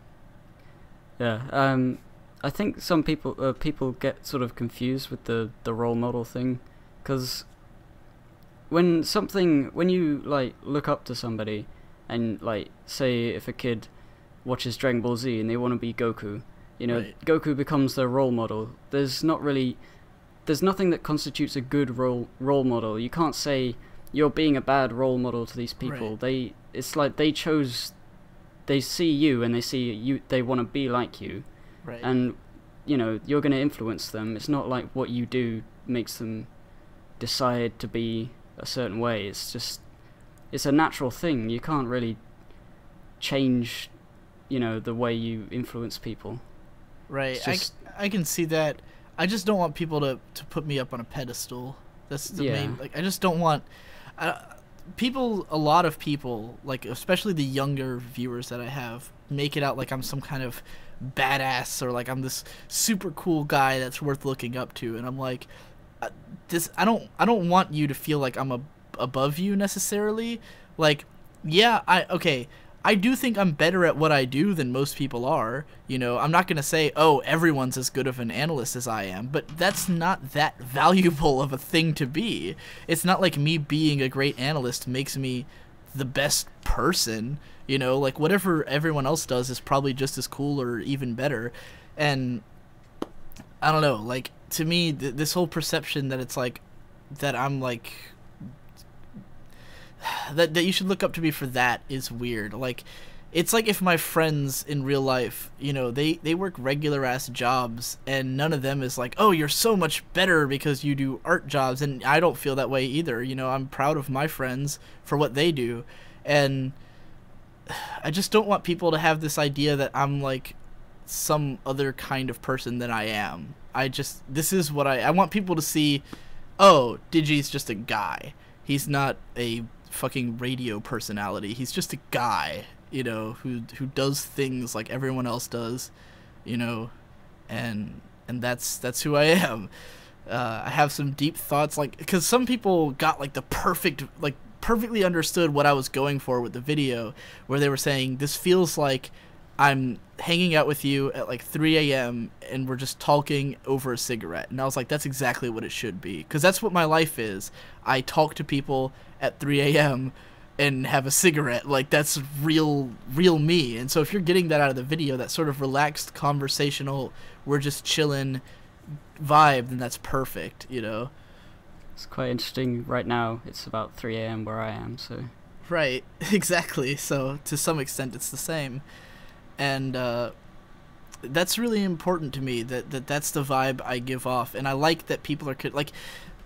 Yeah, I think some people get sort of confused with the role model thing. Because when you, like, look up to somebody... And, like, say if a kid watches Dragon Ball Z and they want to be Goku, you know, right. Goku becomes their role model. There's nothing that constitutes a good role model. You can't say you're being a bad role model to these people. Right. It's like they see you and they see you, they want to be like you. Right. And, you know, you're going to influence them. It's not like what you do makes them decide to be a certain way. It's a natural thing. You can't really change, you know, the way you influence people. Right. I can see that. I just don't want people to put me up on a pedestal. That's the main... Like, I just don't want... a lot of people, like, especially the younger viewers that I have, make it out like I'm some kind of badass or like I'm this super cool guy that's worth looking up to. And I'm like, I don't want you to feel like I'm above you necessarily. Like, yeah, I do think I'm better at what I do than most people are. You know, I'm not gonna say, oh, everyone's as good of an analyst as I am, but that's not that valuable of a thing to be. It's not like me being a great analyst makes me the best person. You know, like whatever everyone else does is probably just as cool or even better. And I don't know, like, to me, this whole perception that it's like that I'm like that you should look up to me for that is weird. Like, it's like if my friends in real life, you know, they work regular ass jobs and none of them is like, oh, you're so much better because you do art jobs. And I don't feel that way either. You know, I'm proud of my friends for what they do, and I just don't want people to have this idea that I'm like some other kind of person than I am. This is what I want people to see. Oh, Digi's just a guy. He's not a fucking radio personality. He's just a guy, you know, who does things like everyone else does, you know, and that's who I am. I have some deep thoughts, like, because some people got like the perfectly understood what I was going for with the video, where they were saying this feels like I'm hanging out with you at like 3 a.m. and we're just talking over a cigarette. And I was like, that's exactly what it should be. Because that's what my life is. I talk to people at 3 a.m. and have a cigarette. Like, that's real me. And so if you're getting that out of the video, that sort of relaxed, conversational, we're just chilling vibe, then that's perfect, you know? It's quite interesting. Right now, it's about 3 a.m. where I am, so... Right, exactly. So to some extent, it's the same. And that's really important to me, that's the vibe I give off. And I like that people are... Like,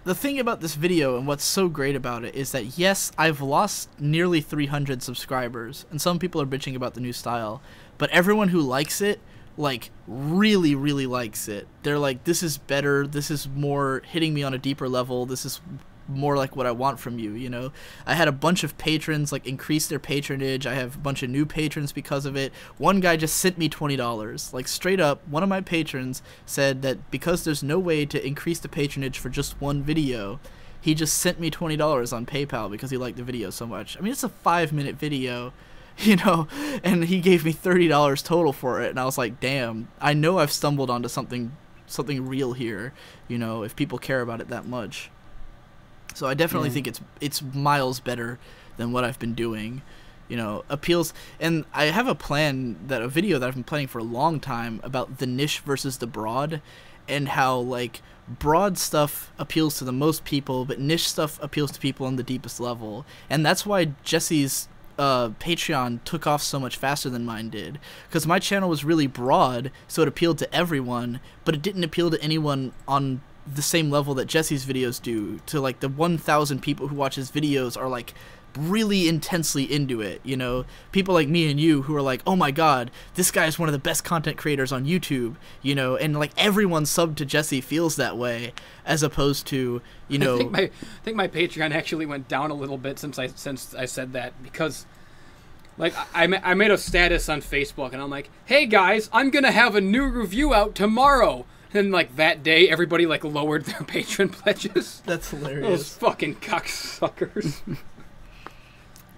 the thing about this video and what's so great about it is that, yes, I've lost nearly 300 subscribers, and some people are bitching about the new style, but everyone who likes it, like, really, really likes it. They're like, this is better, this is more hitting me on a deeper level, this is more like what I want from you, you know? I had a bunch of patrons, like, increase their patronage. I have a bunch of new patrons because of it. One guy just sent me $20. Like, straight up, one of my patrons said that because there's no way to increase the patronage for just one video, he just sent me $20 on PayPal because he liked the video so much. I mean, it's a 5-minute video, you know, and he gave me $30 total for it, and I was like, damn, I know I've stumbled onto something real here, you know, if people care about it that much. So I definitely think it's miles better than what I've been doing, you know, appeals. And I have a video that I've been planning for a long time about the niche versus the broad, and how, like, broad stuff appeals to the most people, but niche stuff appeals to people on the deepest level. And that's why Jesse's Patreon took off so much faster than mine did, because my channel was really broad, so it appealed to everyone, but it didn't appeal to anyone on the same level that Jesse's videos do. To, like, the 1,000 people who watch his videos are, like, really intensely into it, you know? People like me and you who are like, oh my god, this guy is one of the best content creators on YouTube, you know? And, like, everyone subbed to Jesse feels that way, as opposed to, you know... I think my Patreon actually went down a little bit since I said that, because, like, I made a status on Facebook, and I'm like, hey guys, I'm gonna have a new review out tomorrow. And, like, that day, everybody, like, lowered their patron pledges. That's hilarious. Those fucking cocksuckers.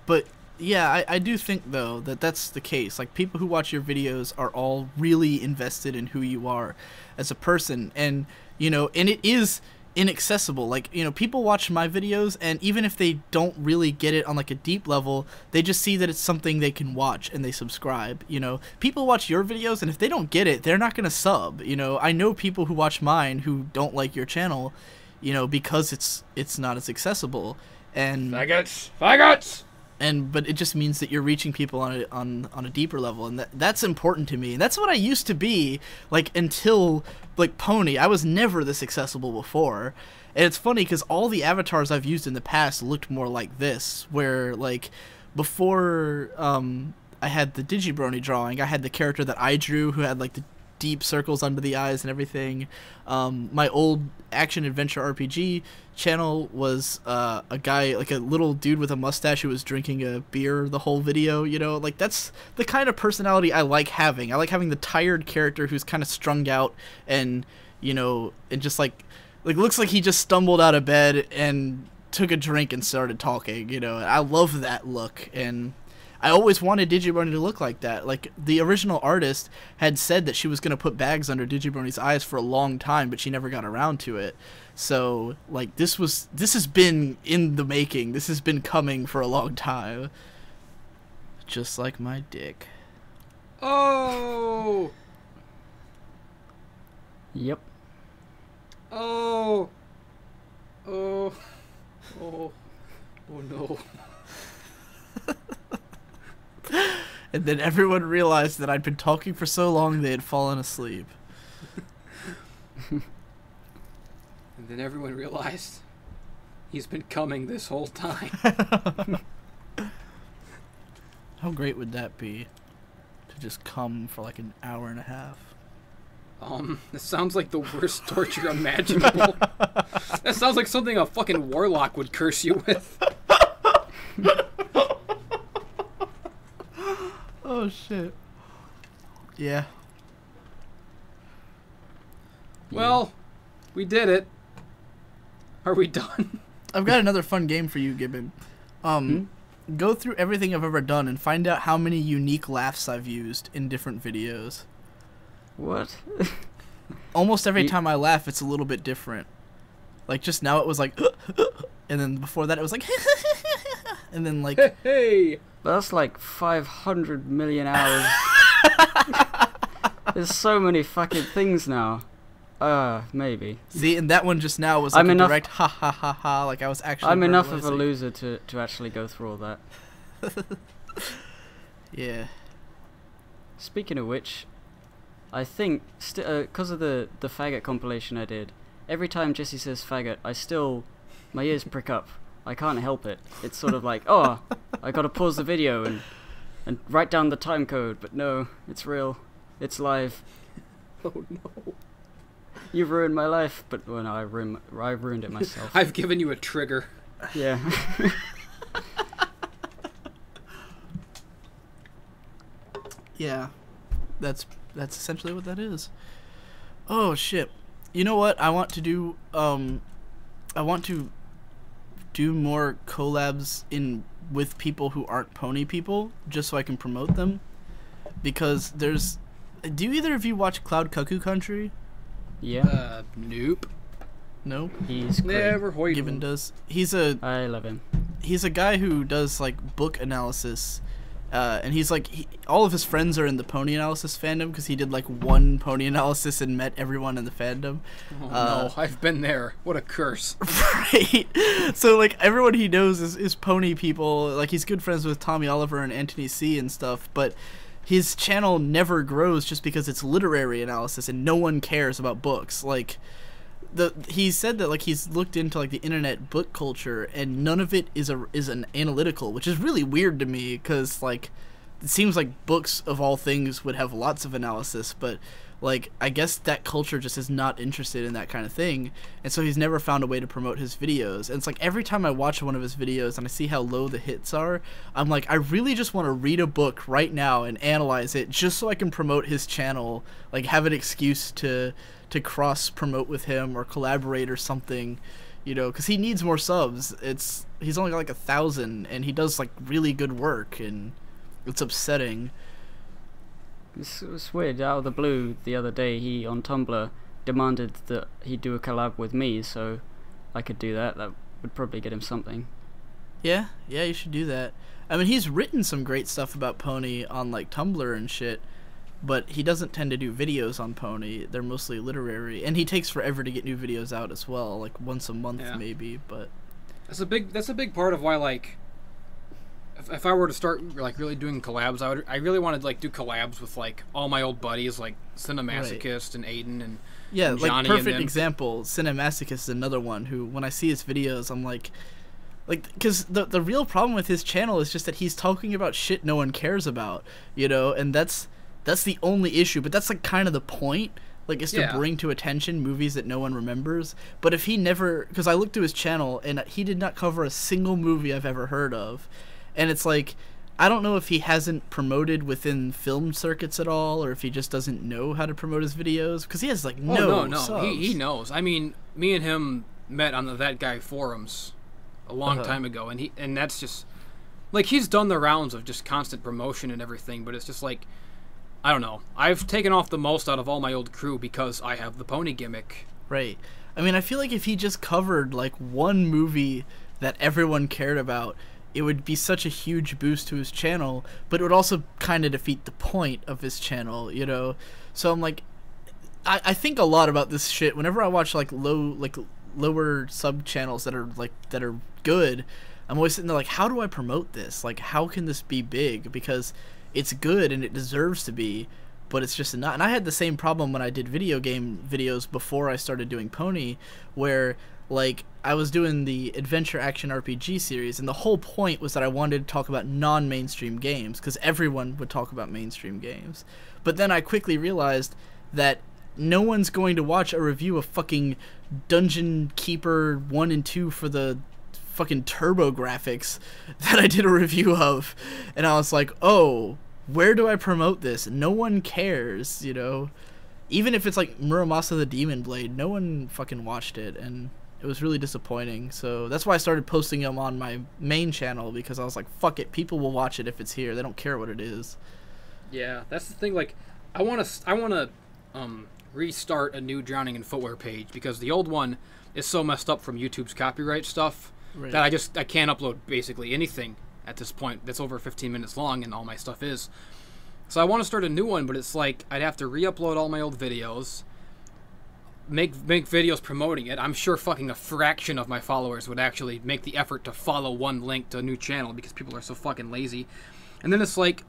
But, yeah, I do think, though, that that's the case. Like, people who watch your videos are all really invested in who you are as a person. And, you know, and it is inaccessible. Like, you know, people watch my videos, and even if they don't really get it on, like, a deep level, they just see that it's something they can watch, and they subscribe, you know? People watch your videos, and if they don't get it, they're not gonna sub, you know? I know people who watch mine who don't like your channel, you know, because it's not as accessible. And Faggots! But it just means that you're reaching people on a deeper level, and that's important to me. And that's what I used to be, like, until, like, Pony. I was never this accessible before. And it's funny because all the avatars I've used in the past looked more like this, where, like, before I had the Digi Brony drawing, I had the character that I drew who had, like, the deep circles under the eyes and everything. My old action adventure RPG channel was a guy, like a little dude with a mustache who was drinking a beer the whole video, you know? Like, that's the kind of personality I like having. I like having the tired character who's kind of strung out and, you know, and just like looks like he just stumbled out of bed and took a drink and started talking, you know? I love that look, and I always wanted Digibrony to look like that. Like, the original artist had said that she was going to put bags under Digibrony's eyes for a long time, but she never got around to it. So, like, this has been in the making. This has been coming for a long time. Just like my dick. Oh! Yep. Oh! Oh. Oh. Oh no. And then everyone realized that I'd been talking for so long they had fallen asleep. And then everyone realized he's been coming this whole time. How great would that be? To just come for like an hour and a half. This sounds like the worst torture imaginable. That sounds like something a fucking warlock would curse you with. Oh shit. Yeah. Well, we did it. Are we done? I've got another fun game for you, Gibbon. go through everything I've ever done and find out how many unique laughs I've used in different videos. What? Almost every time I laugh, it's a little bit different. Like, just now it was like, and then before that it was like, and then like... Hey! That's like 500 million hours. There's so many fucking things now. Maybe. See, and that one just now was like I'm a enough, direct ha ha ha ha, like I was actually I'm enough of a loser to actually go through all that. Yeah. Speaking of which, I think, because of the faggot compilation I did, every time Jesse says faggot, my ears prick up. I can't help it. It's sort of like, oh, I gotta pause the video and write down the time code, but no, it's real. It's live. Oh no. You've ruined my life, but well, no, I ruined it myself. I've given you a trigger. Yeah. Yeah. That's essentially what that is. Oh shit. You know what? I want to do more collabs with people who aren't pony people, just so I can promote them. Because do either of you watch Cloud Cuckoo Country? Yeah. Nope. No? He's great. Never heard of Gibbon him. does. I love him. He's a guy who does like book analysis, and he's like all of his friends are in the pony analysis fandom because he did like one pony analysis and met everyone in the fandom. Oh no, I've been there. What a curse. Right. So like everyone he knows is pony people. Like he's good friends with Tommy Oliver and Anthony C and stuff, but his channel never grows just because it's literary analysis and no one cares about books. Like he said that like he's looked into like the internet book culture and none of it is an analytical, which is really weird to me because like it seems like books of all things would have lots of analysis, but like I guess that culture just is not interested in that kind of thing, and so he's never found a way to promote his videos. And it's like every time I watch one of his videos and I see how low the hits are, I'm like, I really just want to read a book right now and analyze it just so I can promote his channel, like have an excuse to cross promote with him or collaborate or something, you know, because he needs more subs. He's only got like 1,000 and he does like really good work, and it's upsetting. It's weird. Out of the blue, the other day, he on Tumblr demanded that he do a collab with me, so I could do that. That would probably get him something. Yeah, you should do that. I mean, he's written some great stuff about Pony on like Tumblr and shit, but he doesn't tend to do videos on Pony. They're mostly literary, and he takes forever to get new videos out as well, like once a month maybe. But that's a big part of why like. If I were to start like really doing collabs, I really wanted to like do collabs with like all my old buddies like Cinemasochist and Aiden and like Johnny perfect example. Cinemasochist is another one who when I see his videos I'm like because the real problem with his channel is just that he's talking about shit no one cares about, you know, and that's the only issue. But that's like kind of the point. Like, is to bring to attention movies that no one remembers. But if he never, because I looked through his channel and he did not cover a single movie I've ever heard of. And it's like, I don't know if he hasn't promoted within film circuits at all, or if he just doesn't know how to promote his videos, because he has like no subs. He knows. I mean, me and him met on the That Guy forums a long time ago, and that's just like he's done the rounds of just constant promotion and everything, but it's just like I don't know. I've taken off the most out of all my old crew because I have the pony gimmick. Right. I mean, I feel like if he just covered like one movie that everyone cared about, it would be such a huge boost to his channel, but it would also kind of defeat the point of his channel, you know? So I'm like, I think a lot about this shit. Whenever I watch like lower sub channels that are good, I'm always sitting there like, how do I promote this? Like, how can this be big? Because it's good and it deserves to be, but it's just not. And I had the same problem when I did video game videos before I started doing Pony, where like I was doing the adventure action RPG series, and the whole point was that I wanted to talk about non-mainstream games because everyone would talk about mainstream games. But then I quickly realized that no one's going to watch a review of fucking Dungeon Keeper 1 and 2 for the fucking turbo graphics that I did a review of. And I was like, oh, where do I promote this? No one cares, you know? Even if it's like Muramasa the Demon Blade, no one fucking watched it, and It was really disappointing. So that's why I started posting them on my main channel, because I was like, fuck it, people will watch it if it's here. They don't care what it is. Yeah, that's the thing. Like, I want to restart a new Drowning in Footwear page, because the old one is so messed up from YouTube's copyright stuff that I can't upload basically anything at this point that's over 15 minutes long, and all my stuff is. So I want to start a new one, but it's like I'd have to re-upload all my old videos, make videos promoting it. I'm sure fucking a fraction of my followers would actually make the effort to follow one link to a new channel, because people are so fucking lazy. And then it's like,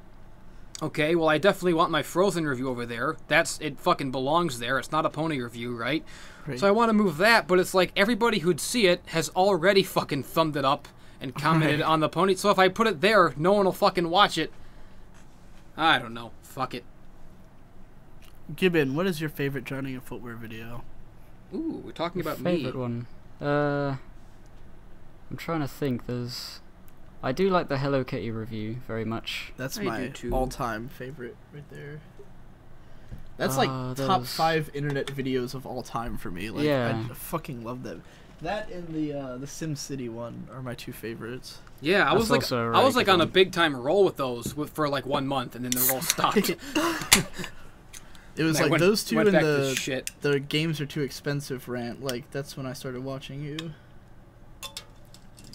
okay, well, I definitely want my Frozen review over there. It fucking belongs there. It's not a pony review, right? So I want to move that, but it's like everybody who'd see it has already fucking thumbed it up and commented on the pony. So if I put it there, no one will fucking watch it. I don't know. Fuck it. Gibbon, what is your favorite Drowning in Footwear video? Ooh, we're talking about favorite me. one. I'm trying to think. I do like the Hello Kitty review very much. That's I my do too. all-time favorite right there. That's like top 5 internet videos of all time for me. Like, yeah. I fucking love them. That and the SimCity one are my 2 favorites. Yeah, I was like really on a big time roll with those for like 1 month, and then the roll stopped. It was like those 2 and shit. the games are too expensive rant. Like, that's when I started watching you.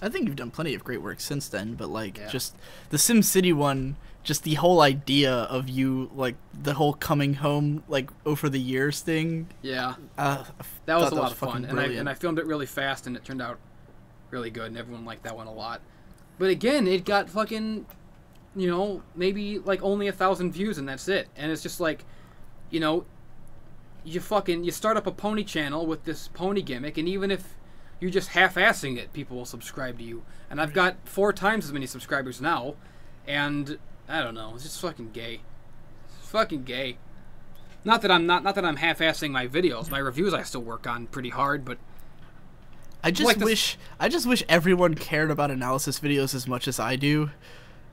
I think you've done plenty of great work since then, but like just the SimCity one, just the whole idea of you, like the whole coming home like over the years thing. Yeah, that was a lot of fun, and I filmed it really fast, and it turned out really good, and everyone liked that one a lot. But again, it got fucking, maybe like only 1,000 views, and that's it. And it's just like, you start up a pony channel with this pony gimmick, and even if you're just half-assing it, people will subscribe to you. And I've got 4 times as many subscribers now, and I don't know, it's just fucking gay. It's fucking gay. Not that I'm half-assing my videos. My reviews I still work on pretty hard, but I just wish everyone cared about analysis videos as much as I do,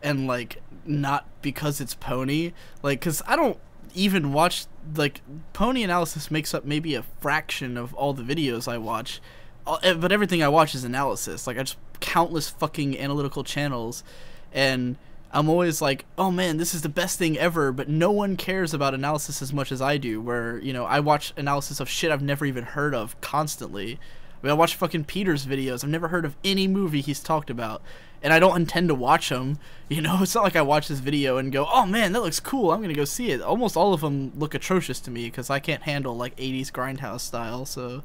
and like not because it's pony. Like, cuz I don't even watch, like, pony analysis makes up maybe a fraction of all the videos I watch. But everything I watch is analysis. Like, I just countless fucking analytical channels, and I'm always like, oh man, this is the best thing ever, but no one cares about analysis as much as I do, where, I watch analysis of shit I've never even heard of constantly. I mean, I watch fucking Peter's videos. I've never heard of any movie he's talked about, and I don't intend to watch them. It's not like I watch this video and go, oh man, that looks cool, I'm gonna go see it. Almost all of them look atrocious to me, because I can't handle, like, 80s grindhouse style, so...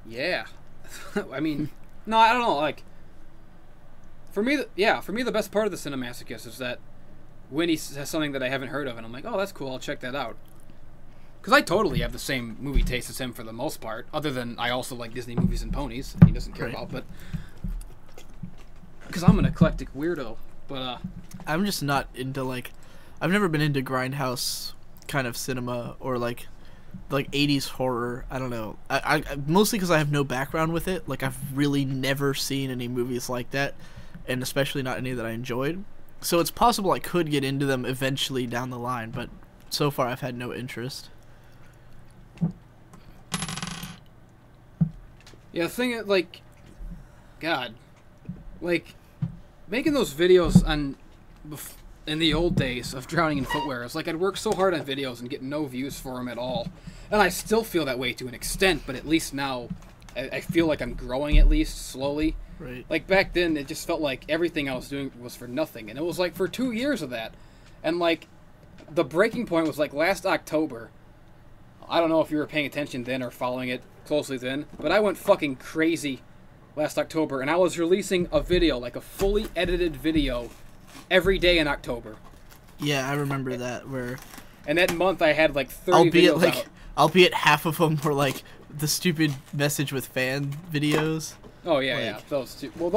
Yeah. I mean, no, I don't know, like, for me, the best part of the Cinemasochist is that Winnie says something that I haven't heard of, and I'm like, oh, that's cool, I'll check that out. Because I totally have the same movie taste as him for the most part, other than I also like Disney movies and ponies, he doesn't care about, but... Because I'm an eclectic weirdo, but, I'm just not into, like... I've never been into grindhouse kind of cinema, or, like 80s horror. I don't know. I mostly because I have no background with it. Like, I've really never seen any movies like that, and especially not any that I enjoyed. So it's possible I could get into them eventually down the line, but so far I've had no interest. Yeah, the thing is, like, God, like, making those videos in the old days of Drowning in Footwear, it's like I'd work so hard on videos and get no views for them at all. And I still feel that way to an extent, but at least now I feel like I'm growing, at least, slowly. Right. Like, back then, it just felt like everything I was doing was for nothing. And it was, like, for 2 years of that. And, like, the breaking point was, like, last October. I don't know if you were paying attention then or following it closely then, but I went fucking crazy last October, and I was releasing a video, like a fully edited video, every day in October. Yeah, I remember that, And that month I had, like, 30 videos out. Albeit half of them were, like, the stupid message with fan videos. Oh, yeah, yeah. Those two. Well,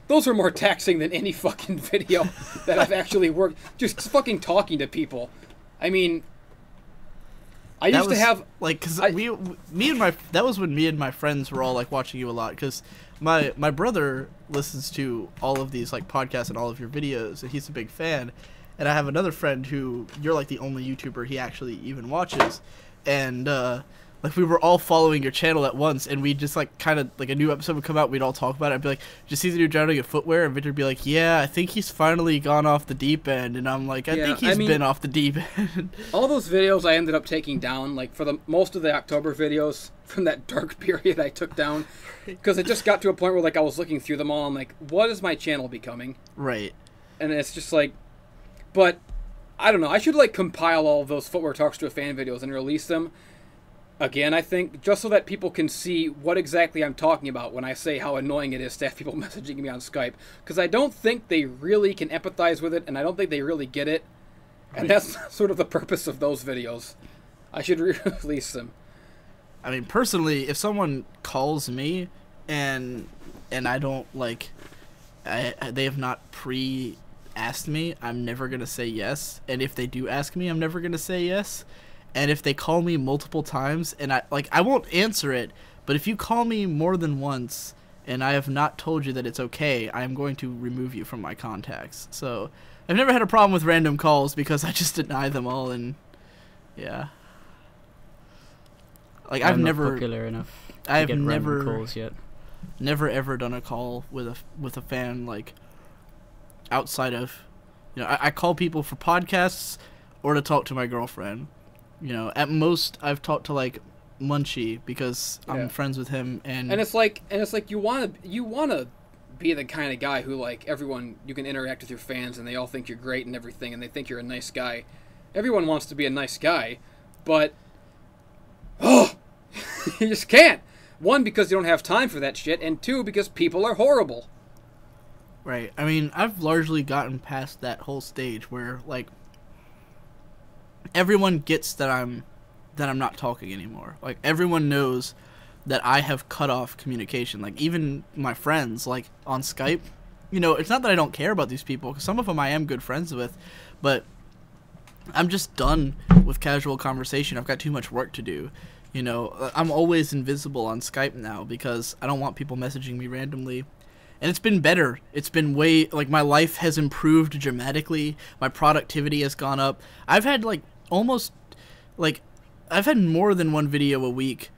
those are more taxing than any fucking video that I've actually worked. Just fucking talking to people. I mean... I used to have, like, because that was when me and my friends were all, like, watching you a lot, because my brother listens to all of these, like, podcasts and all of your videos, and he's a big fan, and I have another friend who, you're, like, the only YouTuber he actually even watches, and, Like, we were all following your channel at once, and we just, like, kind of, like, a new episode would come out, we'd all talk about it. I'd be like, did you see the new drowning in footwear? And Victor would be like, yeah, I think he's finally gone off the deep end. And I'm like, I think he's been off the deep end. All those videos I ended up taking down, like, for the most of the October videos from that dark period I took down. Because it just got to a point where, like, I was looking through them all, I'm like, what is my channel becoming? Right. And it's just like, but, I don't know, I should, like, compile all of those Footwear Talks to a Fan videos and release them. Again, I think, just so that people can see what exactly I'm talking about when I say how annoying it is to have people messaging me on Skype. Because I don't think they really can empathize with it, and I don't think they really get it. And that's sort of the purpose of those videos. I should release them. I mean, personally, if someone calls me and I don't, like, they have not asked me, I'm never going to say yes. And if they do ask me, I'm never going to say yes. And if they call me multiple times, and I won't answer it, but if you call me more than once, and I have not told you that it's okay, I am going to remove you from my contacts. So, I've never had a problem with random calls, because I just deny them all, and, yeah. Like, I'm not popular enough to get random calls yet. Never ever done a call with a fan, like, outside of, you know, I call people for podcasts, or to talk to my girlfriend. You know, at most I've talked to, like, Munchie because I'm friends with him, and it's like you wanna be the kind of guy who, like, everyone, you can interact with your fans and they all think you're great and everything and they think you're a nice guy. Everyone wants to be a nice guy, but you just can't. One, because you don't have time for that shit, and two, because people are horrible. Right. I mean, I've largely gotten past that whole stage where, like, everyone gets that I'm not talking anymore. Like, everyone knows that I have cut off communication. Like, even my friends, like, on Skype, you know, it's not that I don't care about these people, because some of them I am good friends with, but I'm just done with casual conversation. I've got too much work to do. You know, I'm always invisible on Skype now because I don't want people messaging me randomly. And it's been better. It's been way, like, my life has improved dramatically. My productivity has gone up. I've had, like, almost, like, I've had more than one video a week,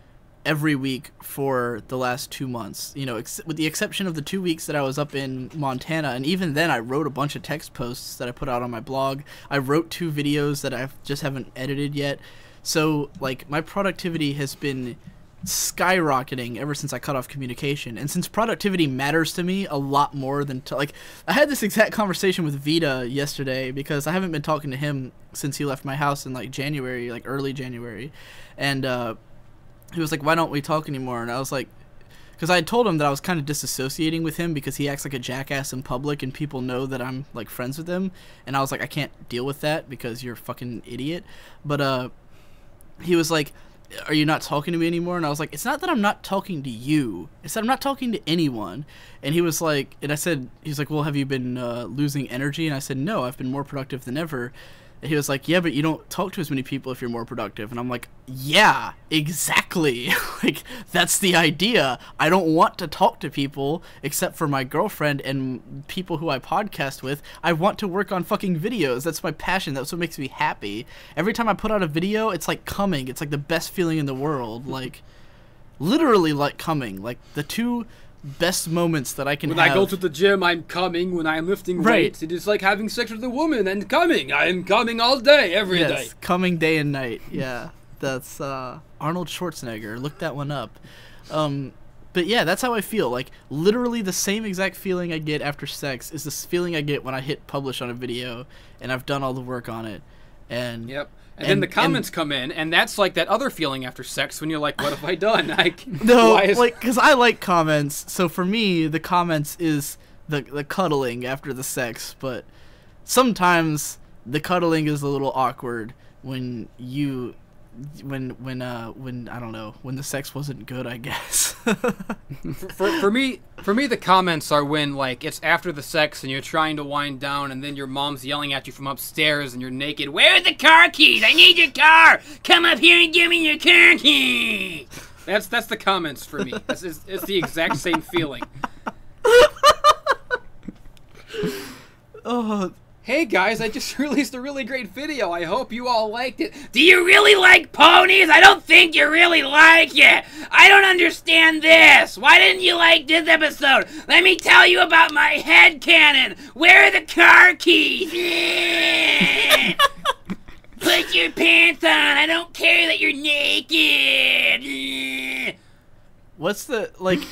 every week for the last 2 months. You know, with the exception of the 2 weeks that I was up in Montana. And even then, I wrote a bunch of text posts that I put out on my blog. I wrote 2 videos that I just haven't edited yet. So, like, my productivity has been skyrocketing ever since I cut off communication. And since productivity matters to me a lot more than like, I had this exact conversation with Vita yesterday because I haven't been talking to him since he left my house in, like, January, like, early January. And he was like, why don't we talk anymore? And I was like, because I had told him that I was kind of disassociating with him because he acts like a jackass in public and people know that I'm, like, friends with him. And I was like, I can't deal with that because you're a fucking idiot. But he was like, are you not talking to me anymore? And I was like, it's not that I'm not talking to you. It's that I'm not talking to anyone. And he was like, and I said, he's like, well, have you been losing energy? And I said, no, I've been more productive than ever. And he was like, yeah, but you don't talk to as many people if you're more productive. And I'm like, yeah, exactly. Like, that's the idea. I don't want to talk to people except for my girlfriend and people who I podcast with. I want to work on fucking videos. That's my passion. That's what makes me happy. Every time I put out a video, it's like coming. It's like the best feeling in the world. Like, literally like coming. Like, the 2 best moments that I can have. When I go to the gym, I'm coming. When I'm lifting weights, it is like having sex with a woman and coming. I am coming all day, every day. Coming day and night. Yeah, that's Arnold Schwarzenegger. Look that one up. But yeah, that's how I feel. Like, literally the same exact feeling I get after sex is this feeling I get when I hit publish on a video and I've done all the work on it. And yep. And then the comments come in, and that's like that other feeling after sex when you're like, what have I done? No, like, because I like comments, so for me, the comments is the cuddling after the sex, but sometimes the cuddling is a little awkward when you... when I don't know, when the sex wasn't good, I guess. for me, the comments are when, like, it's after the sex and you're trying to wind down and then your mom's yelling at you from upstairs and you're naked. Where are the car keys? I need your car. Come up here and give me your car keys. That's the comments for me. It's the exact same feeling. Oh, Hey guys, I just released a really great video. I hope you all liked it. Do you really like ponies? I don't think you really like it. I don't understand this. Why didn't you like this episode? Let me tell you about my headcanon. Where are the car keys? Put your pants on. I don't care that you're naked. What's the, like,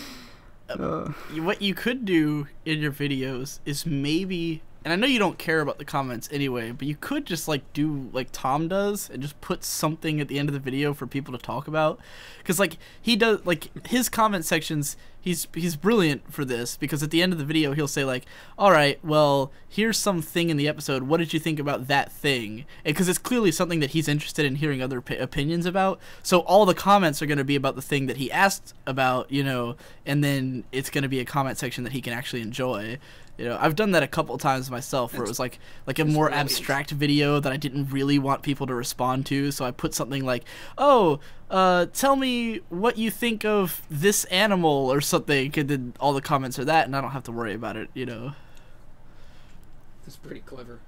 what you could do in your videos is maybe... And I know you don't care about the comments anyway, but you could just, like, do like Tom does and just put something at the end of the video for people to talk about. Because, like, he does, like, his comment sections, he's brilliant for this, because at the end of the video he'll say, like, alright, well, here's something in the episode, what did you think about that thing? Because it's clearly something that he's interested in hearing other opinions about, so all the comments are going to be about the thing that he asked about, you know, and then it's going to be a comment section that he can actually enjoy. You know, I've done that a couple times myself, where it was like a more abstract video that I didn't really want people to respond to, so I put something like, oh, tell me what you think of this animal or something, and then all the comments are that, and I don't have to worry about it, you know. That's pretty clever.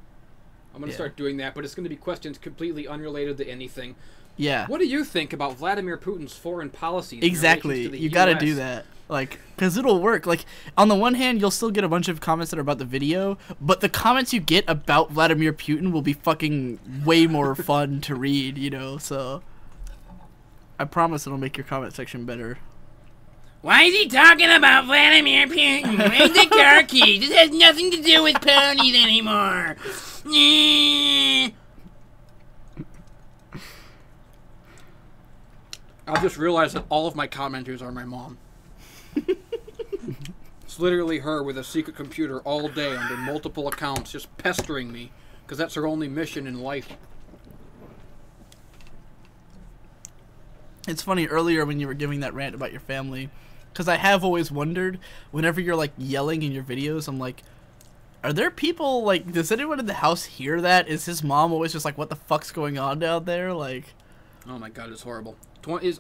I'm going to start doing that, but it's going to be questions completely unrelated to anything. Yeah. What do you think about Vladimir Putin's foreign policies? Exactly. You got to do that. Like, because it'll work. Like, on the one hand, you'll still get a bunch of comments that are about the video, but the comments you get about Vladimir Putin will be fucking way more fun to read, you know, so I promise it'll make your comment section better. Why is he talking about Vladimir Putin? Where's the car keys? This has nothing to do with ponies anymore. I just realized that all of my commenters are my mom. It's literally her with a secret computer all day under multiple accounts just pestering me, because that's her only mission in life. It's funny, earlier when you were giving that rant about your family, because I have always wondered, whenever you're, like, yelling in your videos, I'm like, are there people, like, does anyone in the house hear that? Is his mom always just like, what the fuck's going on down there? Like, oh my god, it's horrible.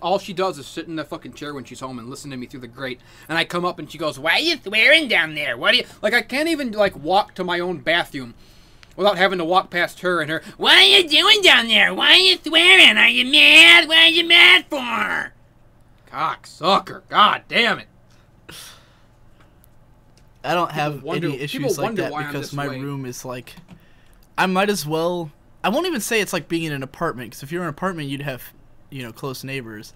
All she does is sit in that fucking chair when she's home and listen to me through the grate. And I come up and she goes, why are you swearing down there? What are you... Like, I can't even, like, walk to my own bathroom without having to walk past her and her, what are you doing down there? Why are you swearing? Are you mad? What are you mad for? Cocksucker. God damn it. I don't have any issues like that because my room is, like... I might as well... I won't even say it's like being in an apartment, because if you're in an apartment, you'd have... you know, close neighbors.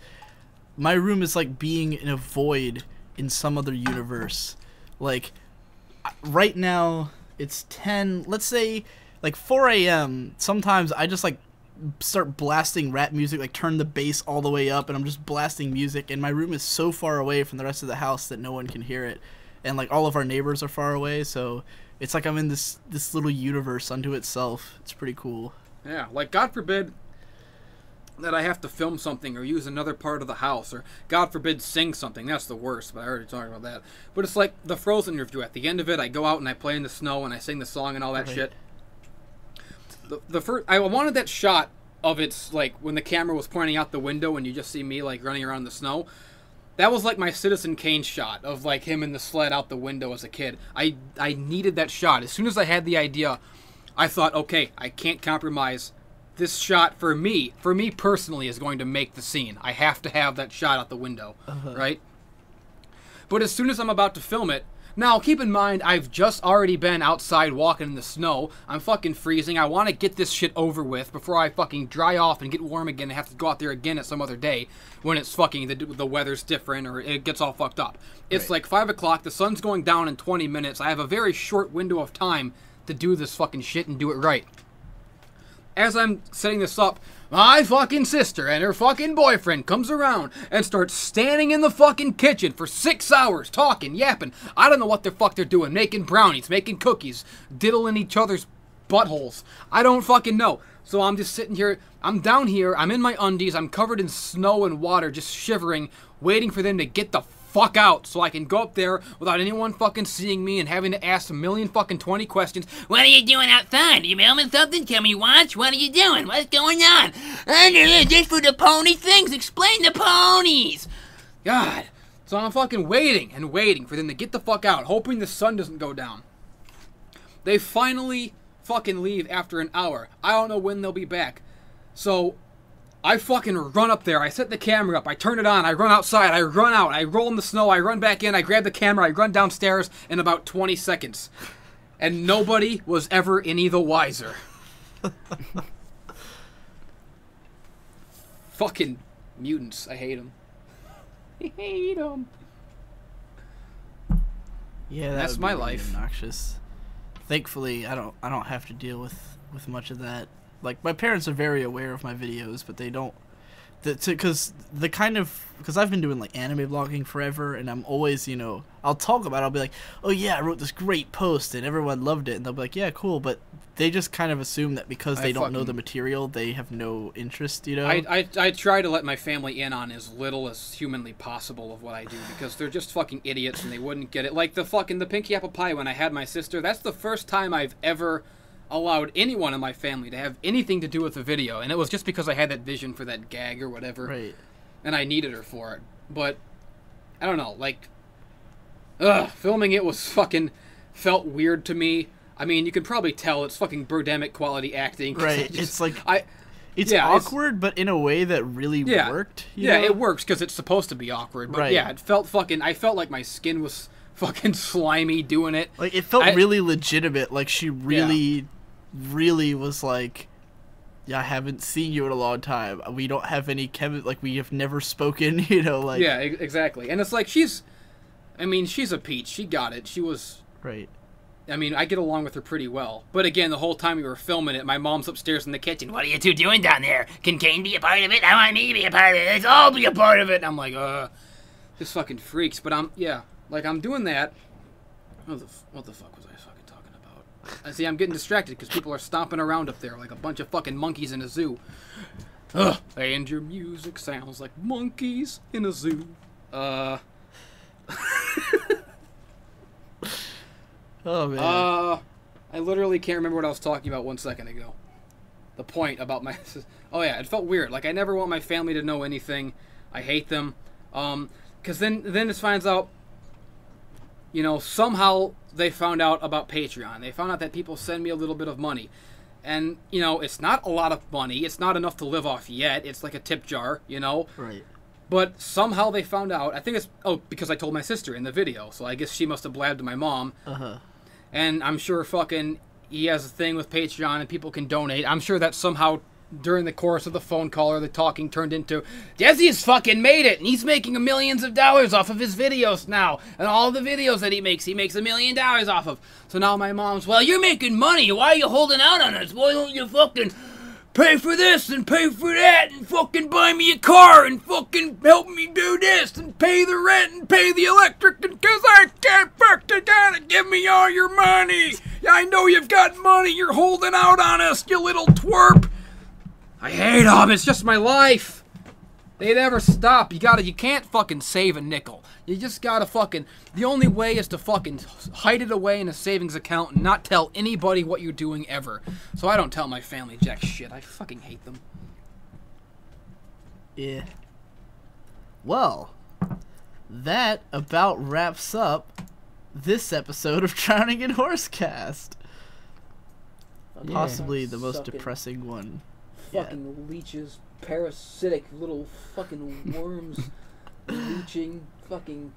My room is like being in a void in some other universe. Like, right now, it's 10, let's say, like 4 a.m. Sometimes I just, like, start blasting rap music, like turn the bass all the way up, and I'm just blasting music, and my room is so far away from the rest of the house that no one can hear it. And, like, all of our neighbors are far away, so it's like I'm in this little universe unto itself. It's pretty cool. Yeah, like, God forbid that I have to film something or use another part of the house, or God forbid sing something. That's the worst, but I already talked about that. But it's like the Frozen review. At the end of it, I go out and I play in the snow and I sing the song and all that shit. The first, I wanted that shot of it's like when the camera was pointing out the window and you just see me like running around the snow. That was like my Citizen Kane shot of like him in the sled out the window as a kid. I needed that shot. As soon as I had the idea, I thought, okay, I can't compromise. This shot for me personally is going to make the scene. I have to have that shot out the window, right? But as soon as I'm about to film it, now keep in mind I've just already been outside walking in the snow. I'm fucking freezing. I want to get this shit over with before I fucking dry off and get warm again and have to go out there again at some other day when it's fucking the weather's different or it gets all fucked up. It's like 5 o'clock. The sun's going down in 20 minutes. I have a very short window of time to do this fucking shit and do it right. As I'm setting this up, my fucking sister and her fucking boyfriend comes around and starts standing in the fucking kitchen for 6 hours, talking, yapping. I don't know what the fuck they're doing, making brownies, making cookies, diddling each other's buttholes. I don't fucking know. So I'm just sitting here, I'm down here, I'm in my undies, I'm covered in snow and water, just shivering, waiting for them to get the fuck out so I can go up there without anyone fucking seeing me and having to ask a million fucking 20 questions. What are you doing outside? Are you filming something? Can we watch? What are you doing? What's going on? Just for the pony things. Explain the ponies. God. So I'm fucking waiting and waiting for them to get the fuck out, hoping the sun doesn't go down. They finally fucking leave after an hour. I don't know when they'll be back. So I fucking run up there. I set the camera up. I turn it on. I run outside. I run out. I roll in the snow. I run back in. I grab the camera. I run downstairs in about 20 seconds. And nobody was ever any the wiser. Fucking mutants. I hate them. I hate them. Yeah, that's my life. Obnoxious. Thankfully, I don't have to deal with much of that. Like, my parents are very aware of my videos, but they don't, because I've been doing like anime blogging forever, and I'm always, you know, I'll talk about it, I'll be like, oh yeah, I wrote this great post and everyone loved it, and they'll be like, yeah, cool, but they just kind of assume that because they don't know the material, they have no interest, you know? I try to let my family in on as little as humanly possible of what I do, because they're just fucking idiots and they wouldn't get it. Like the Pinky Apple Pie when I had my sister, that's the first time I've ever allowed anyone in my family to have anything to do with the video, and it was just because I had that vision for that gag or whatever, right? And I needed her for it. But I don't know, like, filming it was fucking felt weird to me. I mean, you can probably tell it's fucking Birdemic quality acting, right? It's like it's awkward, but in a way that really worked. You know? It works because it's supposed to be awkward, but yeah, it felt fucking. I felt like my skin was fucking slimy doing it. Like, it felt really legitimate. Like, she really was like, yeah, I haven't seen you in a long time. We don't have any like, we have never spoken, you know, like. Yeah, exactly. And it's like, she's a peach. She got it. She was. Right. I mean, I get along with her pretty well. But again, the whole time we were filming it, my mom's upstairs in the kitchen. What are you two doing down there? Can Kane be a part of it? I want me to be a part of it. Let's all be a part of it. And I'm like, this fucking freaks. But I'm doing that. What the fuck was I fucking talking about? I see, I'm getting distracted because people are stomping around up there like a bunch of fucking monkeys in a zoo. And your music sounds like monkeys in a zoo. Oh, man. I literally can't remember what I was talking about 1 second ago. The point about my... Oh, yeah, it felt weird. Like, I never want my family to know anything. I hate them. Because then it finds out, you know, somehow they found out about Patreon. They found out that people send me a little bit of money. And, you know, it's not a lot of money. It's not enough to live off yet. It's like a tip jar, you know? Right. But somehow they found out. I think it's... Oh, because I told my sister in the video. So I guess she must have blabbed to my mom. Uh-huh. And I'm sure fucking he has a thing with Patreon and people can donate. I'm sure that somehow during the course of the phone call or the talking turned into, Jesse's fucking made it, and he's making millions of dollars off of his videos now. And all the videos that he makes $1 million off of. So now my mom's, well, you're making money. Why are you holding out on us? Why don't you fucking pay for this and pay for that and fucking buy me a car and fucking help me do this and pay the rent and pay the electric because I can't fucking gotta give me all your money. I know you've got money. You're holding out on us, you little twerp. I hate them. It's just my life. They never stop. You can't fucking save a nickel. You just gotta fucking... The only way is to fucking hide it away in a savings account and not tell anybody what you're doing ever. So I don't tell my family jack shit. I fucking hate them. Yeah. Well, that about wraps up this episode of Drowning in Horsecast. Yeah. Possibly the most depressing one. Fucking leeches, parasitic little fucking worms, leeching, fucking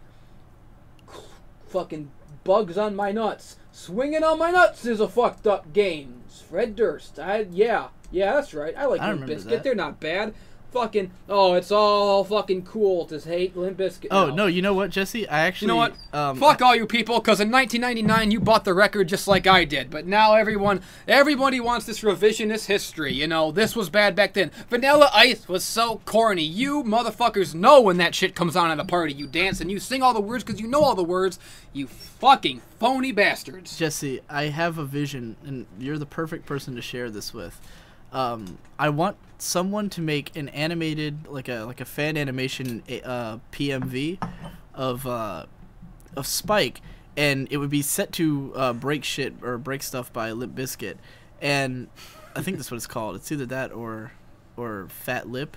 bugs on my nuts. Swinging on my nuts is a fucked up game. Fred Durst. Yeah, that's right. I like Limp Bizkit. They're not bad. Fucking, it's all fucking cool to hate Limp Bizkit. Oh, no, you know what, Jesse? I actually... You know what? Fuck all you people, because in 1999 you bought the record just like I did. But now everybody wants this revisionist history, you know? This was bad back then. Vanilla Ice was so corny. You motherfuckers know when that shit comes on at a party. You dance and you sing all the words because you know all the words. You fucking phony bastards. Jesse, I have a vision, and you're the perfect person to share this with. I want someone to make an animated, like a fan animation PMV of Spike, and it would be set to Break Shit or Break Stuff by Limp Bizkit, and I think that's what it's called. It's either that or Fat Lip.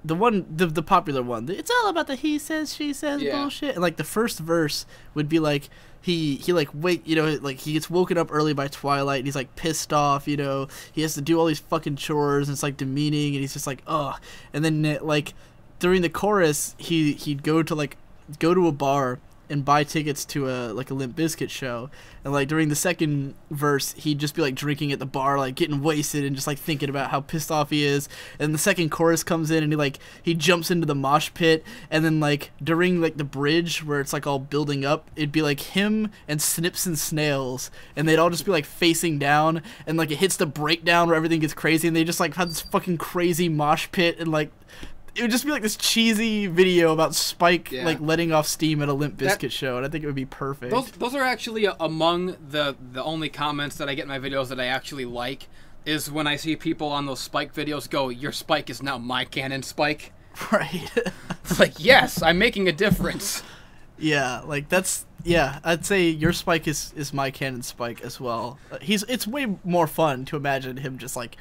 the popular one. It's all about the he says, she says bullshit. And like the first verse would be like he like wait, you know, like he gets woken up early by twilight and he's like pissed off, you know. He has to do all these fucking chores and it's like demeaning and he's just like ugh. And then like during the chorus he'd go to a bar and buy tickets to a Limp Bizkit show, and like during the second verse he'd just be like drinking at the bar, like getting wasted and just like thinking about how pissed off he is. And the second chorus comes in and he jumps into the mosh pit, and then like during like the bridge where it's like all building up, it'd be like him and Snips and Snails, and they'd all just be like facing down, and like it hits the breakdown where everything gets crazy, and they just like have this fucking crazy mosh pit, and like it would just be like this cheesy video about Spike like letting off steam at a Limp Bizkit show, and I think it would be perfect. Those are actually among the only comments that I get in my videos that I actually like, is when I see people on those Spike videos go, "Your Spike is now my canon Spike." Right. It's like, yes, I'm making a difference. Yeah, like that's I'd say your Spike is my canon Spike as well. It's way more fun to imagine him just like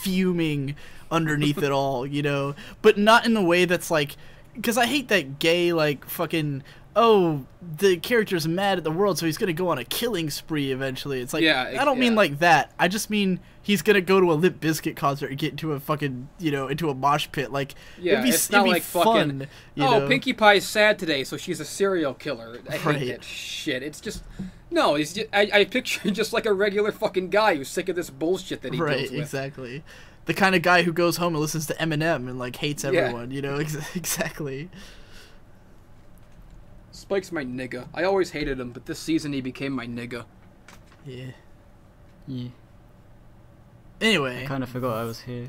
fuming underneath it all, you know, but not in a way that's like, because I hate that gay like fucking, oh, the character's mad at the world so he's gonna go on a killing spree eventually. It's like, I don't mean like that. I just mean he's gonna go to a Limp Bizkit concert and get into a fucking, you know, into a mosh pit. Like, it'd be like fun, fucking, you know? Pinkie Pie's sad today, so she's a serial killer. I hate that shit. It's just, no, he's just, I picture him just like a regular fucking guy who's sick of this bullshit that he deals with. Right, exactly. The kind of guy who goes home and listens to Eminem and like hates everyone, you know, exactly. Spike's my nigga. I always hated him, but this season he became my nigga. Yeah. Yeah. Anyway. I kind of forgot I was here.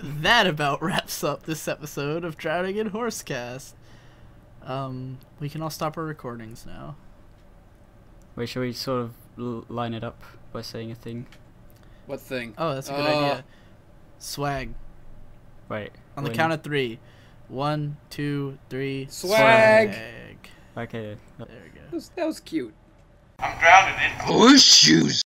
That about wraps up this episode of Drowning in Horsecast. We can all stop our recordings now. Wait, shall we sort of line it up by saying a thing? What thing? Oh, that's a good idea. Swag. Right. On the count of 3. 1, 2, 3. Swag. Okay. There we go. That was cute. I'm drowning in horseshoes.